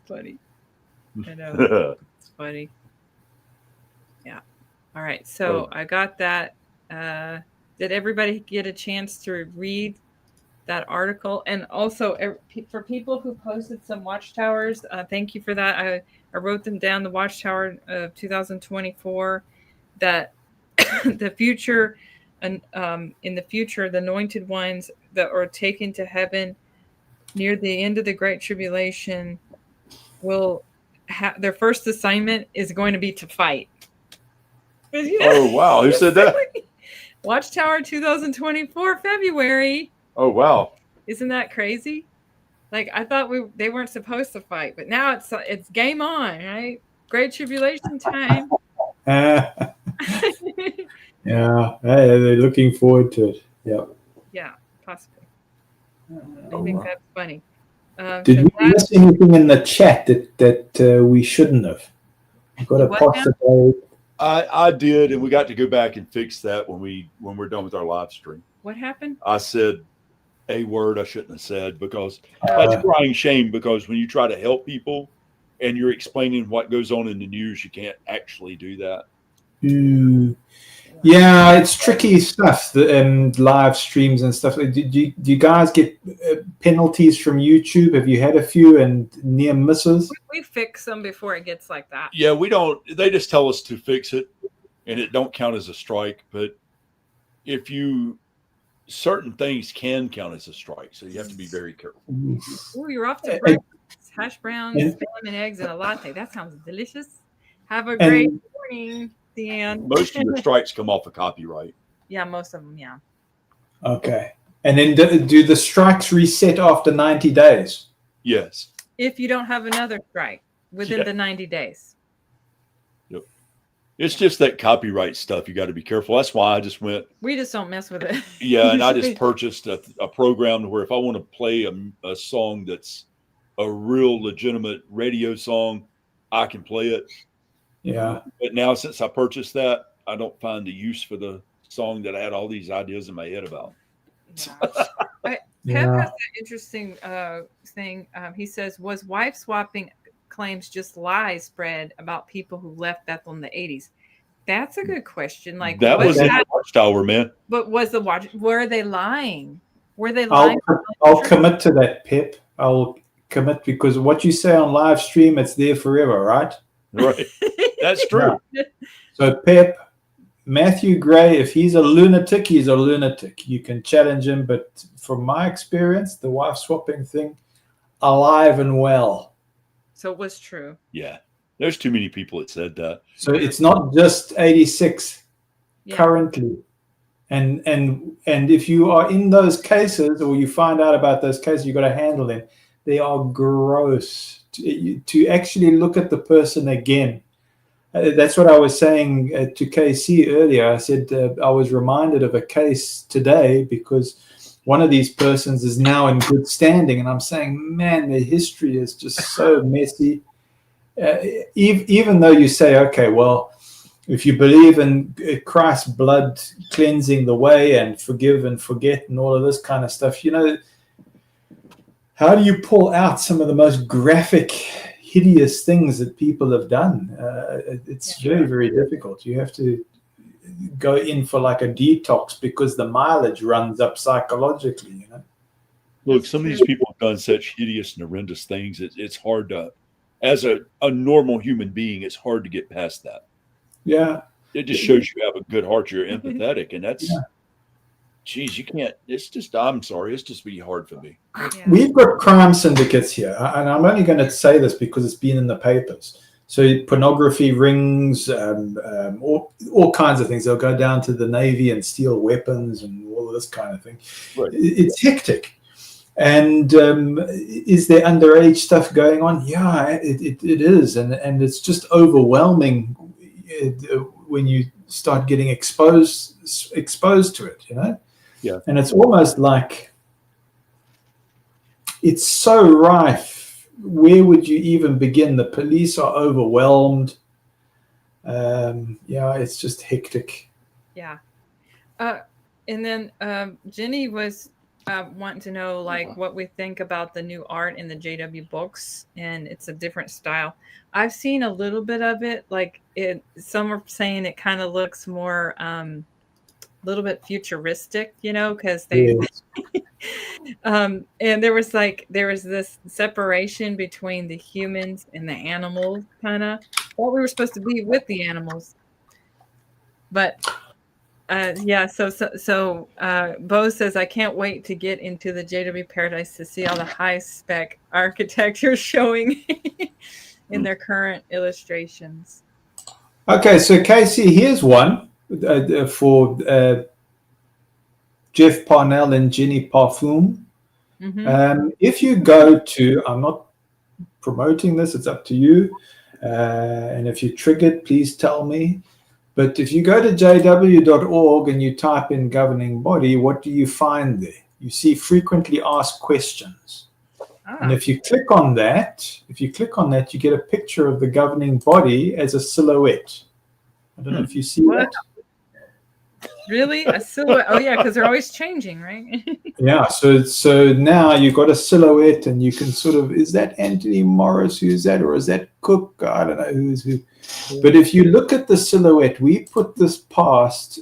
funny. I know. It's funny. All right. So I got that. Did everybody get a chance to read that article? And also for people who posted some watchtowers, thank you for that. I wrote them down. The Watchtower of 2024, that the future, and in the future, the anointed ones that are taken to heaven near the end of the Great Tribulation will their first assignment is going to be to fight. Oh, wow. Who said that? Watchtower 2024 February. Oh, wow. Isn't that crazy? Like, I thought they weren't supposed to fight, but now it's game on, right? Great Tribulation time. Yeah, they're looking forward to it. Yeah. Yeah, possibly. I think that's funny. Did we miss anything in the chat that we shouldn't have? I've got a possible. I did, and we got to go back and fix that when we're done with our live stream. What happened? I said a word I shouldn't have said, because that's crying shame, because when you try to help people and you're explaining what goes on in the news, you can't actually do that. Yeah, it's tricky stuff, the live streams and stuff. Do you guys get penalties from YouTube? Have you had a few and near misses? We fix them before it gets like that. Yeah, we don't. They just tell us to fix it, and it don't count as a strike. But certain things can count as a strike, so you have to be very careful. Oh, you're off to breakfast. Hash browns, spam and eggs, and a latte. That sounds delicious. Have a great morning, Deanne. Most of your strikes come off of copyright. Yeah, most of them, yeah. Okay. And then do the strikes reset after 90 days? Yes. If you don't have another strike within the 90 days. Yep. It's just that copyright stuff. You got to be careful. That's why I just went. We just don't mess with it. Yeah, and I just purchased a program where if I want to play a song that's a real legitimate radio song, I can play it. Yeah. But now, since I purchased that, I don't find the use for the song that I had all these ideas in my head about. Yeah. Pep has an interesting thing. He says, was wife swapping claims just lies spread about people who left Bethel in the 80s? That's a good question. Like, that was in the Watchtower, man. But were they lying? Were they lying? I'll commit to that, Pep. I'll commit, because what you say on live stream, it's there forever, right? Right. That's true. Yeah. So, Pep, Matthew Gray, if he's a lunatic, he's a lunatic. You can challenge him, but from my experience, the wife swapping thing, alive and well. So it was true. Yeah. There's too many people that said that. So it's not just 86 currently. And if you are in those cases, or you find out about those cases, you've got to handle them. They are gross. To actually look at the person again. That's what I was saying to KC earlier. I said I was reminded of a case today because one of these persons is now in good standing. And I'm saying, man, the history is just so messy. Even though you say, okay, well, if you believe in Christ's blood cleansing the way and forgive and forget and all of this kind of stuff, how do you pull out some of the most graphic, hideous things that people have done? It's very, very difficult. You have to go in for like a detox because the mileage runs up psychologically. Look, some of these people have done such hideous and horrendous things. It's hard to, as a normal human being, it's hard to get past that. Yeah. It just shows you have a good heart. You're empathetic, and that's. Geez, you can't. It's just. I'm sorry. It's just really hard for me. Yeah. We've got crime syndicates here, and I'm only going to say this because it's been in the papers. So pornography rings, all kinds of things. They'll go down to the Navy and steal weapons and all of this kind of thing. Right. It's hectic. And is there underage stuff going on? Yeah, it is, and it's just overwhelming when you start getting exposed to it. Yeah. And it's almost like it's so rife. Where would you even begin? The police are overwhelmed. It's just hectic. Yeah. And then Jenny was wanting to know like what we think about the new art in the JW books, and it's a different style. I've seen a little bit of it. Like some are saying it kind of looks more a little bit futuristic, because they Yes. and there was this separation between the humans and the animals, kind of. Thought we were supposed to be with the animals, but yeah. So Bo says, I can't wait to get into the JW Paradise to see all the high spec architecture showing in their current illustrations. Okay, so Casey, here's one for Jeff Parnell and Jenny Parfum. If you go to, I'm not promoting this, it's up to you. And if you're triggered, please tell me. But if you go to jw.org and you type in governing body, what do you find there? You see frequently asked questions. And if you click on that, you get a picture of the governing body as a silhouette. I don't know if you see that. Really? A silhouette? Oh, yeah, because they're always changing, right? Yeah, so now you've got a silhouette, and you can sort of, is that Anthony Morris? Who's that? Or is that Cook? I don't know who's who. But if you look at the silhouette, we put this past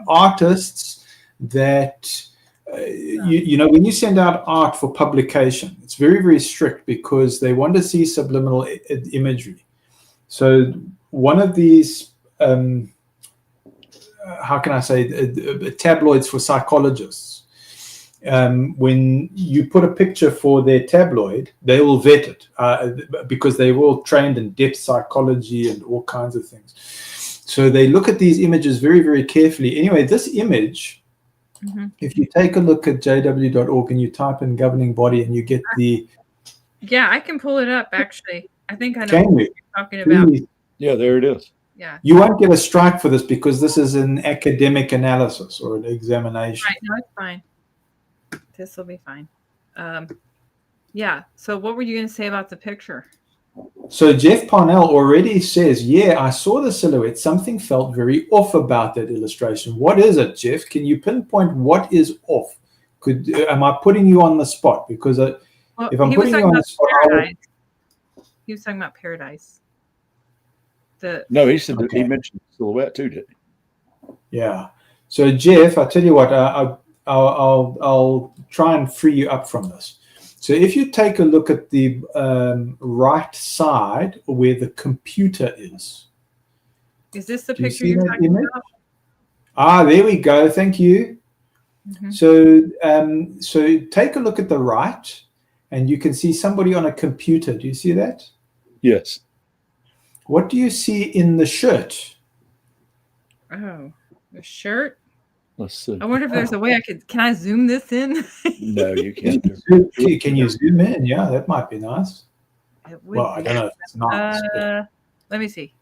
artists that, when you send out art for publication, it's very, very strict because they want to see subliminal imagery. So one of these, how can I say, tabloids for psychologists, when you put a picture for their tabloid, they will vet it because they're all trained in depth psychology and all kinds of things. So they look at these images very, very carefully. Anyway, this image, if you take a look at jw.org and you type in governing body and you get the... Yeah, I can pull it up, actually. I think I know what you're talking about. Yeah, there it is. Yeah. You won't get a strike for this because this is an academic analysis or an examination. Right, no, it's fine. This will be fine. Yeah, so what were you going to say about the picture? So Jeff Parnell already says, yeah, I saw the silhouette. Something felt very off about that illustration. What is it, Jeff? Can you pinpoint what is off? Am I putting you on the spot? Because if I'm putting you on the spot... He was talking about Paradise. No, he said that he mentioned silhouette too, didn't he? Yeah. So Jeff, I tell you what, I'll try and free you up from this. So if you take a look at the right side where the computer is this the picture you're talking about? There we go. Thank you. So take a look at the right, and you can see somebody on a computer. Do you see that? Yes. What do you see in the shirt? Oh, the shirt? Let's see. I wonder if there's a way can I zoom this in? No, you can't. Can you zoom in? Yeah, that might be nice. I don't know if it's nice. Let me see.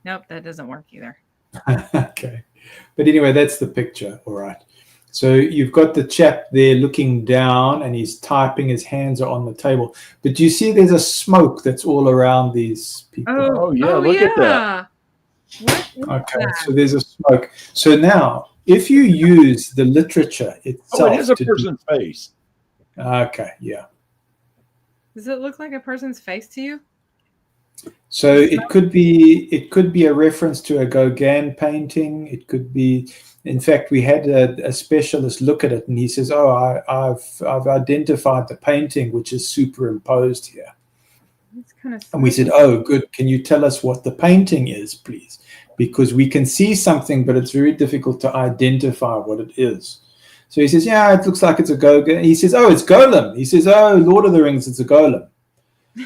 Nope, that doesn't work either. Okay. But anyway, that's the picture. All right. So you've got the chap there looking down, and he's typing. His hands are on the table. But you see there's a smoke that's all around these people. Look at that. Okay, so there's a smoke. So now, if you use the literature itself... it is a person's face. Okay, yeah. Does it look like a person's face to you? So it could be a reference to a Gauguin painting. It could be... In fact, we had a specialist look at it, and he says, I've identified the painting which is superimposed here. It's kind of... And we said, oh, good. Can you tell us what the painting is, please? Because we can see something, but it's very difficult to identify what it is. So he says, yeah, it looks like it's a Gauguin. He says, oh, it's Golem. He says, oh, Lord of the Rings, it's a Golem.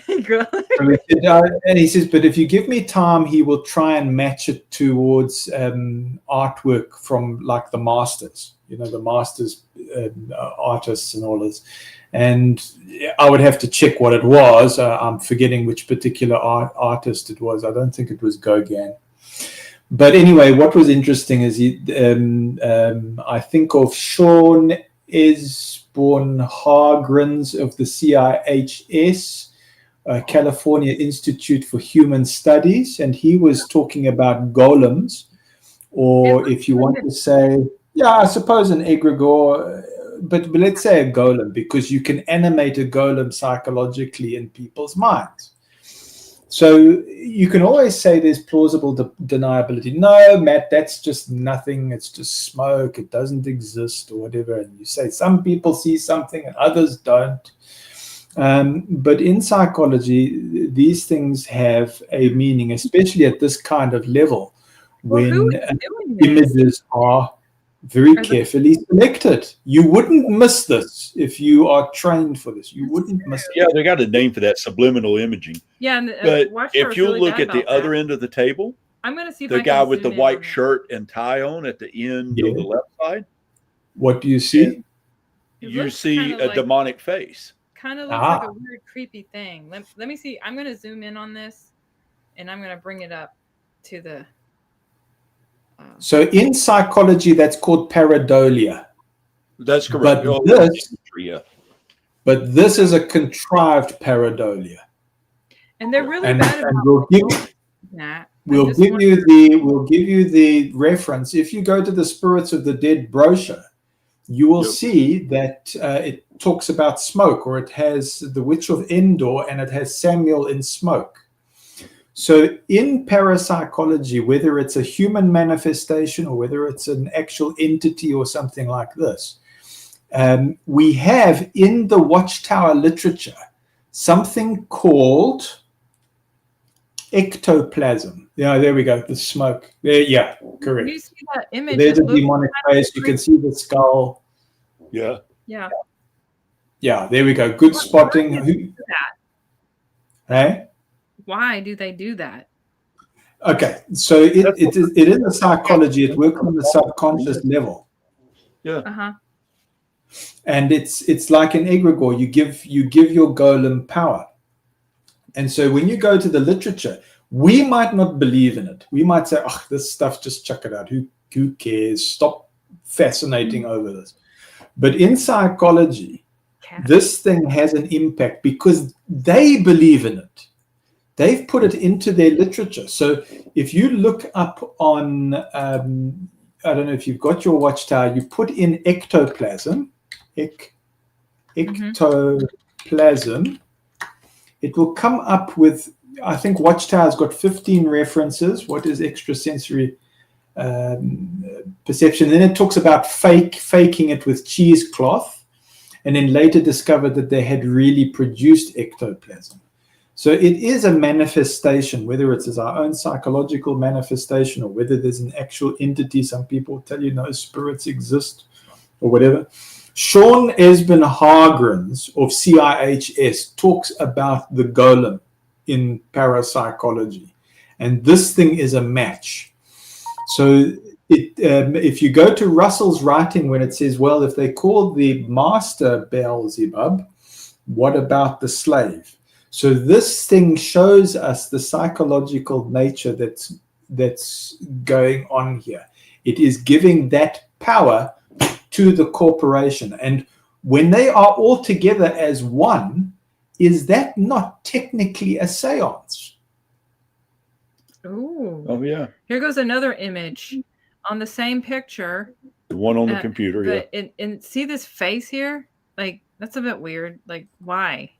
And he says, but if you give me time, he will try and match it towards artwork from like the masters, the masters artists and all this. And I would have to check what it was. I'm forgetting which particular artist it was. I don't think it was Gauguin. But anyway, what was interesting is I think of Sean Esborn Hargrins of the CIHS, California Institute for Human Studies, and he was talking about golems, or if you want to say, Yeah, I suppose an egregore, but let's say a golem, because you can animate a golem psychologically in people's minds. So you can always say there's plausible deniability. No, Matt, that's just nothing. It's just smoke. It doesn't exist or whatever. And you say some people see something and others don't. But in psychology, these things have a meaning, especially at this kind of level, when images are very carefully selected. You wouldn't miss this if you are trained for this. You wouldn't miss it. Yeah, they got a name for that, subliminal imaging. Yeah, and but if you look at the other end of the table, I'm going to see if the guy with the white shirt and tie on at the end of the left side. What do you see? You see a demonic face. Kind of looks like a weird, creepy thing. Let me see. I'm going to zoom in on this, and I'm going to bring it up to the. So in psychology, that's called pareidolia. That's correct. But this is a contrived pareidolia. And they're really bad about we'll give you the reference. If you go to the Spirits of the Dead brochure, you will see that it talks about smoke, or it has the Witch of Endor, and it has Samuel in smoke. So in parapsychology, whether it's a human manifestation or whether it's an actual entity or something like this, we have in the Watchtower literature something called ectoplasm. Yeah, there we go. The smoke. There, yeah, correct. You see that image? There's a demonic face. You can see the skull. Yeah. Yeah. Yeah, there we go. Good spotting. Hey? Why do they do that? Okay, so it is a psychology. It works on the subconscious level. Yeah. And it's like an egregore. You give your golem power. And so when you go to the literature, we might not believe in it. We might say, "Oh, this stuff, just chuck it out. Who cares? Stop fascinating over this." But in psychology, this thing has an impact because they believe in it. They've put it into their literature. So if you look up on, I don't know if you've got your Watchtower, you put in ectoplasm, ectoplasm, it will come up with, I think Watchtower's got 15 references. What is extrasensory perception? Then it talks about faking it with cheesecloth, and then later discovered that they had really produced ectoplasm. So it is a manifestation, whether it's as our own psychological manifestation or whether there's an actual entity. Some people tell you no spirits exist or whatever. Sean Esben Hargrens of CIHS talks about the golem in parapsychology. And this thing is a match. So if you go to Russell's writing when it says, well, if they call the master Beelzebub, what about the slave? So this thing shows us the psychological nature that's going on here. It is giving that power to the corporation. And when they are all together as one, is that not technically a seance? Ooh. Oh, yeah. Here goes another image on the same picture. The one on the computer, yeah. And see this face here? Like, that's a bit weird. Like, why?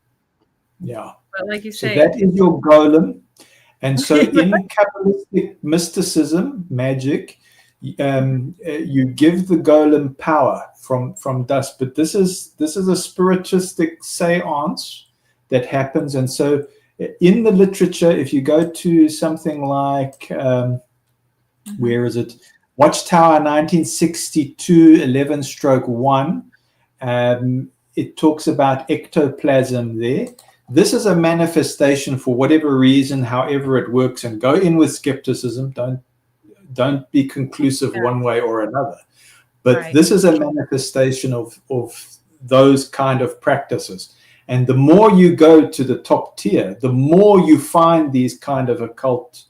Yeah. But like you so say, that is your golem. And so in Kabbalistic mysticism, magic, you give the golem power from dust. But this is a spiritistic seance that happens. And so in the literature, if you go to something like, where is it? Watchtower 1962, 11/1, it talks about ectoplasm there. This is a manifestation for whatever reason, however it works, and go in with skepticism. Don't be conclusive one way or another. But this is a manifestation of those kind of practices. And the more you go to the top tier, the more you find these kind of occult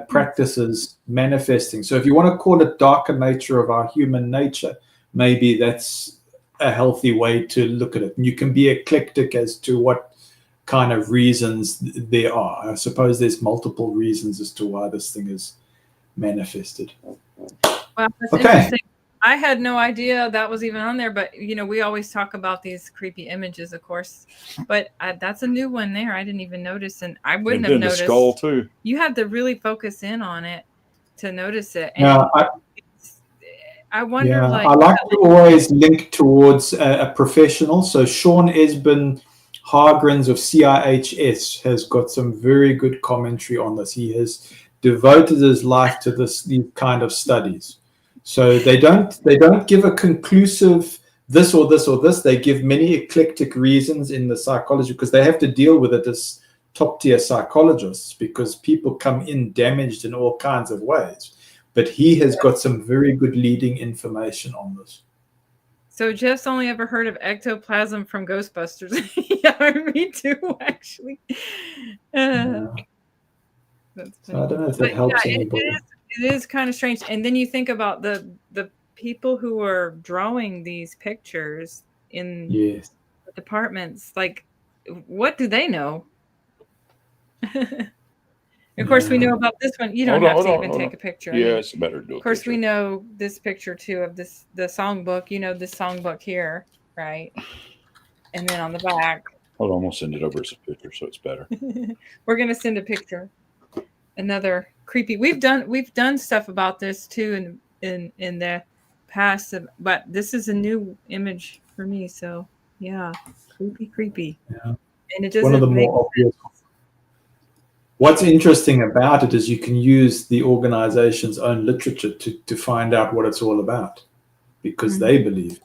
practices manifesting. So if you want to call it darker nature of our human nature, maybe that's a healthy way to look at it. And you can be eclectic as to what kind of reasons there are. I suppose there's multiple reasons as to why this thing is manifested. Well, that's interesting. I had no idea that was even on there, but we always talk about these creepy images, of course. But that's a new one there. I didn't even notice, and I wouldn't have noticed. The skull too. You had to really focus in on it to notice it. And Yeah, I wonder. Yeah, like I like to always link towards a professional. So Sean Esben Hargrins of CIHS has got some very good commentary on this. He has devoted his life to these kind of studies. So they don't give a conclusive this or this or this. They give many eclectic reasons in the psychology, because they have to deal with it as top tier psychologists, because people come in damaged in all kinds of ways. But he has got some very good leading information on this. So Jeff's only ever heard of ectoplasm from Ghostbusters. Yeah, me too, actually. So I don't know if that helps anybody. It is kind of strange. And then you think about the people who are drawing these pictures in the departments. Like, what do they know? Of course, we know about this one. You don't have to even take a picture. Yeah, it's better to do. Of course, we know this picture too of the songbook. This songbook here, right? And then on the back. Hold on, we'll send it over as a picture, so it's better. We're gonna send a picture. Another creepy. We've done stuff about this too in the past, but this is a new image for me. So yeah, creepy. Yeah. And it doesn't one of the make more obvious. What's interesting about it is you can use the organization's own literature to find out what it's all about, because they believe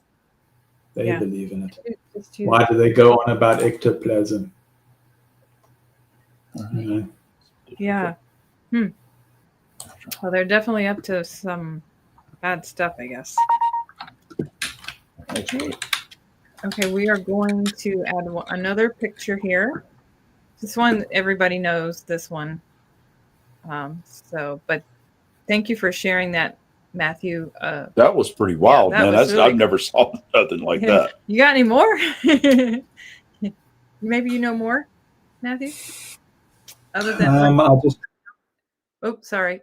in it. Why do they go on about ectoplasm? Yeah. Well, they're definitely up to some bad stuff, I guess. Okay, we are going to add another picture here. This one, everybody knows this one. But thank you for sharing that, Matthew. That was pretty wild, man. I've never saw nothing like that. You got any more? Maybe you know more, Matthew? Other than sorry.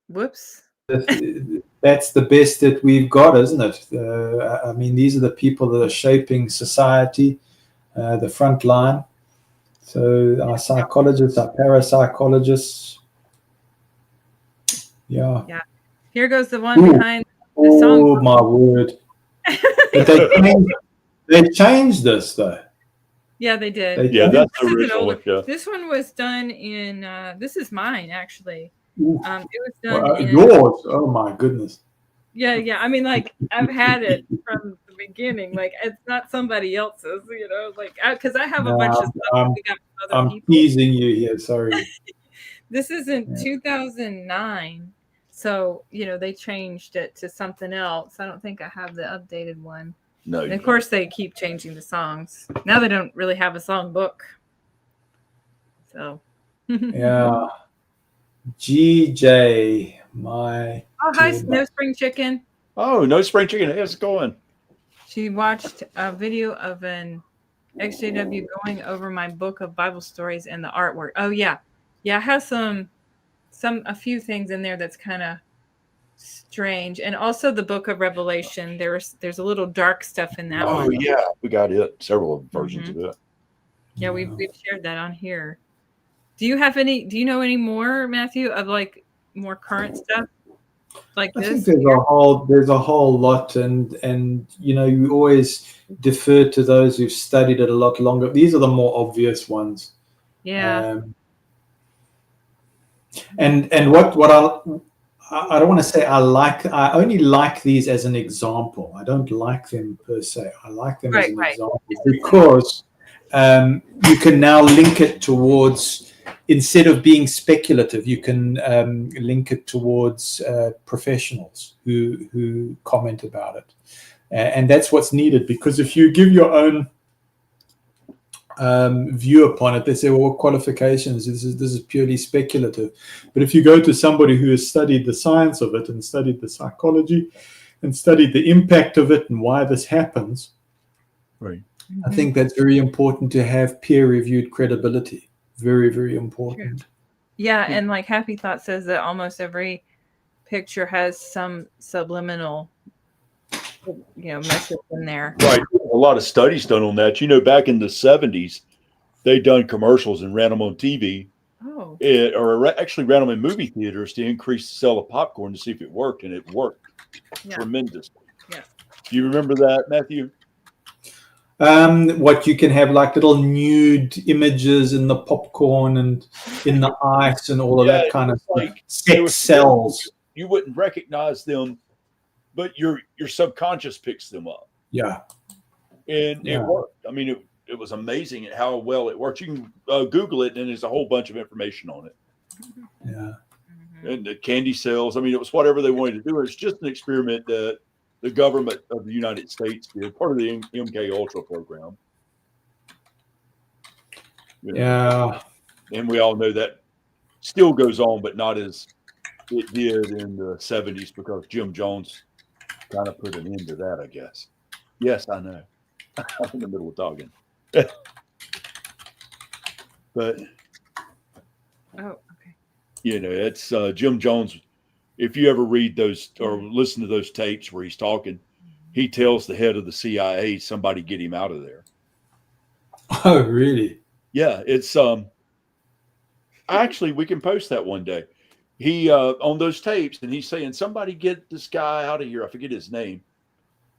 Whoops. That's the best that we've got, isn't it? I mean, these are the people that are shaping society, the front line. So our psychologists, our parapsychologists. Yeah. Here goes the one behind the song. Oh, my word. But they changed this, though. Yeah, they did. That's the original one. Yeah. This one was done in, this is mine, actually. It was done in... Yours? Oh, my goodness. Yeah. I mean, like, I've had it from the beginning. Like, it's not somebody else's, like, because I have a bunch of stuff we got from other people. I'm teasing you here, sorry. This is in 2009. So, they changed it to something else. I don't think I have the updated one. No. And of course, they keep changing the songs. Now they don't really have a song book. So. Yeah. GJ, my. Oh, hi, No Spring Chicken. Oh, No Spring Chicken. How's it going? She watched a video of an Exjw going over my book of Bible stories and the artwork. Oh, yeah. Yeah, I have a few things in there that's kind of strange. And also the book of Revelation. There's a little dark stuff in that one. Oh, yeah. We got it. Several versions of it. Yeah, we've shared that on here. Do you know any more, Matthew, of like more current stuff like this? I think there's a whole lot, and you always defer to those who've studied it a lot longer. These are the more obvious ones. Yeah. And what I don't want to say I only like these as an example. I don't like them per se. I like them as an example because you can now link it towards, instead of being speculative, you can link it towards professionals who comment about it. And that's what's needed, because if you give your own view upon it, they say, well, what qualifications? This is purely speculative. But if you go to somebody who has studied the science of it and studied the psychology and studied the impact of it and why this happens, right? I think that's very important to have peer-reviewed credibility. Very, very important. Yeah, and like Happy Thought says that almost every picture has some subliminal, message in there. Right. A lot of studies done on that. Back in the 70s, they done commercials and ran them on TV. Oh. Actually ran them in movie theaters to increase the sale of popcorn to see if it worked, and it worked tremendously. Yeah. Do you remember that, Matthew? What you can have like little nude images in the popcorn and in the ice and all of that kind of like sex cells. You wouldn't recognize them, but your subconscious picks them up. Yeah. And it worked. I mean, it was amazing at how well it worked. You can Google it, and there's a whole bunch of information on it. Yeah. And the candy cells. I mean, it was whatever they wanted to do. It's just an experiment that the government of the United States did, part of the MK Ultra program. Yeah. And we all know that still goes on, but not as it did in the 70s, because Jim Jones kind of put an end to that, I guess. Yes, I know. I'm in the middle of talking. But okay. It's Jim Jones. If you ever read those or listen to those tapes where he's talking, he tells the head of the CIA, somebody get him out of there. Oh, really? Yeah, it's actually, we can post that one day. He on those tapes, and he's saying, somebody get this guy out of here. I forget his name.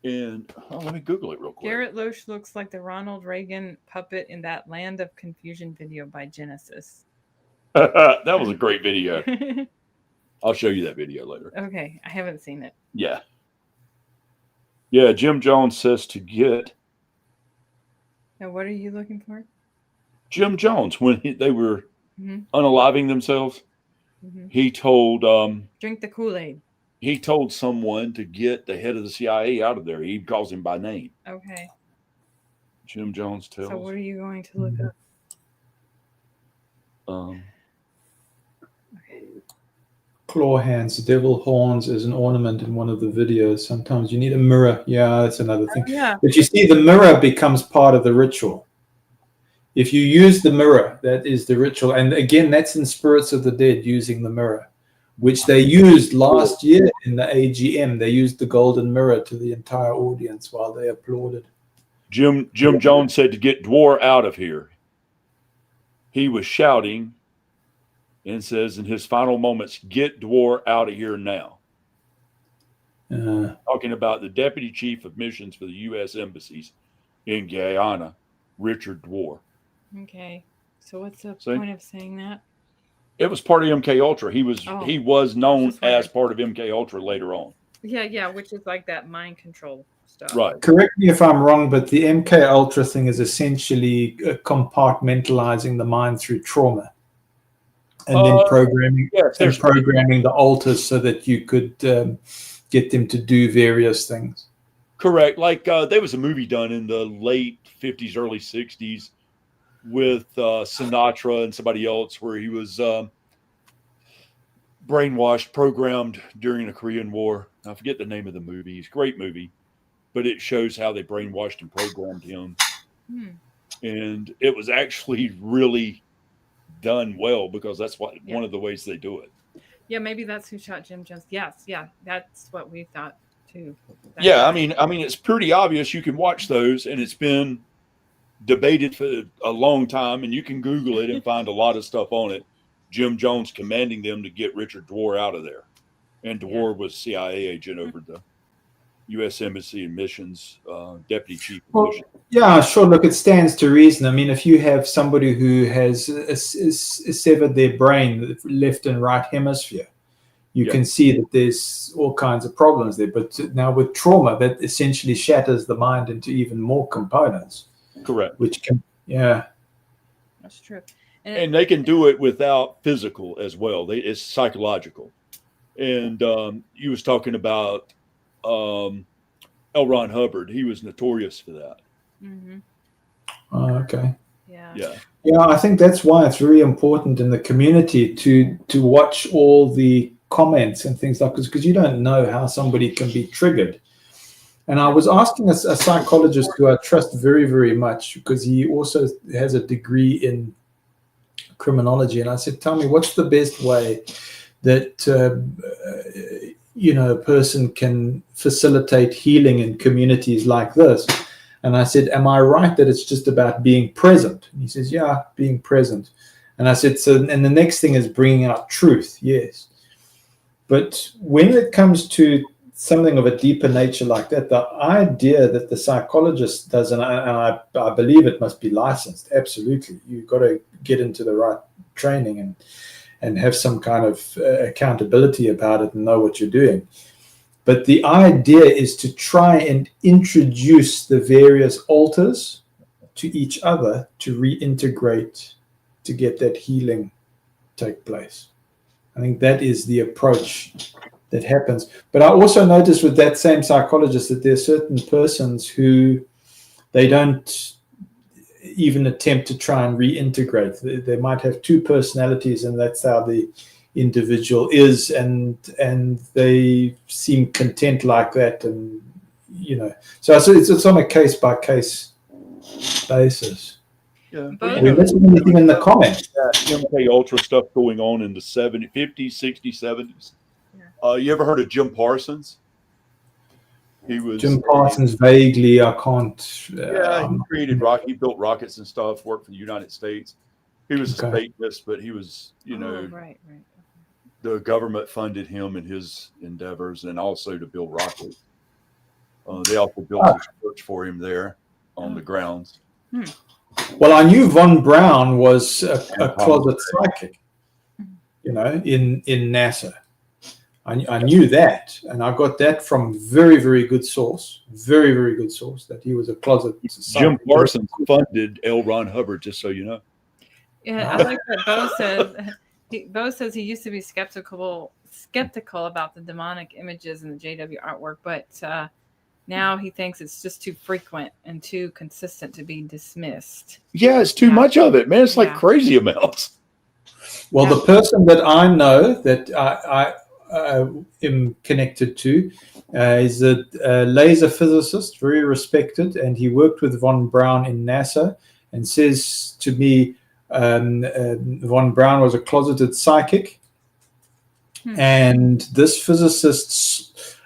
And let me Google it real quick. Garrett Loesch looks like the Ronald Reagan puppet in that Land of Confusion video by Genesis. That was a great video. I'll show you that video later. Okay, I haven't seen it. Yeah. Yeah, Jim Jones says to get. Now, what are you looking for? Jim Jones, when they were unaliving themselves, he told... drink the Kool-Aid. He told someone to get the head of the CIA out of there. He calls him by name. Okay. Jim Jones tells... So what are you going to look up? Claw hands, devil horns as an ornament in one of the videos. Sometimes you need a mirror. Yeah, that's another thing. Yeah. But you see, the mirror becomes part of the ritual. If you use the mirror, that is the ritual. And again, that's in Spirits of the Dead, using the mirror, which they used last year in the AGM. They used the golden mirror to the entire audience while they applauded. Jim Jones said to get Dwar out of here. He was shouting and says in his final moments, get Dwar out of here now. Talking about the deputy chief of missions for the U.S. embassies in Guyana, Richard Dwar. Okay. So what's the point of saying that? It was part of MK Ultra. He was known as part of MK Ultra later on. Yeah, which is like that mind control stuff. Right. Correct me if I'm wrong, but the MK Ultra thing is essentially compartmentalizing the mind through trauma, and then programming the alters so that you could get them to do various things. Correct. Like there was a movie done in the late 50s, early 60s with Sinatra and somebody else where he was brainwashed, programmed during the Korean War. I forget the name of the movie. It's a great movie, but it shows how they brainwashed and programmed him. And it was actually really done well, because that's one of the ways they do it. Yeah, maybe that's who shot Jim Jones. Yes, yeah, that's what we thought too. I mean, it's pretty obvious. You can watch those, and it's been debated for a long time, and you can Google it and find a lot of stuff on it. Jim Jones commanding them to get Richard Dwar out of there, and Dwar was CIA agent over the U.S. Embassy and Missions, deputy chief of missions. Yeah, sure. Look, it stands to reason. I mean, if you have somebody who has severed their brain, left and right hemisphere, you can see that there's all kinds of problems there. But now with trauma, that essentially shatters the mind into even more components. Correct. Which can, that's true. And they can do it without physical as well. It's psychological. And you was talking about L. Ron Hubbard. He was notorious for that. Okay. Yeah. I think that's why it's very important in the community to watch all the comments and things like this, because you don't know how somebody can be triggered. And I was asking a psychologist who I trust very, very much, because he also has a degree in criminology, and I said, tell me, what's the best way that a person can facilitate healing in communities like this. And I said, am I right that it's just about being present? And he says, yeah, being present. And I said, so, and the next thing is bringing out truth. Yes. But when it comes to something of a deeper nature like that, the idea that the psychologist does, and I believe it must be licensed, absolutely. You've got to get into the right training and have some kind of accountability about it and know what you're doing. But the idea is to try and introduce the various alters to each other to reintegrate, to get that healing take place. I think that is the approach that happens. But I also noticed with that same psychologist that there are certain persons who they don't even attempt to try and reintegrate. They might have two personalities, and that's how the individual is, and they seem content like that, and so it's on a case by case basis. Yeah. We missing anything in the comments? MK Ultra stuff going on in the 50s, 60s, 70s. You ever heard of Jim Parsons? He was Jim Parsons. Vaguely, I can't. He created he built rockets and stuff. Worked for the United States. He was a spaceless, but he was, right. The government funded him in his endeavors, and also to build rockets. They also built a church for him there on the grounds. Well, I knew Von Braun was a closet psychic, in NASA. I knew that, and I got that from very, very good source, that he was a closet psychic. Jim Parsons funded L. Ron Hubbard, just so you know. Yeah, I like what Bo says. Bo says he used to be skeptical about the demonic images in the JW artwork, but now he thinks it's just too frequent and too consistent to be dismissed. Yeah, it's too much of it, man. It's like crazy amounts. Well, the person that I know that I am connected to is a laser physicist, very respected, and he worked with Von Braun in NASA, and says to me, Von Braun was a closeted psychic, and this physicist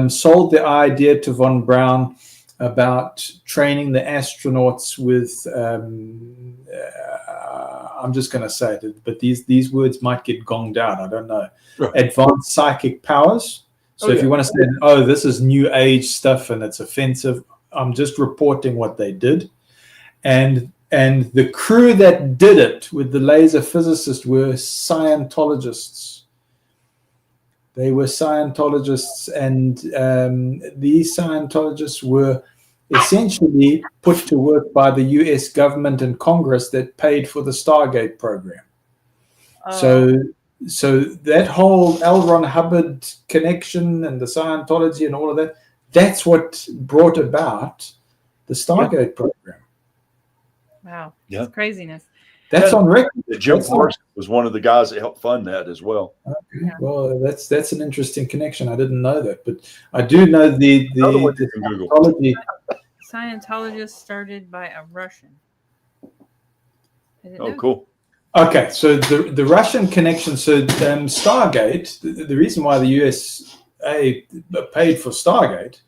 sold the idea to Von Braun about training the astronauts with I'm just going to say it, but these words might get gonged out, I don't know. Right. Advanced psychic powers. So if you want to say, this is new age stuff and it's offensive, I'm just reporting what they did. And the crew that did it with the laser physicist were Scientologists. They were Scientologists, and these Scientologists were essentially put to work by the US government and Congress that paid for the Stargate program. So that whole L. Ron Hubbard connection and the Scientology and all of that, that's what brought about the Stargate program. Wow. Yeah. That's craziness. That's on record. Jim Parsons was one of the guys that helped fund that as well. Okay. Yeah. Well, that's an interesting connection. I didn't know that, but I do know the Scientology. Scientologist started by a Russian. Cool. Okay, so the Russian connection. So Stargate. The reason why the USA paid for Stargate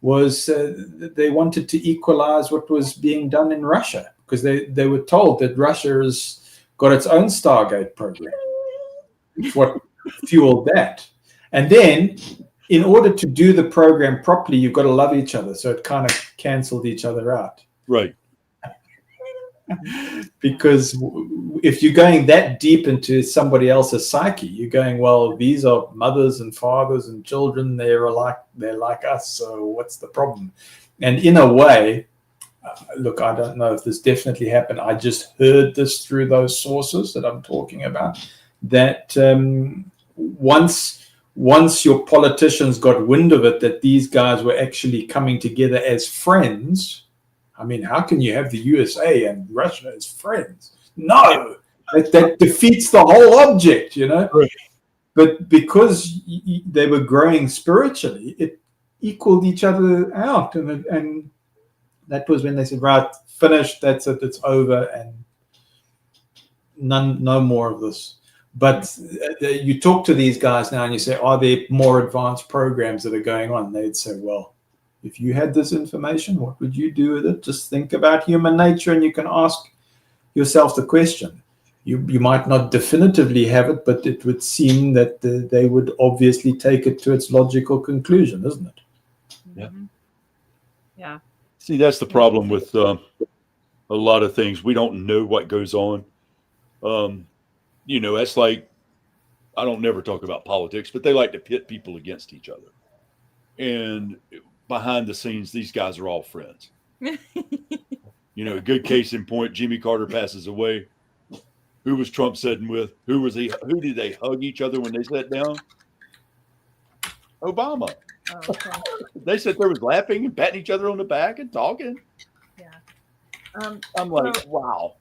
was they wanted to equalize what was being done in Russia, because they were told that Russia has got its own Stargate program. It's what fueled that. And then, in order to do the program properly, you've got to love each other. So it kind of canceled each other out. Right. Because if you're going that deep into somebody else's psyche, you're going, well, these are mothers and fathers and children. They're like us. So what's the problem? And in a way, look, I don't know if this definitely happened. I just heard this through those sources that I'm talking about, that once your politicians got wind of it, that these guys were actually coming together as friends. I mean, how can you have the USA and Russia as friends? No, that defeats the whole object, Right. But because they were growing spiritually, it equaled each other out, and that was when they said, right, finished, that's it, it's over, and no more of this. But you talk to these guys now and you say, are there more advanced programs that are going on? They'd say, well, if you had this information, what would you do with it? Just think about human nature, and you can ask yourself the question. You might not definitively have it, but it would seem that they would obviously take it to its logical conclusion, isn't it? Yeah. Yeah. See, that's the problem with a lot of things. We don't know what goes on. That's like, I don't never talk about politics, but they like to pit people against each other. And behind the scenes, these guys are all friends. A good case in point, Jimmy Carter passes away. Who was Trump sitting with? Who did they hug each other when they sat down? Obama. Oh, okay. They sat there was laughing and patting each other on the back and talking. Yeah. I'm like, wow.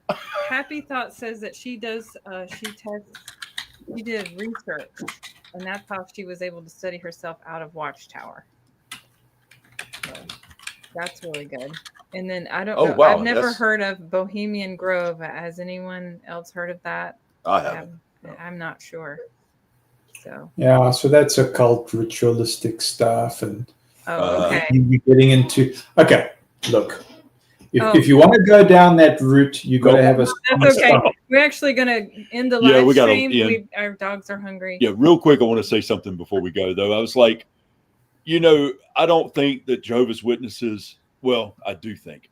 Happy Thought says that she does, she did research, and that's how she was able to study herself out of Watchtower. So that's really good. And then I don't know. Wow. I've never heard of Bohemian Grove. Has anyone else heard of that? I haven't. I'm not sure. So yeah, so that's occult ritualistic stuff, and okay. you're getting into look. If you want to go down that route, you got to have a. That's okay. We're actually going to end the live stream. Our dogs are hungry. Yeah, real quick, I want to say something before we go, though. I was like, I don't think that Jehovah's Witnesses, well, I do think,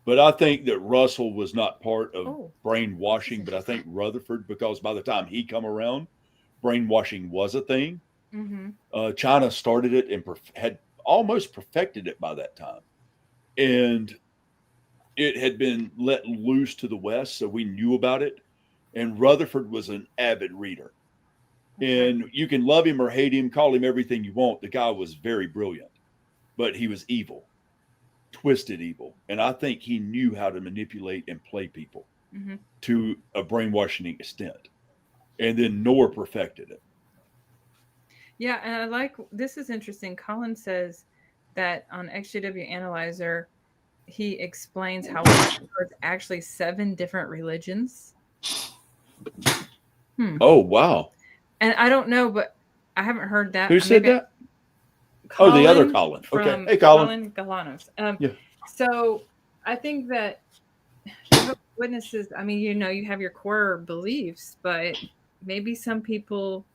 but I think that Russell was not part of brainwashing, but I think Rutherford, because by the time he come around, brainwashing was a thing. Mm-hmm. China started it and had almost perfected it by that time. And it had been let loose to the West, so we knew about it. And Rutherford was an avid reader. And you can love him or hate him, call him everything you want. The guy was very brilliant, but he was evil, twisted evil. And I think he knew how to manipulate and play people to a brainwashing extent. And then Noor perfected it. Yeah, and this is interesting. Colin says that on Exjw Analyzer, he explains how there's actually 7 different religions. Oh, wow. And I don't know, but I haven't heard that. Who said that? Colin, the other Colin. Okay. Hey, Colin. Galanos. Yeah. So I think that Witnesses, I mean, you have your core beliefs, but maybe some people,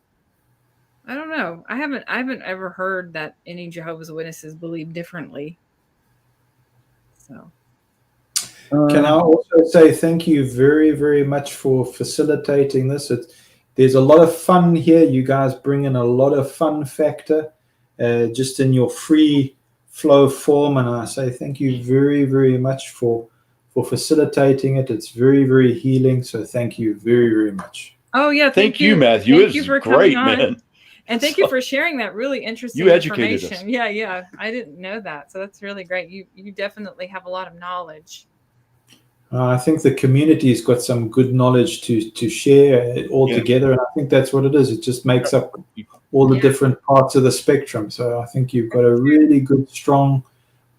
I don't know. I haven't ever heard that any Jehovah's Witnesses believe differently. So can I also say thank you very, very much for facilitating this? There's a lot of fun here. You guys bring in a lot of fun factor just in your free flow form. And I say thank you very, very much for facilitating it. It's very, very healing. So thank you very, very much. Oh, yeah. Thank you, Matthew. Thank you for great, man. And thank you for sharing that really interesting information. Us. Yeah. I didn't know that. So that's really great. You definitely have a lot of knowledge. I think the community's got some good knowledge to share all together. And I think that's what it is. It just makes up all the different parts of the spectrum. So I think you've got a really good, strong,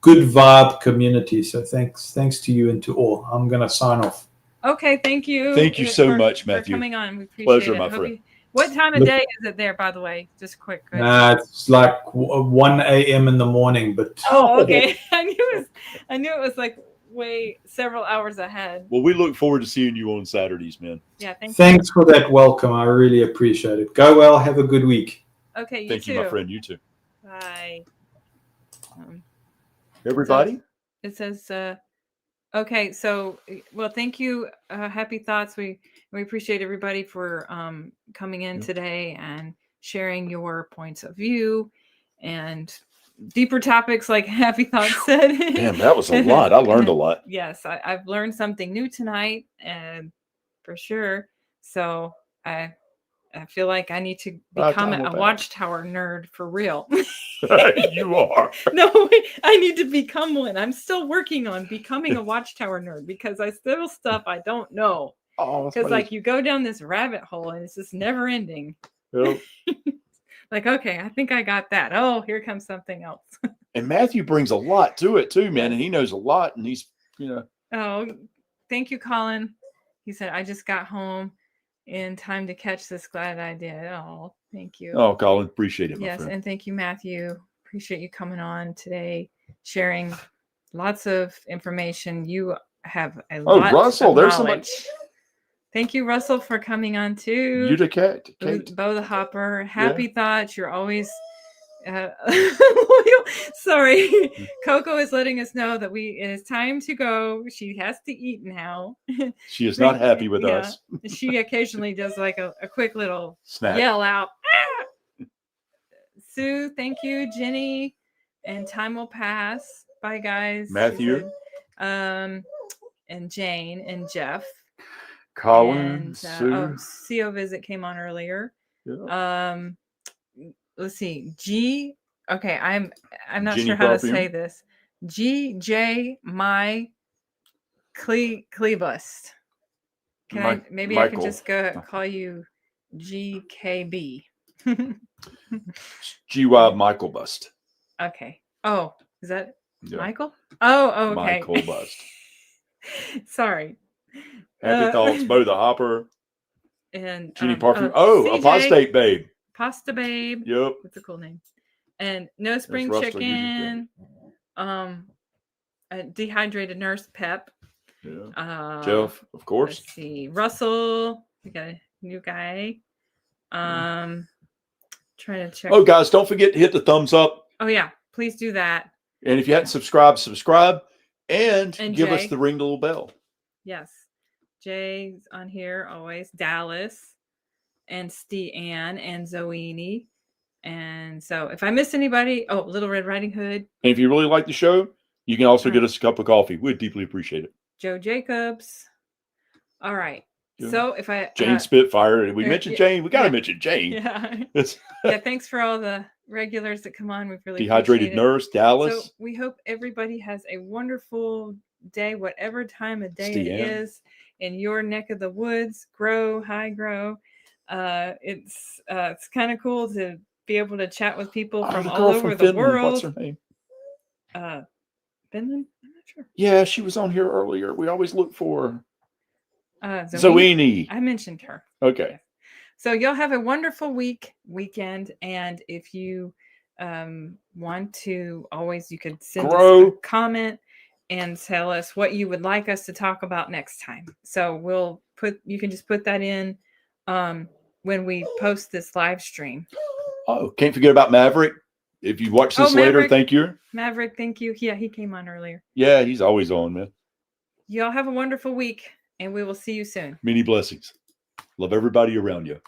good vibe community. So thanks to you and to all. I'm going to sign off. Okay. Thank you. Thank you so much, Matthew. For coming on. We appreciate Pleasure, it. my friend. What time of day is it there, by the way? Just quick. It's like 1 a.m. in the morning, but okay. I knew it was like way several hours ahead. Well, we look forward to seeing you on Saturdays, man. Yeah, thanks for that welcome. I really appreciate it. Go well. Have a good week. Okay, thank you, my friend. You too. Bye. Everybody? It says okay, so well, thank you, Happy Thoughts. We appreciate everybody for coming in today and sharing your points of view and deeper topics like Happy Thoughts said. Damn, that was a lot. I learned a lot. Yes, I've learned something new tonight, and for sure. So I feel like I need to become a Watchtower nerd for real. You are. No, I need to become one. I'm still working on becoming a Watchtower nerd because I still stuff I don't know. Because like you go down this rabbit hole and it's just never ending. Yep. Like, okay, I think I got that. Oh, here comes something else. And Matthew brings a lot to it too, man. And he knows a lot, and he's, Oh, thank you, Colin. He said, I just got home in time to catch this. Glad I did. Oh, thank you. Oh, Colin, appreciate it, my Yes, friend. and thank you, Matthew. Appreciate you coming on today, sharing lots of information. You have a lot Russell, of there's knowledge. somebody. Thank you, Russell, for coming on too. You to Kate. Bo the Hopper. Happy thoughts. You're always loyal. Sorry. Coco is letting us know that it is time to go. She has to eat now. She is not happy with us. She occasionally does like a quick little Snack. yell out. Ah! Sue, thank you. Jenny, and time will pass. Bye, guys. Matthew. And Jane and Jeff. Colin, and Sue. CO Visit came on earlier. Yeah. Let's see. Okay, I'm not Jenny sure how Perfume. to say this. GJ my Cleebust. Maybe I can just call you GKB. GY Michael Bust. Okay. Oh, is that Yeah. Michael? Oh, okay. Michael Bust. Sorry. Happy thoughts, Bo the Hopper. And Jenny Perfume. CJ, Apostate Babe. Pasta Babe. Yep. That's a cool name. And No Spring Chicken. A Dehydrated Nurse Pep. Yeah. Jeff, of course. Let's see. Russell. We got a new guy. Trying to check. Oh, guys, don't forget to hit the thumbs up. Oh, yeah. Please do that. And if you hadn't subscribed, subscribe. And give Jay. us the ring the little bell. Yes. Jay's on here always. Dallas and Ann and Zoini. And so if I missed anybody, Little Red Riding Hood. And if you really like the show, you can also get us a cup of coffee. We'd deeply appreciate it. Joe Jacobs. All right. Yeah. So if I Jane Spitfire, we mentioned Jane. We got to mention Jane. Yeah. Thanks for all the regulars that come on. We really Dehydrated Nurse, Dallas. So we hope everybody has a wonderful day, whatever time of day it is in your neck of the woods. Grow. It's kind of cool to be able to chat with people from all over the world. What's her name? Finland? I'm not sure. Yeah, she was on here earlier. We always look for Zoini. I mentioned her. Okay. So y'all have a wonderful weekend. And if you want to, you could send us a comment and tell us what you would like us to talk about next time. So you can just put that in when we post this live stream. Oh, can't forget about Maverick. If you watch this later, thank you. Maverick, thank you. Yeah, he came on earlier. Yeah, he's always on, man. Y'all have a wonderful week, and we will see you soon. Many blessings. Love everybody around you.